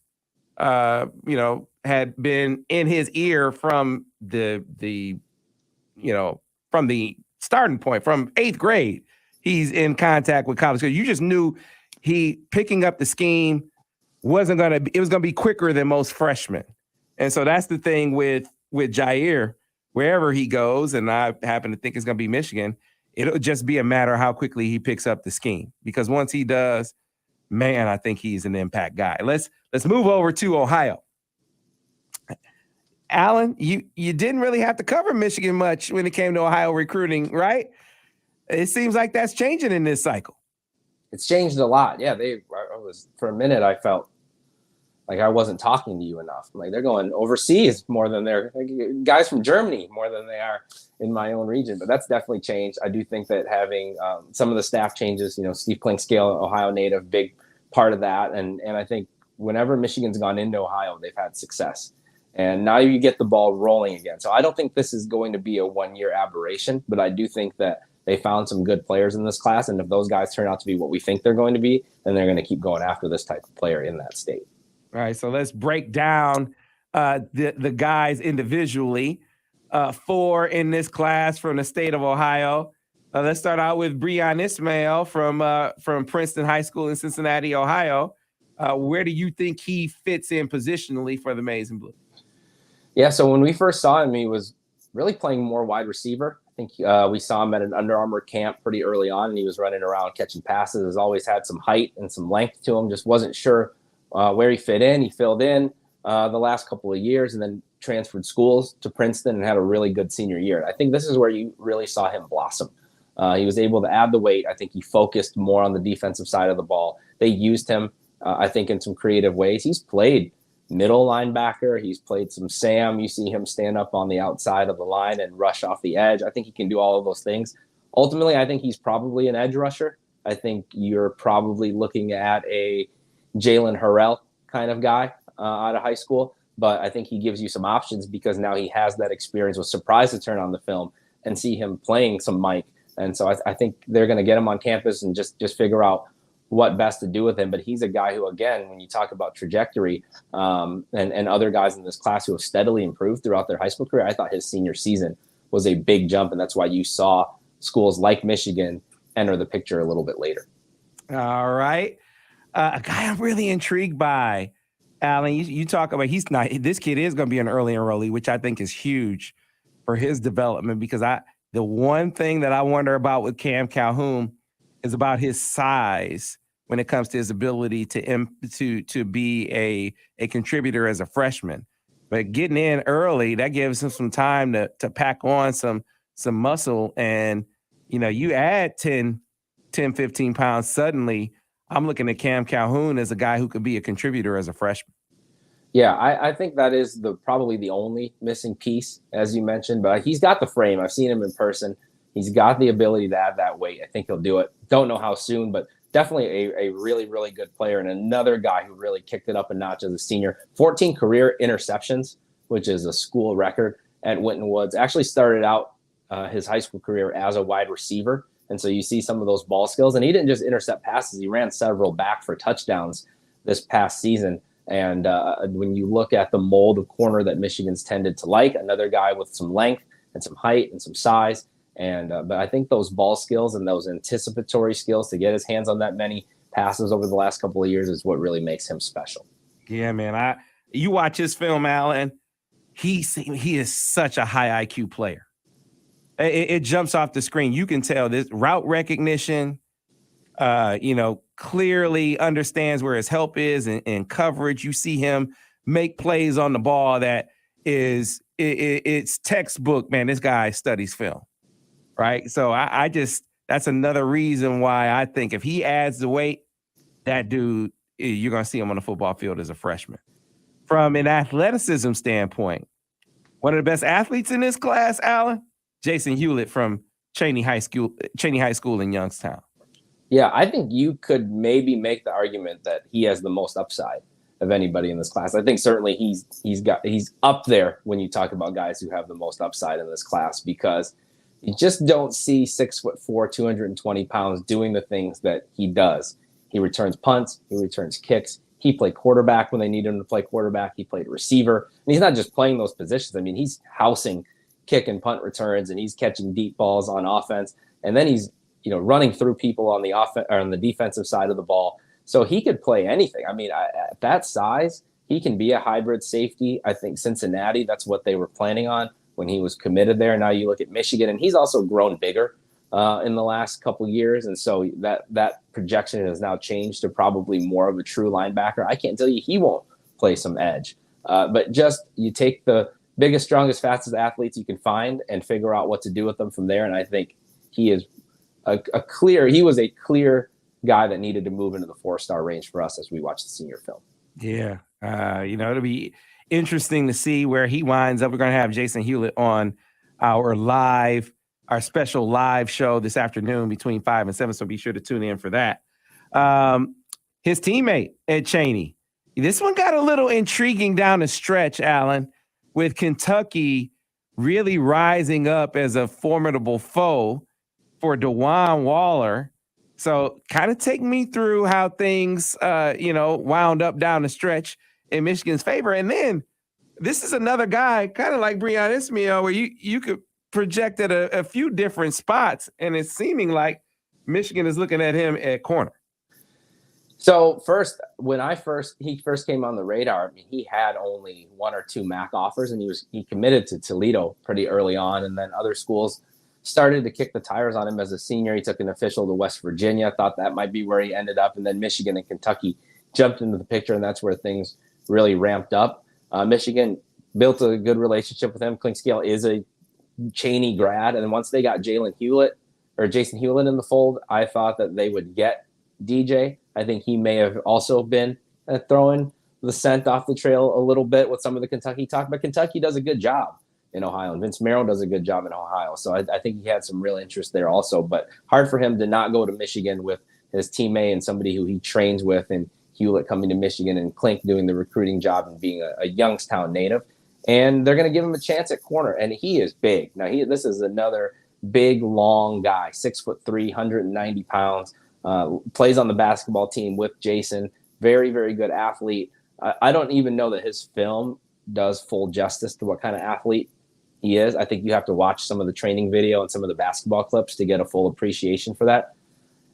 had been in his ear from the starting point, from 8th grade. He's in contact with college. So you just knew he picking up the scheme it was going to be quicker than most freshmen. And so that's the thing with Jair. Wherever he goes, and I happen to think it's going to be Michigan, it'll just be a matter of how quickly he picks up the scheme. Because once he does, man, I think he's an impact guy. Let's move over to Ohio. Alan, you didn't really have to cover Michigan much when it came to Ohio recruiting, right? It seems like that's changing in this cycle. It's changed a lot. Yeah, for a minute I felt like I wasn't talking to you enough. Like, they're going overseas more than guys from Germany more than they are in my own region. But that's definitely changed. I do think that having some of the staff changes, Steve Clinkscale, Ohio native, big part of that. And I think whenever Michigan's gone into Ohio, they've had success. And now you get the ball rolling again. So I don't think this is going to be a one-year aberration, but I do think that they found some good players in this class. And if those guys turn out to be what we think they're going to be, then they're going to keep going after this type of player in that state. All right, so let's break down the guys individually. 4 in this class from the state of Ohio. Let's start out with Breon Ismail from Princeton High School in Cincinnati, Ohio. Where do you think he fits in positionally for the Maize and Blue? Yeah, so when we first saw him, he was really playing more wide receiver. I think we saw him at an Under Armour camp pretty early on, and he was running around catching passes. Has always had some height and some length to him. Just wasn't sure where he fit in. He filled in the last couple of years and then transferred schools to Princeton and had a really good senior year. I think this is where you really saw him blossom. He was able to add the weight. I think he focused more on the defensive side of the ball. They used him, I think, in some creative ways. He's played middle linebacker. He's played some Sam. You see him stand up on the outside of the line and rush off the edge. I think he can do all of those things. Ultimately, I think he's probably an edge rusher. I think you're probably looking at a Jalen Harrell kind of guy out of high school, but I think he gives you some options because now he has that experience. Was surprised to turn on the film and see him playing some Mike. And so I think they're going to get him on campus and just figure out what best to do with him. But he's a guy who, again, when you talk about trajectory and other guys in this class who have steadily improved throughout their high school career, I thought his senior season was a big jump. And that's why you saw schools like Michigan enter the picture a little bit later. All right. A guy I'm really intrigued by, Alan, you talk about this kid is going to be an early enrollee, which I think is huge for his development, because the one thing that I wonder about with Cam Calhoun is about his size when it comes to his ability to be a contributor as a freshman. But getting in early, that gives him some time to pack on some muscle. And, you add 10, 15 pounds, suddenly I'm looking at Cam Calhoun as a guy who could be a contributor as a freshman. Yeah, I think that is probably the only missing piece, as you mentioned, but he's got the frame. I've seen him in person. He's got the ability to add that weight. I think he'll do it. Don't know how soon, but definitely a really, really good player, and another guy who really kicked it up a notch as a senior. 14 career interceptions which is a school record at Winton Woods. Actually started out his high school career as a wide receiver. And so you see some of those ball skills. And he didn't just intercept passes. He ran several back for touchdowns this past season. And when you look at the mold of corner that Michigan's tended to like, another guy with some length and some height and some size. And but I think those ball skills and those anticipatory skills to get his hands on that many passes over the last couple of years is what really makes him special. Yeah, man. You watch his film, Alan. He is such a high IQ player. It jumps off the screen. You can tell this route recognition, clearly understands where his help is and coverage. You see him make plays on the ball that is it's textbook, man. This guy studies film, right? So I just, that's another reason why I think if he adds the weight, that dude, you're going to see him on the football field as a freshman. From an athleticism standpoint, one of the best athletes in this class, Alan, Jason Hewlett from Cheney High School in Youngstown. Yeah, I think you could maybe make the argument that he has the most upside of anybody in this class. I think certainly he's up there when you talk about guys who have the most upside in this class, because you just don't see 6'4", 220 pounds doing the things that he does. He returns punts, he returns kicks. He played quarterback when they needed him to play quarterback. He played receiver. And he's not just playing those positions. I mean, he's housing kick and punt returns, and he's catching deep balls on offense. And then he's, running through people on the offense or on the defensive side of the ball. So he could play anything. I mean, at that size, he can be a hybrid safety. I think Cincinnati, that's what they were planning on when he was committed there. Now you look at Michigan, and he's also grown bigger in the last couple of years. And so that projection has now changed to probably more of a true linebacker. I can't tell you he won't play some edge. But just you take the biggest, strongest, fastest athletes you can find and figure out what to do with them from there. And I think he is he was a clear guy that needed to move into the 4-star range for us as we watch the senior film. Yeah. It'll be interesting to see where he winds up. We're going to have Jason Hewlett on our special live show this afternoon between 5 and 7. So be sure to tune in for that. His teammate at Cheney. This one got a little intriguing down the stretch, Alan, with Kentucky really rising up as a formidable foe for DeJuan Waller. So kind of take me through how things, wound up down the stretch in Michigan's favor. And then this is another guy, kind of like Breon Ismail, where you could project at a few different spots, and it's seeming like Michigan is looking at him at corner. So when he first came on the radar, I mean, he had only 1 or 2 MAC offers, and he committed to Toledo pretty early on, and then other schools started to kick the tires on him as a senior. He took an official to West Virginia, thought that might be where he ended up, and then Michigan and Kentucky jumped into the picture, and that's where things really ramped up. Michigan built a good relationship with him. Clinkscale is a Cheney grad, and once they got Jason Hewlett in the fold, I thought that they would get DJ. I think he may have also been throwing the scent off the trail a little bit with some of the Kentucky talk, but Kentucky does a good job in Ohio, and Vince Marrow does a good job in Ohio. So I think he had some real interest there also, but hard for him to not go to Michigan with his teammate and somebody who he trains with, and Hewlett coming to Michigan and Klink doing the recruiting job and being a Youngstown native. And they're going to give him a chance at corner, and he is big. Now, this is another big, long guy, 6'3", 190 pounds, plays on the basketball team with Jason, very, very good athlete. I don't even know that his film does full justice to what kind of athlete he is. I think you have to watch some of the training video and some of the basketball clips to get a full appreciation for that.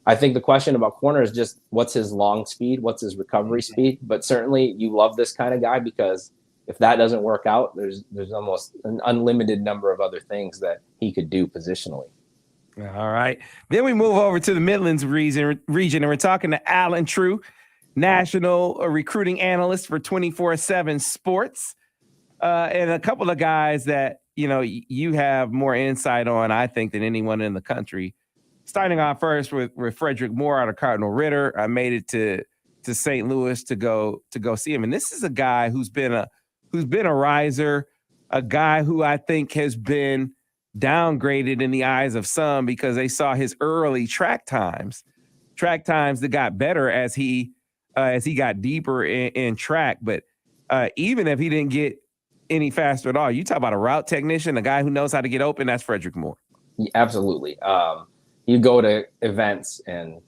I think the question about corner is just what's his long speed, what's his recovery speed. But certainly you love this kind of guy, because if that doesn't work out, there's almost an unlimited number of other things that he could do positionally. All right. Then we move over to the Midlands region, and we're talking to Alan True, national recruiting analyst for 24/7 Sports, and a couple of guys that you have more insight on, I think, than anyone in the country. Starting off first with Frederick Moore out of Cardinal Ritter. I made it to St. Louis to go see him, and this is a guy who's been a riser, a guy who I think has been downgraded in the eyes of some because they saw his early track times that got better as he got deeper in track. But even if he didn't get any faster at all. You talk about a route technician, a guy who knows how to get open. That's Frederick Moore. Absolutely. You go to events and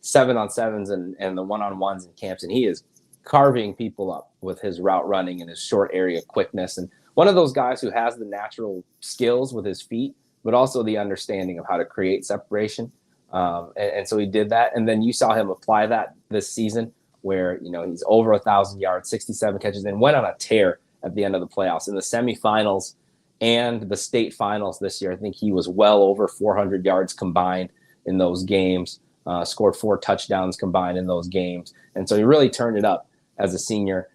7-on-7s and the 1-on-1s in camps, and he is carving people up with his route running and his short area quickness. And one of those guys who has the natural skills with his feet, but also the understanding of how to create separation. And so he did that. And then you saw him apply that this season where, he's over 1,000 yards, 67 catches, and went on a tear at the end of the playoffs. In the semifinals and the state finals this year, I think he was well over 400 yards combined in those games, scored 4 touchdowns combined in those games. And so he really turned it up as a senior.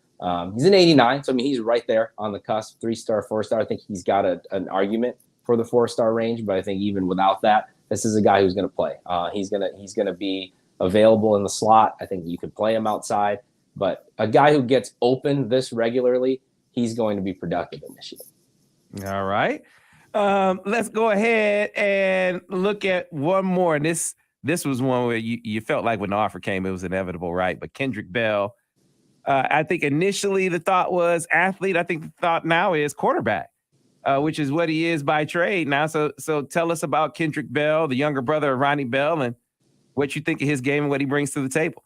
He's an 89, so he's right there on the cusp, 3-star, 4-star. I think he's got an argument for the 4-star range, but I think even without that, this is a guy who's going to play. He's gonna be available in the slot. I think you could play him outside, but a guy who gets open this regularly, he's going to be productive in Michigan. All right, let's go ahead and look at one more. And this was one where you felt like when the offer came, it was inevitable, right? But Kendrick Bell. I think initially the thought was athlete. I think the thought now is quarterback, which is what he is by trade now. So tell us about Kendrick Bell, the younger brother of Ronnie Bell, and what you think of his game and what he brings to the table.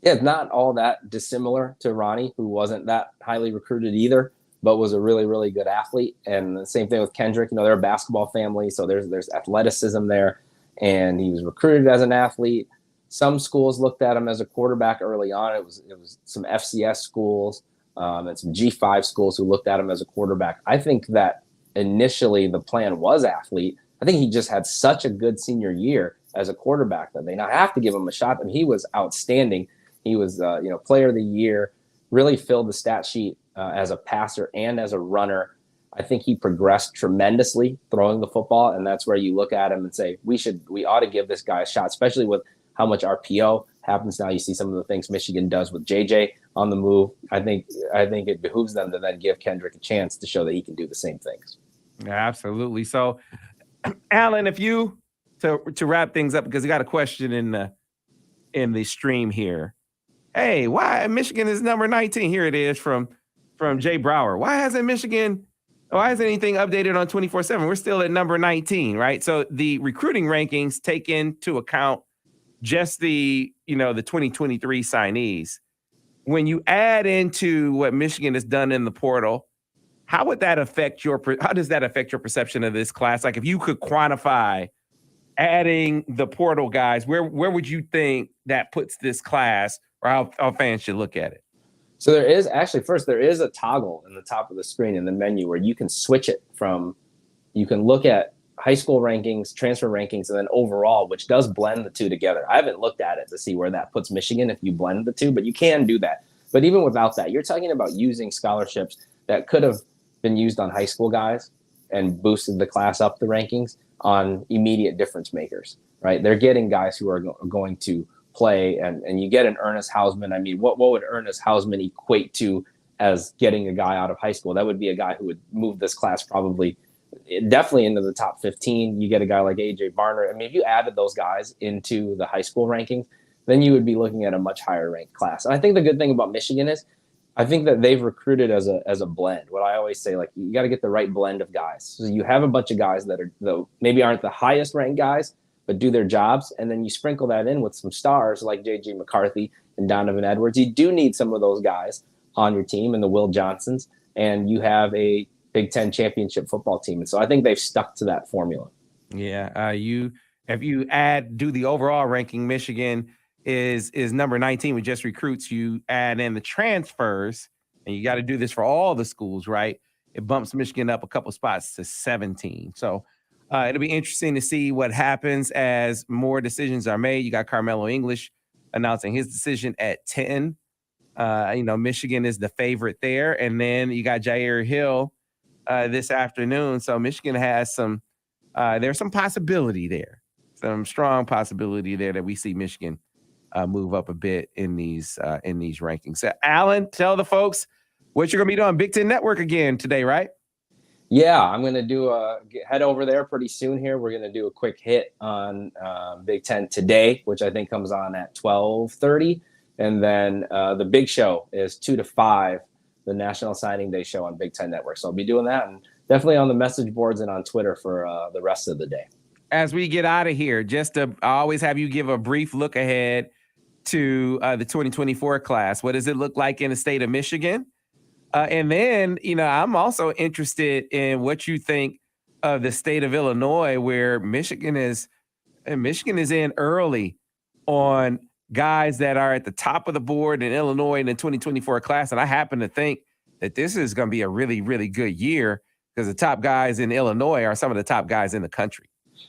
Yeah, not all that dissimilar to Ronnie, who wasn't that highly recruited either, but was a really, really good athlete. And the same thing with Kendrick. They're a basketball family, so there's athleticism there. And he was recruited as an athlete. Some schools looked at him as a quarterback early on. It was some FCS schools and some G5 schools who looked at him as a quarterback. I think that initially the plan was athlete. I think he just had such a good senior year as a quarterback that they now have to give him a shot. And he was outstanding. He was, player of the year, really filled the stat sheet as a passer and as a runner. I think he progressed tremendously throwing the football. And that's where you look at him and say, we ought to give this guy a shot, especially with how much RPO happens now. You see some of the things Michigan does with JJ on the move. I think it behooves them to then give Kendrick a chance to show that he can do the same things. Yeah, absolutely. So, Alan, if you to wrap things up, because we got a question in the stream here. Hey, why Michigan is number 19? Here it is from Jay Brower. Why hasn't anything updated on 24/7? We're still at number 19, right? So the recruiting rankings take into account just the 2023 signees. When you add into what Michigan has done in the portal, how does that affect your perception of this class? Like if you could quantify adding the portal guys, where would you think that puts this class, or how fans should look at it? So there is a toggle in the top of the screen in the menu where you can switch it from, you can look at high school rankings, transfer rankings, and then overall, which does blend the two together. I haven't looked at it to see where that puts Michigan if you blend the two, but you can do that. But even without that, you're talking about using scholarships that could have been used on high school guys and boosted the class up the rankings on immediate difference makers, right? They're getting guys who are going to play, and you get an Ernest Hausman. I mean, what would Ernest Hausman equate to as getting a guy out of high school? That would be a guy who would move this class definitely into the top 15. You get a guy like AJ Barner. I mean, if you added those guys into the high school rankings, then you would be looking at a much higher ranked class. And I think the good thing about Michigan is I think that they've recruited as a blend. What I always say, like, you got to get the right blend of guys. So you have a bunch of guys that maybe aren't the highest ranked guys, but do their jobs. And then you sprinkle that in with some stars like J.J. McCarthy and Donovan Edwards. You do need some of those guys on your team and the Will Johnsons. And you have a Big Ten championship football team. And so I think they've stuck to that formula. Yeah. If you do the overall ranking, Michigan is number 19 with just recruits. You add in the transfers, and you got to do this for all the schools, right? It bumps Michigan up a couple spots to 17. So it'll be interesting to see what happens as more decisions are made. You got Carmelo English announcing his decision at 10. Michigan is the favorite there. And then you got Jair Hill this afternoon. So Michigan has there's some possibility there, some strong possibility there that we see Michigan move up a bit in these rankings. So Alan, tell the folks what you're going to be doing. Big Ten Network again today, right? Yeah, I'm going to head over there pretty soon here. We're going to do a quick hit on Big Ten Today, which I think comes on at 12:30. And then the big show is 2 to 5 the National Signing Day show on Big Ten Network. So I'll be doing that, and definitely on the message boards and on Twitter for the rest of the day. As we get out of here, I always have you give a brief look ahead to the 2024 class. What does it look like in the state of Michigan? And then, I'm also interested in what you think of the state of Illinois, where Michigan is in early on guys that are at the top of the board in Illinois in the 2024 class. And I happen to think that this is going to be a really, really good year because the top guys in Illinois are some of the top guys in the country.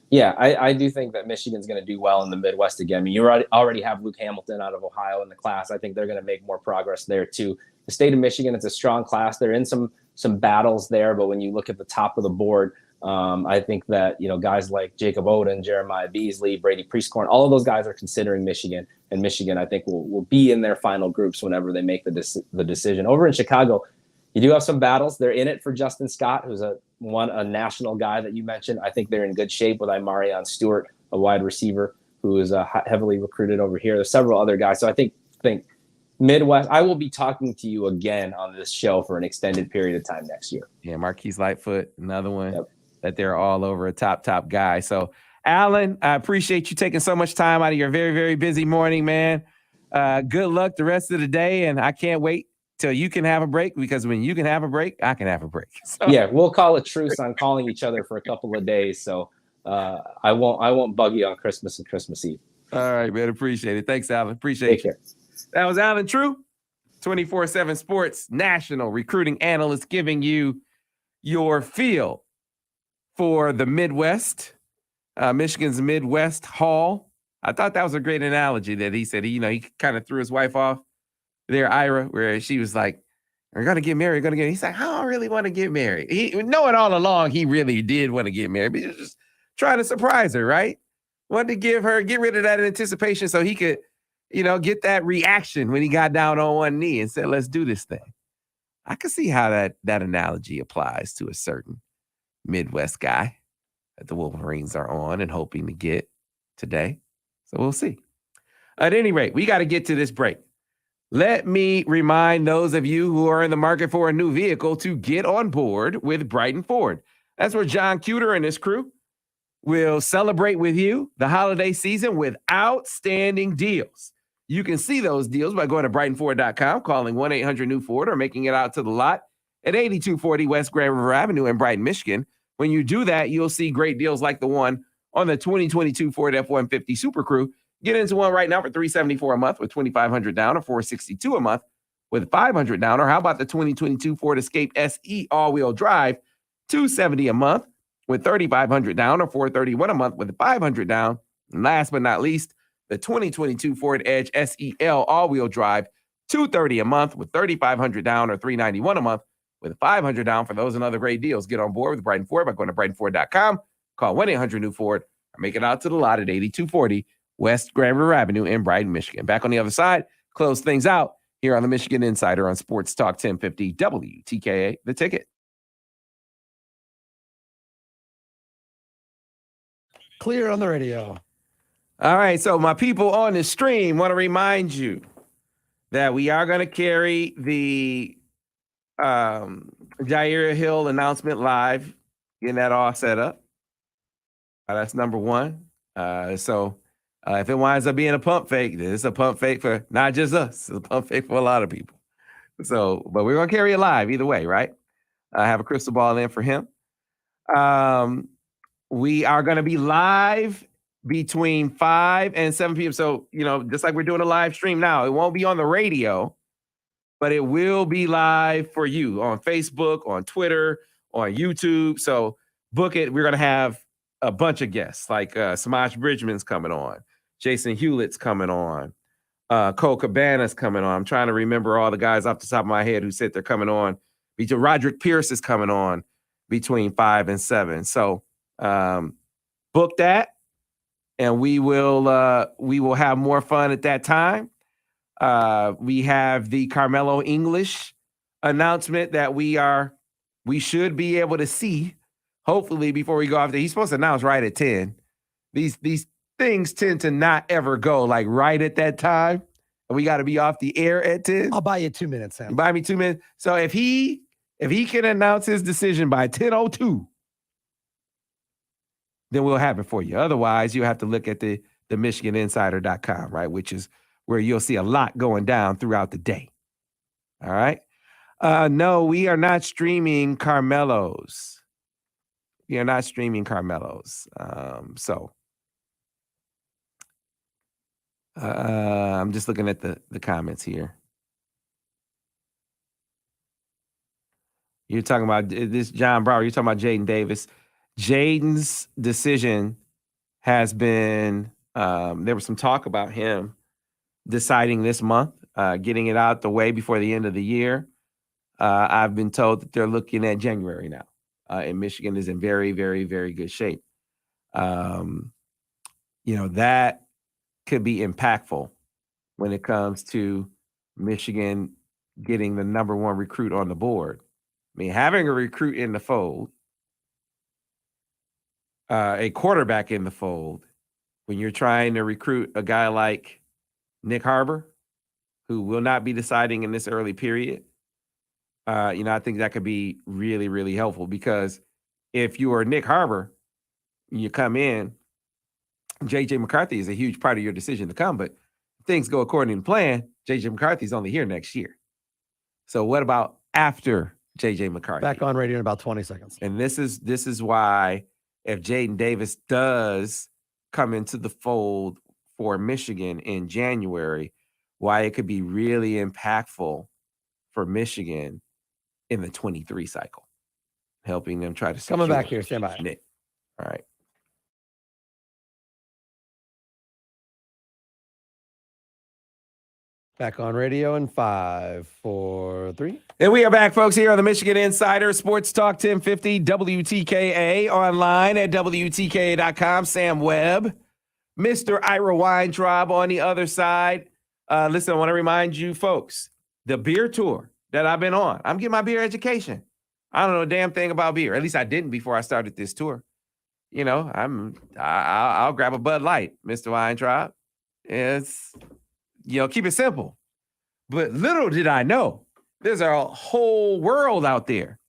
Yeah, I do think that Michigan's going to do well in the Midwest again. I mean, you already have Luke Hamilton out of Ohio in the class. I think they're going to make more progress there too. The state of Michigan, it's a strong class. They're in some battles there, but when you look at the top of the board, I think that guys like Jacob Oden, Jeremiah Beasley, Brady Priestcorn, all of those guys are considering Michigan, and Michigan I think will be in their final groups whenever they make the decision. Over in Chicago, you do have some battles. They're in it for Justin Scott, who's a national guy that you mentioned. I think they're in good shape with Imarion Stewart, a wide receiver who is heavily recruited over here. There's several other guys. So I think Midwest, I will be talking to you again on this show for an extended period of time next year. Yeah, Marquise Lightfoot, another one that they're all over, a top guy. So, Alan, I appreciate you taking so much time out of your very, very busy morning, man. Good luck the rest of the day, and I can't wait till you can have a break, because when you can have a break, I can have a break. So. Yeah, we'll call a truce on calling each other for a couple of days. So I won't bug you on Christmas and Christmas Eve. All right, man. Appreciate it. Thanks, Alan. Appreciate Take it. care. That was Alan True, 24/7 Sports national recruiting analyst, giving you your feel for the Midwest, Michigan's Midwest Hall. I thought that was a great analogy that he said. He kind of threw his wife off there, Ira, where she was like, "We're gonna get married, He's like, "I don't really want to get married." Knowing all along he really did want to get married, but he was just trying to surprise her, right? Wanted to get rid of that anticipation so he could, get that reaction when he got down on one knee and said, "Let's do this thing." I can see how that analogy applies to a certain Midwest guy that the Wolverines are on and hoping to get today. So we'll see. At any rate, we got to get to this break. Let me remind those of you who are in the market for a new vehicle to get on board with Brighton Ford. That's where John Cuter and his crew will celebrate with you the holiday season with outstanding deals. You can see those deals by going to BrightonFord.com, calling 1-800-NEW-FORD, or making it out to the lot at 8240 West Grand River Avenue in Brighton, Michigan. When you do that, you'll see great deals like the one on the 2022 Ford F-150 Super Crew. Get into one right now for $374 a month with $2,500 down, or $462 a month with $500 down. Or how about the 2022 Ford Escape SE all-wheel drive, $270 a month with $3,500 down, or $431 a month with $500 down. And last but not least, the 2022 Ford Edge SEL all-wheel drive, $230 a month with $3,500 down, or $391 a month with $500 down. For those and other great deals, get on board with Brighton Ford by going to BrightonFord.com, call 1-800-NEW-FORD, or make it out to the lot at 8240 West Grand River Avenue in Brighton, Michigan. Back on the other side, close things out here on the Michigan Insider on Sports Talk 1050 WTKA, The Ticket. Clear on the radio. All right, so my people on the stream, want to remind you that we are going to carry the Jair Hill announcement live, getting that all set up. That's number one. So if it winds up being a pump fake, then it's a pump fake for not just us. It's a pump fake for a lot of people. So, but we're going to carry it live either way, right? I have a crystal ball in for him. We are going to be live between 5 and 7 p.m. So, just like we're doing a live stream now, it won't be on the radio, but it will be live for you on Facebook, on Twitter, on YouTube. So book it. We're going to have a bunch of guests, like Samaj Bridgman's coming on, Jason Hewlett's coming on, Cole Cabana's coming on. I'm trying to remember all the guys off the top of my head who said they're coming on. Roderick Pierce is coming on between 5 and 7. So book that, and we will have more fun at that time. We have the Carmelo English announcement that we should be able to see, hopefully, before we go off there. He's supposed to announce right at 10. These things tend to not ever go like right at that time. We got to be off the air at 10. I'll buy you 2 minutes, You Sam. buy me 2 minutes. So if he can announce his decision by 10:02, then we'll have it for you. Otherwise, you have to look at the MichiganInsider.com, right? Which is where you'll see a lot going down throughout the day. All right. No, we are not streaming Carmelo's. We are not streaming Carmelo's. I'm just looking at the comments here. You're talking about this, John Brower. You're talking about Jaden Davis. Jaden's decision has been, there was some talk about him deciding this month, getting it out the way before the end of the year. I've been told that they're looking at January now, and Michigan is in very, very, very good shape. That could be impactful when it comes to Michigan getting the number one recruit on the board. I mean, having a recruit in the fold, a quarterback in the fold, when you're trying to recruit a guy like Nick Harbor, who will not be deciding in this early period, I think that could be really, really helpful, because if you are Nick Harbor, you come in, J.J. McCarthy is a huge part of your decision to come, but if things go according to plan, J.J. McCarthy's only here next year. So what about after J.J. McCarthy? Back on radio in about 20 seconds. And this is why, if Jaden Davis does come into the fold for Michigan in January, why it could be really impactful for Michigan in the 23 cycle, helping them try to Coming secure back here, stand by. Nick. All right. Back on radio in 5, 4, 3. And we are back, folks, here on the Michigan Insider Sports Talk 1050 WTKA, online at WTKA.com. Sam Webb, Mr. Ira Weintraub on the other side. Listen, I want to remind you folks, the beer tour that I've been on, I'm getting my beer education. I don't know a damn thing about beer. At least I didn't before I started this tour. I'll grab a Bud Light, Mr. Weintraub. It's, keep it simple. But little did I know, there's a whole world out there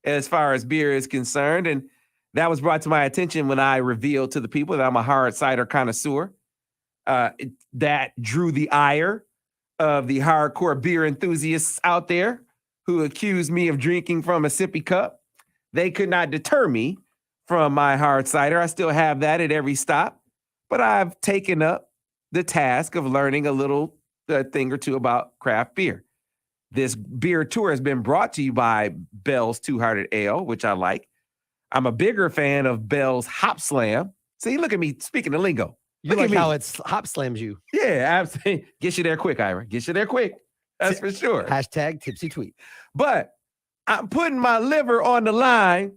as far as beer is concerned. And that was brought to my attention when I revealed to the people that I'm a hard cider connoisseur. That drew the ire of the hardcore beer enthusiasts out there who accused me of drinking from a sippy cup. They could not deter me from my hard cider. I still have that at every stop, but I've taken up the task of learning a thing or two about craft beer. This beer tour has been brought to you by Bell's Two-Hearted Ale, which I like. I'm a bigger fan of Bell's Hop Slam. See, look at me speaking the lingo. You Look like at me. how it's hop slams you. Yeah, absolutely. Get you there quick, Ira. Get you there quick. That's for sure. Hashtag tipsy tweet. But I'm putting my liver on the line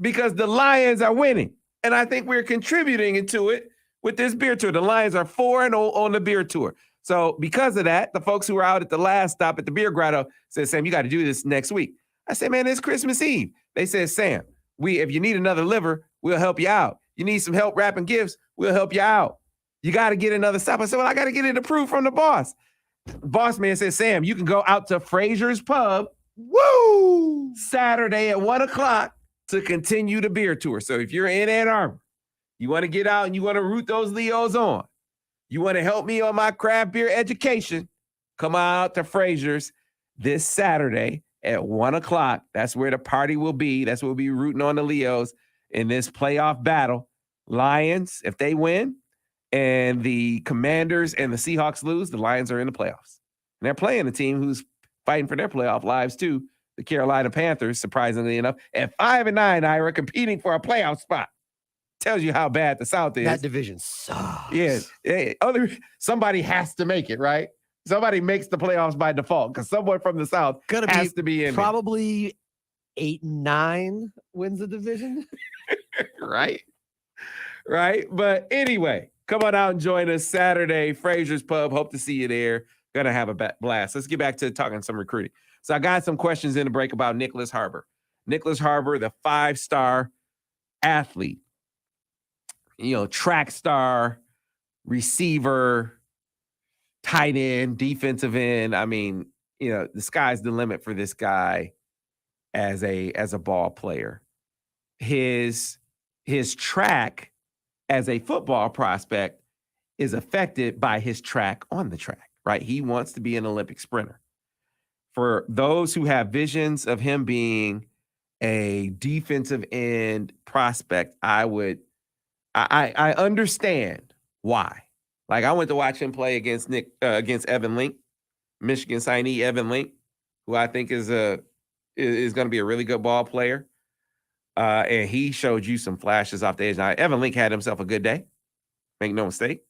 because the Lions are winning. And I think we're contributing to it with this beer tour. The Lions are 4-0 on the beer tour. So because of that, the folks who were out at the last stop at the beer grotto said, Sam, you got to do this next week. I said, man, it's Christmas Eve. They said, Sam, if you need another liver, we'll help you out. You need some help wrapping gifts, we'll help you out. You got to get another stop. I said, well, I got to get it approved from the boss. Boss man said, Sam, you can go out to Frazier's Pub, Saturday at 1:00 to continue the beer tour. So if you're in Ann Arbor, you want to get out and you want to root those Leos on, you want to help me on my craft beer education, come out to Frazier's this Saturday at 1:00. That's where the party will be. That's where we'll be rooting on the Leos in this playoff battle. Lions, if they win and the Commanders and the Seahawks lose, the Lions are in the playoffs. And they're playing a team who's fighting for their playoff lives too, the Carolina Panthers, surprisingly enough, at 5-9, Ira, competing for a playoff spot. Tells you how bad the South is. That division sucks. Yeah. Somebody has to make it, right? Somebody makes the playoffs by default because someone from the South has to be in probably 8-9 wins the division. Right. But anyway, come on out and join us Saturday, Frazier's Pub. Hope to see you there. Gonna have a blast. Let's get back to talking some recruiting. So I got some questions in the break about Nicholas Harbor. Nicholas Harbor, the 5-star athlete, track star, receiver, tight end, defensive end. I mean, the sky's the limit for this guy as a ball player. His track as a football prospect is affected by his track on the track, right? He wants to be an Olympic sprinter. For those who have visions of him being a defensive end prospect, I understand why. Like, I went to watch him play against Evan Link, Michigan signee Evan Link, who I think is going to be a really good ball player. And he showed you some flashes off the edge. Now, Evan Link had himself a good day, make no mistake.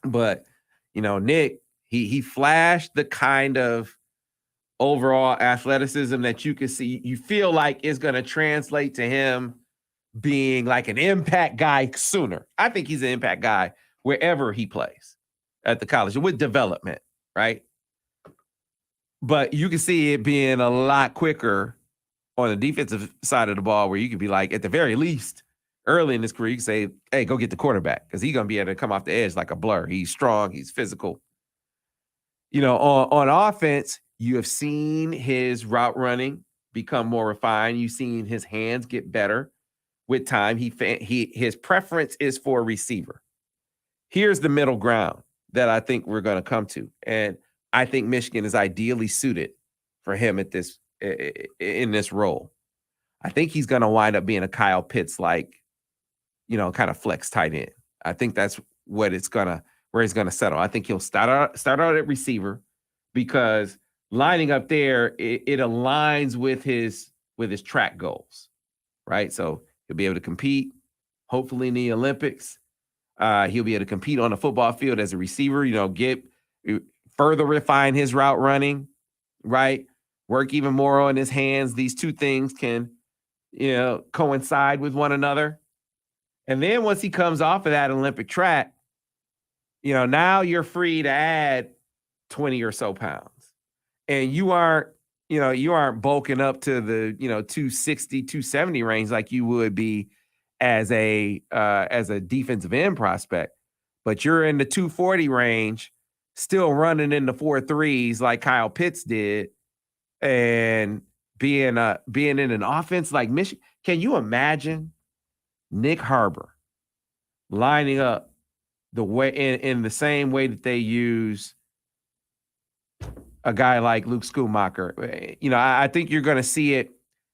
But, Nick, he flashed the kind of overall athleticism that you can see, you feel like is going to translate to him being like an impact guy sooner. I think he's an impact guy wherever he plays at the college with development, right? But you can see it being a lot quicker on the defensive side of the ball, where you could be like, at the very least, early in his career, you can say, hey, go get the quarterback, because he's going to be able to come off the edge like a blur. He's strong. He's physical. On offense, you have seen his route running become more refined. You've seen his hands get better with time. His preference is for a receiver. Here's the middle ground that I think we're going to come to. And I think Michigan is ideally suited for him in this role. I think he's going to wind up being a Kyle Pitts, like, kind of flex tight end. I think that's where he's going to settle. I think he'll start out at receiver, because lining up there, it aligns with his track goals, right? So he'll be able to compete, hopefully in the Olympics. He'll be able to compete on the football field as a receiver, get further refine his route running, right? Work even more on his hands. These two things can, coincide with one another. And then once he comes off of that Olympic track, now you're free to add 20 or so pounds. And you aren't bulking up to the, 260, 270 range like you would be as a defensive end prospect. But you're in the 240 range, still running in the 4.3s like Kyle Pitts did, and being in an offense like Michigan. Can you imagine Nick Harbor lining up the way in the same way that they use a guy like Luke Schoonmaker? I think you're going to see it.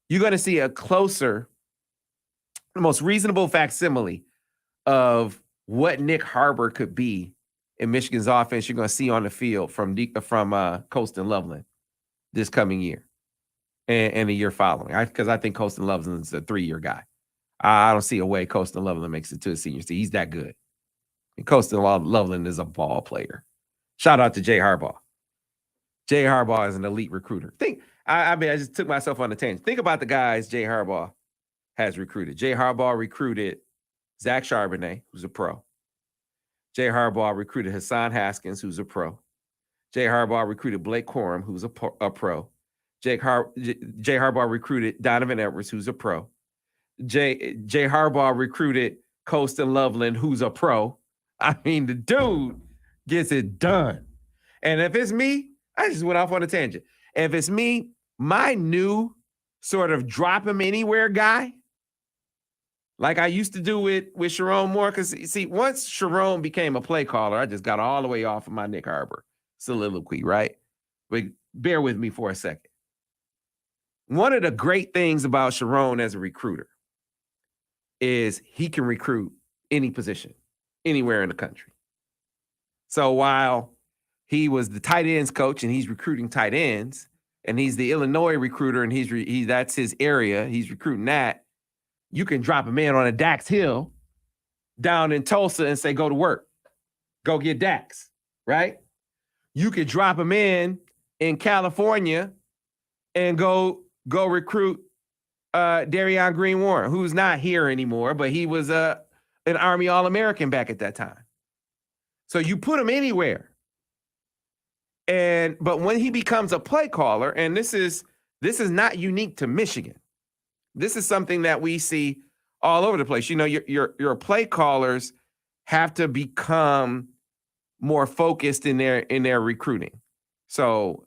You're going to see a closer, the most reasonable facsimile of what Nick Harbor could be in Michigan's offense. You're going to see on the field from Colston Loveland this coming year and the year following. Because I think Colston Loveland's a 3-year guy. I don't see a way Colston Loveland makes it to a senior season. He's that good. And Colston Loveland is a ball player. Shout out to Jay Harbaugh. Jay Harbaugh is an elite recruiter. I just took myself on a tangent. Think about the guys Jay Harbaugh has recruited. Jay Harbaugh recruited Zach Charbonnet, who's a pro. Jay Harbaugh recruited Hassan Haskins, who's a pro. Jay Harbaugh recruited Blake Corum, who's a pro. Jay Harbaugh recruited Donovan Edwards, who's a pro. Jay Harbaugh recruited Colston Loveland, who's a pro. I mean, the dude gets it done. And if it's me, I just went off on a tangent. If it's me, my new sort of drop him anywhere guy, like I used to do with Sharon Moore, because see, once Sharon became a play caller, I just got all the way off of my Nick Harbor soliloquy, right? But bear with me for a second. One of the great things about Sharon as a recruiter is he can recruit any position, anywhere in the country. So while he was the tight ends coach and he's recruiting tight ends, and he's the Illinois recruiter and that's his area, he's recruiting that, you can drop him in on a Dax Hill down in Tulsa and say, go to work, go get Dax, right? You could drop him in California and go recruit Darion Green Warren, who's not here anymore, but he was an Army All-American back at that time. So you put him anywhere. But when he becomes a play caller, and this is not unique to Michigan. This is something that we see all over the place. Your play callers have to become more focused in their recruiting. So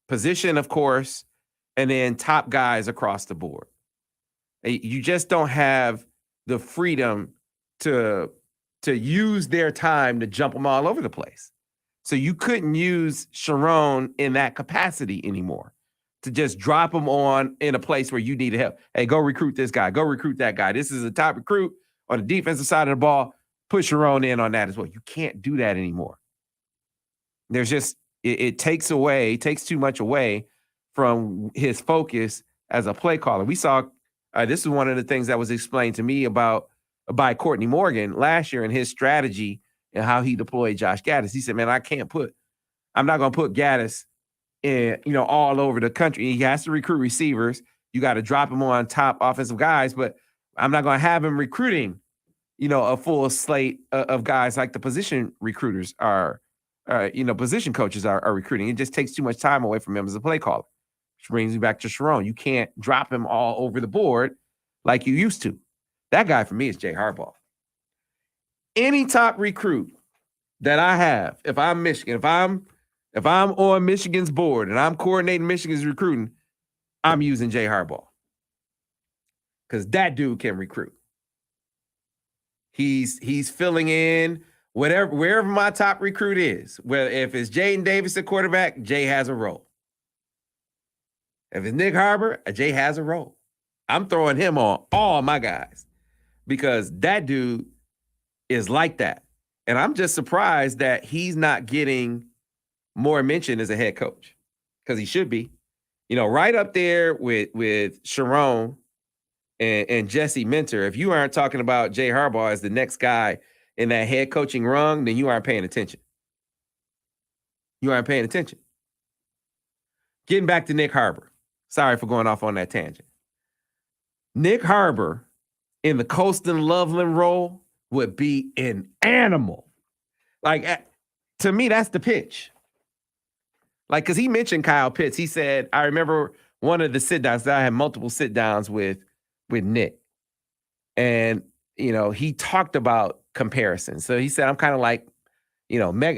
position, of course, and then top guys across the board. You just don't have the freedom to use their time to jump them all over the place. So you couldn't use Sharon in that capacity anymore, to just drop him on in a place where you need help. Hey, go recruit this guy. Go recruit that guy. This is a top recruit on the defensive side of the ball. Put Sharon in on that as well. You can't do that anymore. There's just, it takes too much away from his focus as a play caller. We saw, this is one of the things that was explained to me by Courtney Morgan last year, and his strategy and how he deployed Josh Gaddis. He said, man, I'm not going to put Gaddis in, all over the country. He has to recruit receivers. You got to drop him on top offensive guys, but I'm not going to have him recruiting, a full slate of guys like the position recruiters are, position coaches are recruiting. It just takes too much time away from him as a play caller, which brings me back to Sharon. You can't drop him all over the board like you used to. That guy for me is Jay Harbaugh. Any top recruit that I have, if I'm Michigan, if I'm on Michigan's board and I'm coordinating Michigan's recruiting, I'm using Jay Harbaugh. Because that dude can recruit. He's filling in wherever my top recruit is. Well, if it's Jaden Davis at quarterback, Jay has a role. If it's Nick Harbor, Jay has a role. I'm throwing him on all my guys because that dude is like that. And I'm just surprised that he's not getting more mention as a head coach, because he should be, right up there with Sharon and Jesse Minter. If you aren't talking about Jay Harbaugh as the next guy in that head coaching rung, then you aren't paying attention. You aren't paying attention. Getting back to Nick Harbor. Sorry for going off on that tangent. Nick Harbor in the Colston Loveland role would be an animal. Like, to me, that's the pitch. Like, because he mentioned Kyle Pitts. He said, I remember one of the sit-downs, I had multiple sit-downs with Nick. And, he talked about comparisons. So he said, I'm kind of like,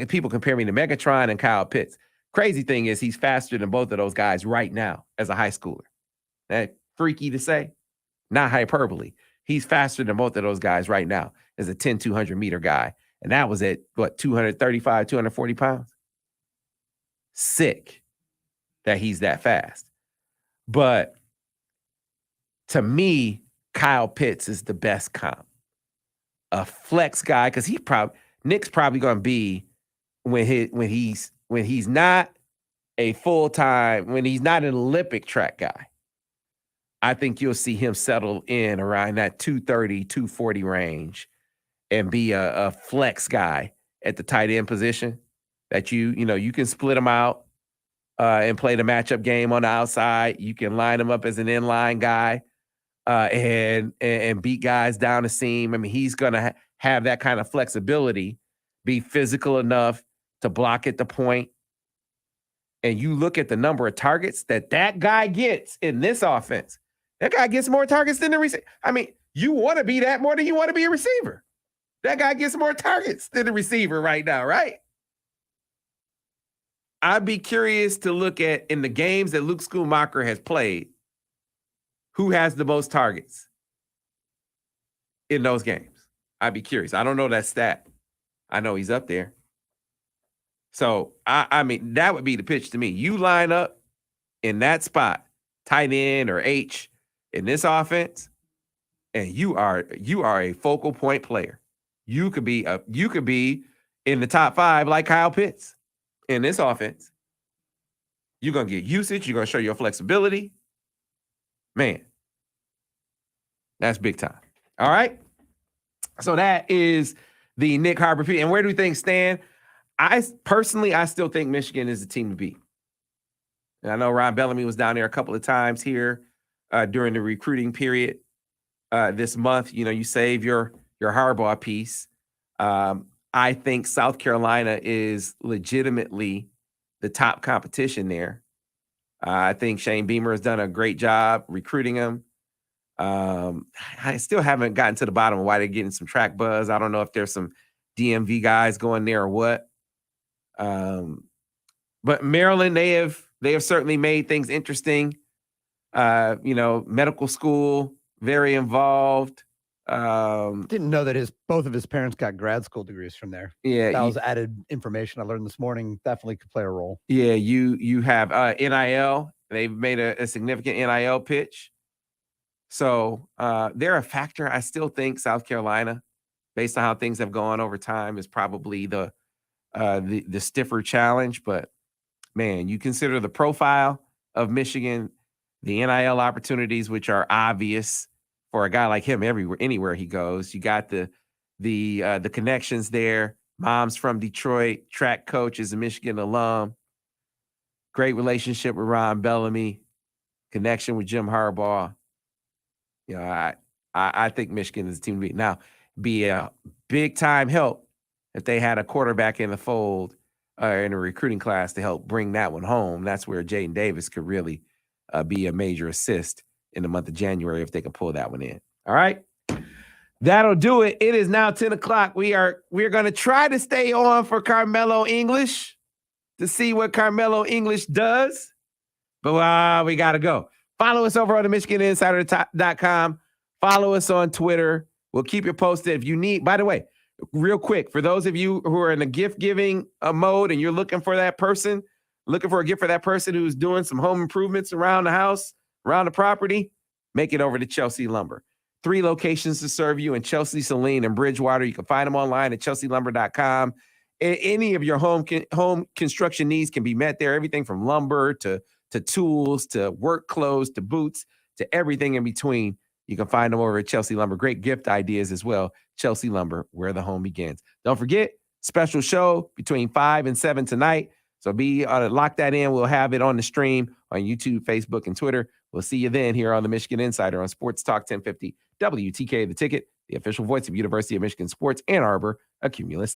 people compare me to Megatron and Kyle Pitts. Crazy thing is he's faster than both of those guys right now as a high schooler. That freaky to say? Not hyperbole. He's faster than both of those guys right now as a 10, 200 meter guy. And that was at 235, 240 pounds? Sick that he's that fast. But to me, Kyle Pitts is the best comp. A flex guy, because Nick's probably going to be when he's not a full-time, when he's not an Olympic track guy. I think you'll see him settle in around that 230, 240 range and be a flex guy at the tight end position that you can split him out and play the matchup game on the outside. You can line him up as an inline guy and beat guys down the seam. I mean, he's going to have that kind of flexibility, be physical enough to block at the point. And you look at the number of targets that guy gets in this offense. That guy gets more targets than the receiver. I mean, you want to be that more than you want to be a receiver. That guy gets more targets than the receiver right now, right? I'd be curious to look at, in the games that Luke Schoonmaker has played, who has the most targets in those games. I'd be curious. I don't know that stat. I know he's up there. So, I mean, that would be the pitch to me. You line up in that spot, tight end or H, in this offense, and you are a focal point player. You could be in the top 5 like Kyle Pitts in this offense. You're going to get usage. You're going to show your flexibility. Man, that's big time. All right. So that is the Nick Harbor piece. And where do we think stand? I still think Michigan is the team to beat. And I know Ron Bellamy was down there a couple of times here during the recruiting period this month. You save your Harbaugh piece. I think South Carolina is legitimately the top competition there. I think Shane Beamer has done a great job recruiting him. I still haven't gotten to the bottom of why they're getting some track buzz. I don't know if there's some DMV guys going there or what. But Maryland, they have certainly made things interesting. Medical school, very involved. Didn't know that both of his parents got grad school degrees from there. Yeah, That was added information I learned this morning. Definitely could play a role. Yeah, you have NIL. They've made a significant NIL pitch. So they're a factor. I still think South Carolina, based on how things have gone over time, is probably the stiffer challenge. But man, you consider the profile of Michigan, the NIL opportunities, which are obvious for a guy like him anywhere he goes. You got the connections there. Mom's from Detroit, track coach is a Michigan alum. Great relationship with Ron Bellamy, connection with Jim Harbaugh. I think Michigan is a team to beat. Now, be a big time help if they had a quarterback in the fold in a recruiting class to help bring that one home. That's where Jaden Davis could really be a major assist in the month of January if they can pull that one in. All right. That'll do it. It is now 10 o'clock. We're going to try to stay on for Carmelo English to see what Carmelo English does. But we got to go. Follow us over on the MichiganInsider.com. Follow us on Twitter. We'll keep you posted. If you need, by the way, real quick, for those of you who are in a gift giving mode and you're looking for a gift for that person who's doing some home improvements around the house, around the property, make it over to Chelsea Lumber. 3 locations to serve you in Chelsea, Saline, and Bridgewater. You can find them online at chelsealumber.com. Any of your home construction needs can be met there. Everything from lumber to tools to work clothes to boots to everything in between. You can find them over at Chelsea Lumber. Great gift ideas as well. Chelsea Lumber, where the home begins. Don't forget, special show between 5 and 7 tonight. So lock that in. We'll have it on the stream on YouTube, Facebook, and Twitter. We'll see you then here on the Michigan Insider on Sports Talk 1050 WTK The Ticket, the official voice of University of Michigan Sports, Ann Arbor, a Cumulus.